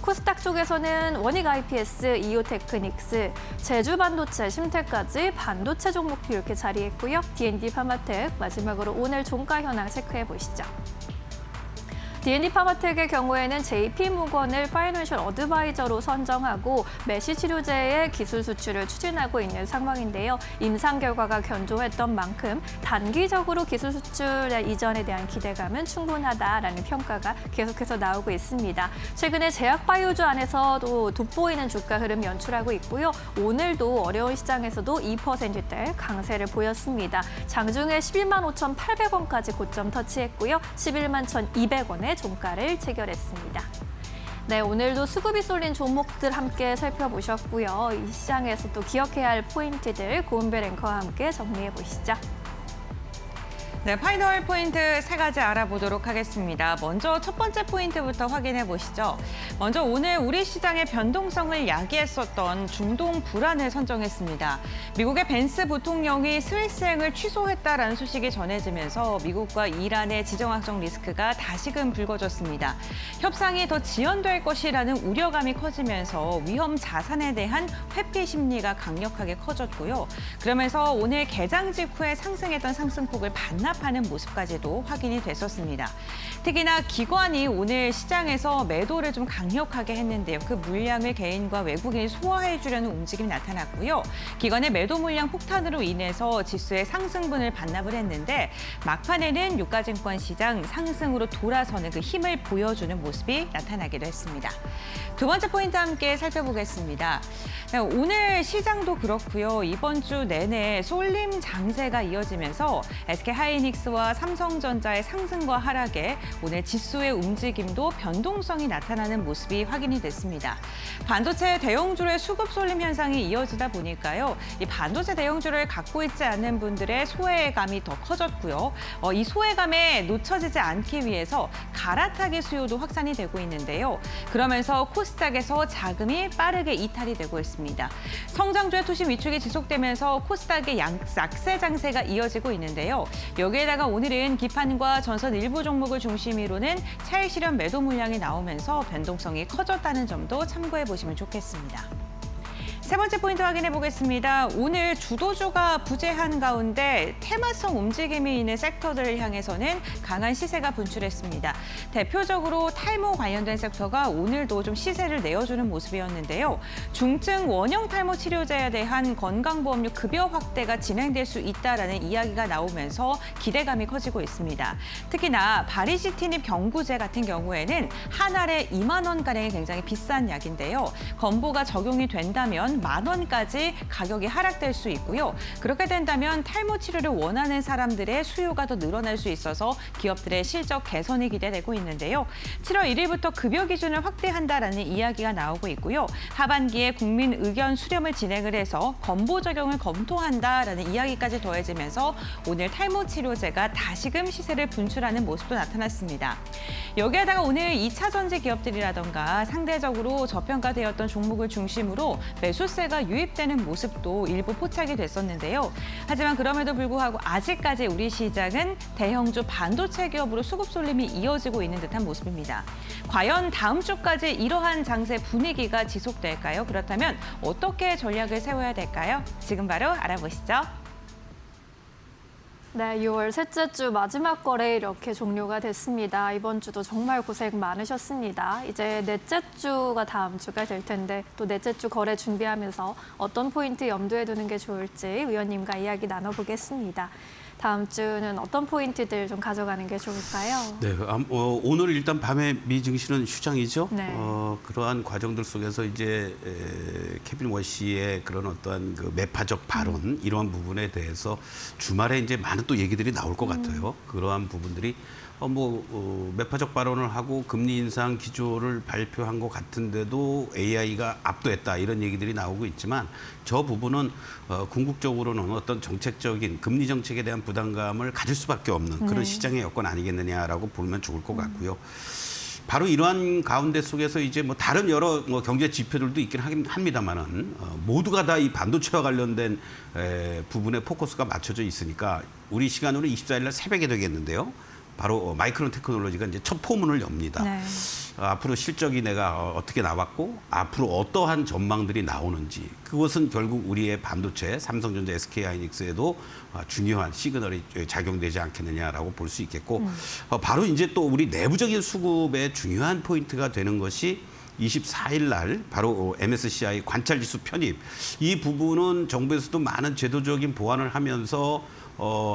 코스닥 쪽에서는 원익 IPS, 이오테크닉스, 제주반도체, 심테까지 반도체 종목도 이렇게 자리했고요. D&D 파마텍 마지막으로 오늘 종가 현황 체크해 보시죠. D&D 파마텍의 경우에는 JP모건을 파이낸셜 어드바이저로 선정하고 메시 치료제의 기술 수출을 추진하고 있는 상황인데요. 임상 결과가 견조했던 만큼 단기적으로 기술 수출의 이전에 대한 기대감은 충분하다라는 평가가 계속해서 나오고 있습니다. 최근에 제약바이오주 안에서도 돋보이는 주가 흐름 연출하고 있고요. 오늘도 어려운 시장에서도 2%대 강세를 보였습니다. 장중에 11만 5,800원까지 고점 터치했고요. 11만 1,200원에 종가를 체결했습니다. 네, 오늘도 수급이 쏠린 종목들 함께 살펴보셨고요. 이 시장에서 또 기억해야 할 포인트들 고은별 앵커와 함께 정리해 보시죠.
네, 파이널 포인트 3가지 알아보도록 하겠습니다. 먼저 첫 번째 포인트부터 확인해 보시죠. 먼저 오늘 우리 시장의 변동성을 야기했었던 중동 불안을 선정했습니다. 미국의 벤스 부통령이 스위스행을 취소했다라는 소식이 전해지면서 미국과 이란의 지정학적 리스크가 다시금 불거졌습니다. 협상이 더 지연될 것이라는 우려감이 커지면서 위험 자산에 대한 회피 심리가 강력하게 커졌고요. 그러면서 오늘 개장 직후에 상승했던 상승폭을 반납하는 모습까지도 확인이 됐었습니다. 특히나 기관이 오늘 시장에서 매도를 좀 강력하게 했는데요. 그 물량을 개인과 외국인이 소화해 주려는 움직임이 나타났고요. 기관의 매도 물량 폭탄으로 인해서 지수의 상승분을 반납을 했는데 막판에는 유가증권 시장 상승으로 돌아서는 그 힘을 보여주는 모습이 나타나기도 했습니다. 두 번째 포인트 함께 살펴보겠습니다. 오늘 시장도 그렇고요. 이번 주 내내 쏠림 장세가 이어지면서 SK 하이닉스와 삼성전자의 상승과 하락에 오늘 지수의 움직임도 변동성이 나타나는 모습이 확인이 됐습니다. 반도체 대형주의 수급 쏠림 현상이 이어지다 보니까요. 이 반도체 대형주를 갖고 있지 않는 분들의 소외감이 더 커졌고요. 이 소외감에 놓쳐지지 않기 위해서 갈아타기 수요도 확산이 되고 있는데요. 그러면서 코스닥에서 자금이 빠르게 이탈이 되고 있습니다. 성장주의 투심 위축이 지속되면서 코스닥의 약세 장세가 이어지고 있는데요. 여기에다가 오늘은 기판과 전선 일부 종목을 중심으로는 차익 실현 매도 물량이 나오면서 변동성이 커졌다는 점도 참고해 보시면 좋겠습니다. 세 번째 포인트 확인해 보겠습니다. 오늘 주도주가 부재한 가운데 테마성 움직임이 있는 섹터들을 향해서는 강한 시세가 분출했습니다. 대표적으로 탈모 관련된 섹터가 오늘도 좀 시세를 내어주는 모습이었는데요. 중증 원형 탈모 치료제에 대한 건강보험료 급여 확대가 진행될 수 있다라는 이야기가 나오면서 기대감이 커지고 있습니다. 특히나 바리시티닙 경구제 같은 경우에는 한 알에 2만 원가량이 굉장히 비싼 약인데요. 건보가 적용이 된다면 10,000 원까지 가격이 하락될 수 있고요. 그렇게 된다면 탈모 치료를 원하는 사람들의 수요가 더 늘어날 수 있어서 기업들의 실적 개선이 기대되고 있는데요. 7월 1일부터 급여 기준을 확대한다라는 이야기가 나오고 있고요. 하반기에 국민 의견 수렴을 진행을 해서 건보 적용을 검토한다라는 이야기까지 더해지면서 오늘 탈모 치료제가 다시금 시세를 분출하는 모습도 나타났습니다. 여기에다가 오늘 2차 전지 기업들이라던가 상대적으로 저평가되었던 종목을 중심으로 매수세가 유입되는 모습도 일부 포착이 됐었는데요. 하지만 그럼에도 불구하고 아직까지 우리 시장은 대형주 반도체 기업으로 수급 쏠림이 이어지고 있는 듯한 모습입니다. 과연 다음 주까지 이러한 장세 분위기가 지속될까요? 그렇다면 어떻게 전략을 세워야 될까요? 지금 바로 알아보시죠.
네, 6월 셋째 주 마지막 거래 이렇게 종료가 됐습니다. 이번 주도 정말 고생 많으셨습니다. 이제 넷째 주가 다음 주가 될 텐데 또 넷째 주 거래 준비하면서 어떤 포인트 염두에 두는 게 좋을지 위원님과 이야기 나눠보겠습니다. 다음 주는 어떤 포인트들 좀 가져가는 게 좋을까요?
네, 오늘 일단 밤에 미 증시는 휴장이죠.
네.
그러한 과정들 속에서 이제 케빈 워시의 그런 어떠한 그 매파적 발언 이러한 부분에 대해서 주말에 이제 많은 또 얘기들이 나올 것 같아요. 그러한 부분들이 매파적 발언을 하고 금리 인상 기조를 발표한 것 같은데도 AI가 압도했다 이런 얘기들이 나오고 있지만 저 부분은 궁극적으로는 어떤 정책적인 금리 정책에 대한 부담감을 가질 수밖에 없는 그런 시장의 여건 아니겠느냐라고 보면 좋을 것 같고요. 바로 이러한 가운데 속에서 이제 다른 여러 경제 지표들도 있긴 합니다만은 모두가 다 이 반도체와 관련된 부분에 포커스가 맞춰져 있으니까 우리 시간으로 24일 날 새벽에 되겠는데요. 바로 마이크론 테크놀로지가 이제 첫 포문을 엽니다.
네.
앞으로 실적이 내가 어떻게 나왔고 앞으로 어떠한 전망들이 나오는지 그것은 결국 우리의 반도체 삼성전자, SK하이닉스에도 중요한 시그널이 작용되지 않겠느냐라고 볼 수 있겠고 바로 이제 또 우리 내부적인 수급의 중요한 포인트가 되는 것이 24일 날 바로 MSCI 관찰지수 편입 이 부분은 정부에서도 많은 제도적인 보완을 하면서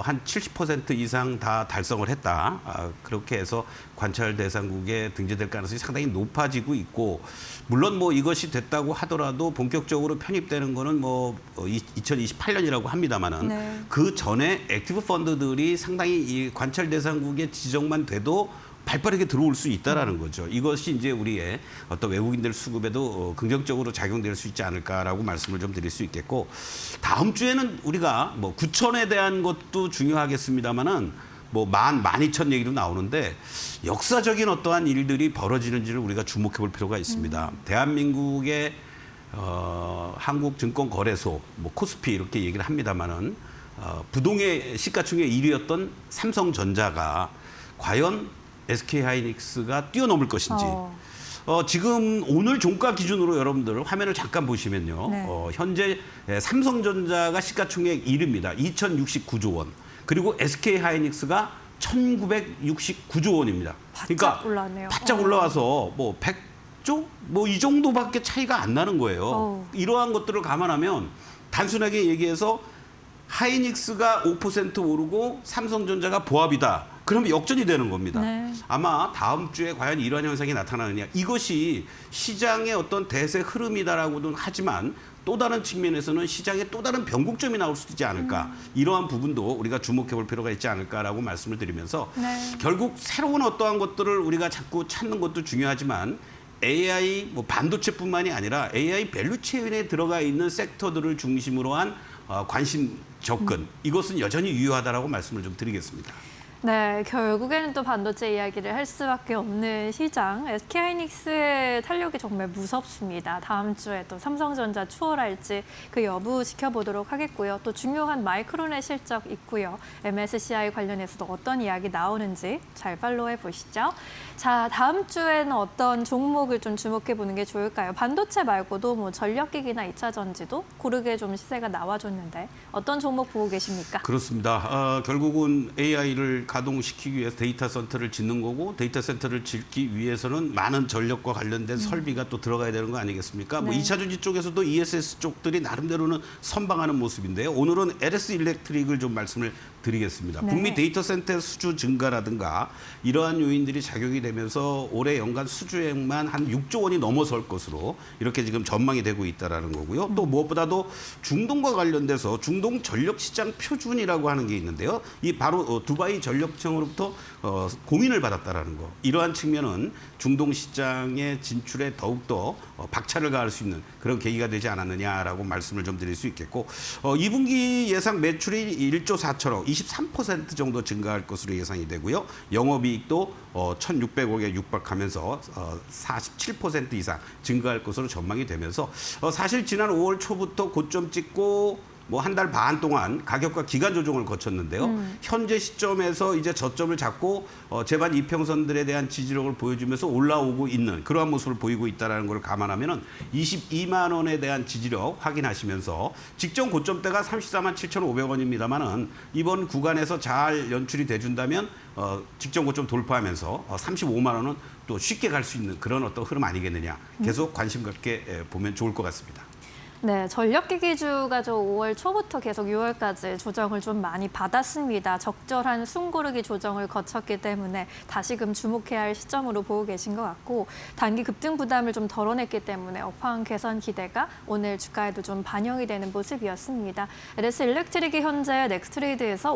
한 70% 이상 다 달성을 했다. 그렇게 해서 관찰 대상국에 등재될 가능성이 상당히 높아지고 있고 물론 이것이 됐다고 하더라도 본격적으로 편입되는 거는 2028년이라고 합니다만은
네.
그 전에 액티브 펀드들이 상당히 이 관찰 대상국의 지정만 돼도 발빠르게 들어올 수 있다라는 거죠. 이것이 이제 우리의 어떤 외국인들 수급에도 긍정적으로 작용될 수 있지 않을까라고 말씀을 좀 드릴 수 있겠고 다음 주에는 우리가 9천에 대한 것도 중요하겠습니다만은 12,000 얘기도 나오는데 역사적인 어떠한 일들이 벌어지는지를 우리가 주목해 볼 필요가 있습니다. 대한민국의 한국증권거래소, 코스피 이렇게 얘기를 합니다만은 부동의 시가총액 1위였던 삼성전자가 과연 SK하이닉스가 뛰어넘을 것인지 지금 오늘 종가 기준으로 여러분들 화면을 잠깐 보시면요.
네.
현재 삼성전자가 시가총액 1위입니다. 2,069조 원. 그리고 SK하이닉스가 1,969조 원입니다.
바짝 올라왔네요.
바짝 올라와서 100조? 이 정도밖에 차이가 안 나는 거예요. 이러한 것들을 감안하면 단순하게 얘기해서 하이닉스가 5% 오르고 삼성전자가 보합이다. 그러면 역전이 되는 겁니다.
네.
아마 다음 주에 과연 이러한 현상이 나타나느냐. 이것이 시장의 어떤 대세 흐름이다라고는 하지만 또 다른 측면에서는 시장에 또 다른 변곡점이 나올 수도 있지 않을까. 이러한 부분도 우리가 주목해 볼 필요가 있지 않을까라고 말씀을 드리면서 결국 새로운 어떠한 것들을 우리가 자꾸 찾는 것도 중요하지만 AI 반도체뿐만이 아니라 AI 밸류체인에 들어가 있는 섹터들을 중심으로 한 관심 접근 이것은 여전히 유효하다라고 말씀을 좀 드리겠습니다.
네, 결국에는 또 반도체 이야기를 할 수밖에 없는 시장. SK하이닉스의 탄력이 정말 무섭습니다. 다음 주에 또 삼성전자 추월할지 그 여부 지켜보도록 하겠고요. 또 중요한 마이크론의 실적 있고요. MSCI 관련해서도 어떤 이야기 나오는지 잘 팔로우해 보시죠. 자, 다음 주에는 어떤 종목을 좀 주목해 보는 게 좋을까요? 반도체 말고도 전력기기나 2차 전지도 고르게 좀 시세가 나와줬는데 어떤 종목 보고 계십니까?
그렇습니다. 결국은 AI를 가동시키기 위해서 데이터 센터를 짓는 거고 데이터 센터를 짓기 위해서는 많은 전력과 관련된 설비가 또 들어가야 되는 거 아니겠습니까?
네.
2차 전지 쪽에서도 ESS 쪽들이 나름대로는 선방하는 모습인데요. 오늘은 LS 일렉트릭을 좀 말씀을 드리겠습니다.
네.
북미 데이터 센터 수주 증가라든가 이러한 요인들이 작용이 되면서 올해 연간 수주액만 한 6조 원이 넘어설 것으로 이렇게 지금 전망이 되고 있다라는 거고요. 또 무엇보다도 중동과 관련돼서 중동 전력 시장 표준이라고 하는 게 있는데요. 이 바로 두바이 전력청으로부터 공인을 받았다라는 거. 이러한 측면은 중동 시장의 진출에 더욱더 박차를 가할 수 있는 그런 계기가 되지 않았느냐라고 말씀을 좀 드릴 수 있겠고 2분기 예상 매출이 1조 4천억, 23% 정도 증가할 것으로 예상이 되고요. 영업이익도 1,600억에 육박하면서 47% 이상 증가할 것으로 전망이 되면서 사실 지난 5월 초부터 고점 찍고 한 달 반 동안 가격과 기간 조정을 거쳤는데요. 현재 시점에서 이제 저점을 잡고 제반 이평선들에 대한 지지력을 보여주면서 올라오고 있는 그러한 모습을 보이고 있다는 걸 감안하면은 22만 원에 대한 지지력 확인하시면서 직전 고점대가 34만 7,500원입니다만은 이번 구간에서 잘 연출이 돼준다면 직전 고점 돌파하면서 35만 원은 또 쉽게 갈 수 있는 그런 어떤 흐름 아니겠느냐. 계속 관심 갖게 보면 좋을 것 같습니다.
네, 전력기기주가 5월 초부터 계속 6월까지 조정을 좀 많이 받았습니다. 적절한 숨고르기 조정을 거쳤기 때문에 다시금 주목해야 할 시점으로 보고 계신 것 같고 단기 급등 부담을 좀 덜어냈기 때문에 업황 개선 기대가 오늘 주가에도 좀 반영이 되는 모습이었습니다. LS 일렉트릭이 현재 넥스트레이드에서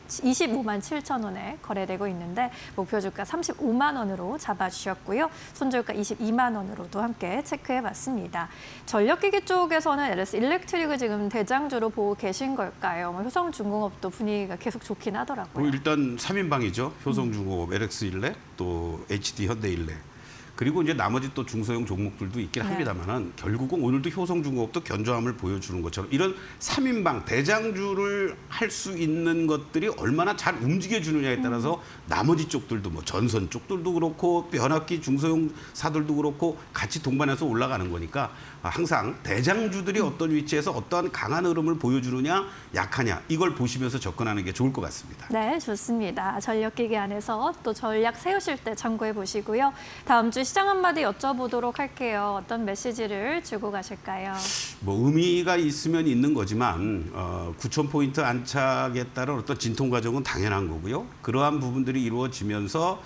25만 7천 원에 거래되고 있는데 목표 주가 35만 원으로 잡아주셨고요. 손절가 22만 원으로도 함께 체크해봤습니다. 전력기기 쪽에서는 LS 일렉트릭을 지금 대장주로 보고 계신 걸까요? 효성중공업도 분위기가 계속 좋긴 하더라고요.
일단 3인방이죠. 효성중공업, LX일렉, 또 HD 현대일렉. 그리고 이제 나머지 또 중소형 종목들도 있긴 합니다만은 결국은 오늘도 효성중공업도 견조함을 보여주는 것처럼 이런 3인방 대장주를 할 수 있는 것들이 얼마나 잘 움직여주느냐에 따라서 나머지 쪽들도 뭐 전선 쪽들도 그렇고 변압기 중소형사들도 그렇고 같이 동반해서 올라가는 거니까 항상 대장주들이 어떤 위치에서 어떠한 강한 흐름을 보여주느냐 약하냐 이걸 보시면서 접근하는 게 좋을 것 같습니다.
네, 좋습니다. 전력기기 안에서 또 전략 세우실 때 참고해 보시고요. 다음 주 시장 한마디 여쭤보도록 할게요. 어떤 메시지를 주고 가실까요?
뭐 의미가 있으면 있는 거지만 9,000포인트 안착에 따른 어떤 진통 과정은 당연한 거고요. 그러한 부분들이 이루어지면서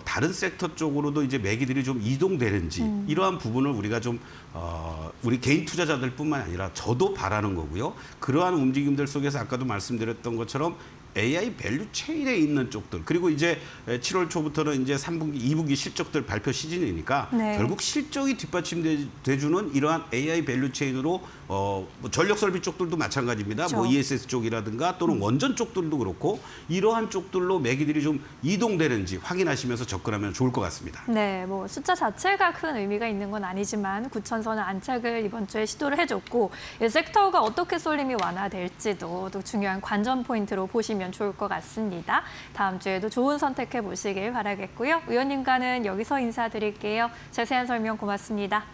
다른 섹터 쪽으로도 이제 매기들이 좀 이동되는지 이러한 부분을 우리가 좀 우리 개인 투자자들뿐만 아니라 저도 바라는 거고요. 그러한 움직임들 속에서 아까도 말씀드렸던 것처럼 AI 밸류 체인에 있는 쪽들 그리고 이제 7월 초부터는 이제 3분기, 2분기 실적들 발표 시즌이니까 결국 실적이 뒷받침돼주는 이러한 AI 밸류 체인으로 뭐 전력 설비 쪽들도 마찬가지입니다.
그렇죠.
뭐 ESS 쪽이라든가 또는 원전 쪽들도 그렇고 이러한 쪽들로 매기들이 좀 이동되는지 확인하시면서 접근하면 좋을 것 같습니다.
네, 뭐 숫자 자체가 큰 의미가 있는 건 아니지만 9,000선 안착을 이번 주에 시도를 해줬고 이 섹터가 어떻게 쏠림이 완화될지도 또 중요한 관전 포인트로 보시면 좋을 것 같습니다. 다음 주에도 좋은 선택해 보시길 바라겠고요. 의원님과는 여기서 인사드릴게요. 자세한 설명 고맙습니다.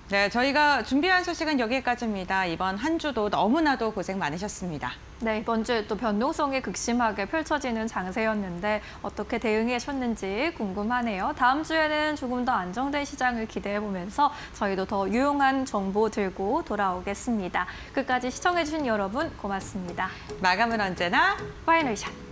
네, 저희가 준비한 소식은 여기까지입니다. 이번 한 주도 너무나도 고생 많으셨습니다.
네, 이번 주에 또 변동성이 극심하게 펼쳐지는 장세였는데 어떻게 대응하셨는지 궁금하네요. 다음 주에는 조금 더 안정된 시장을 기대해보면서 저희도 더 유용한 정보 들고 돌아오겠습니다. 끝까지 시청해주신 여러분 고맙습니다.
마감은 언제나
파이널샷.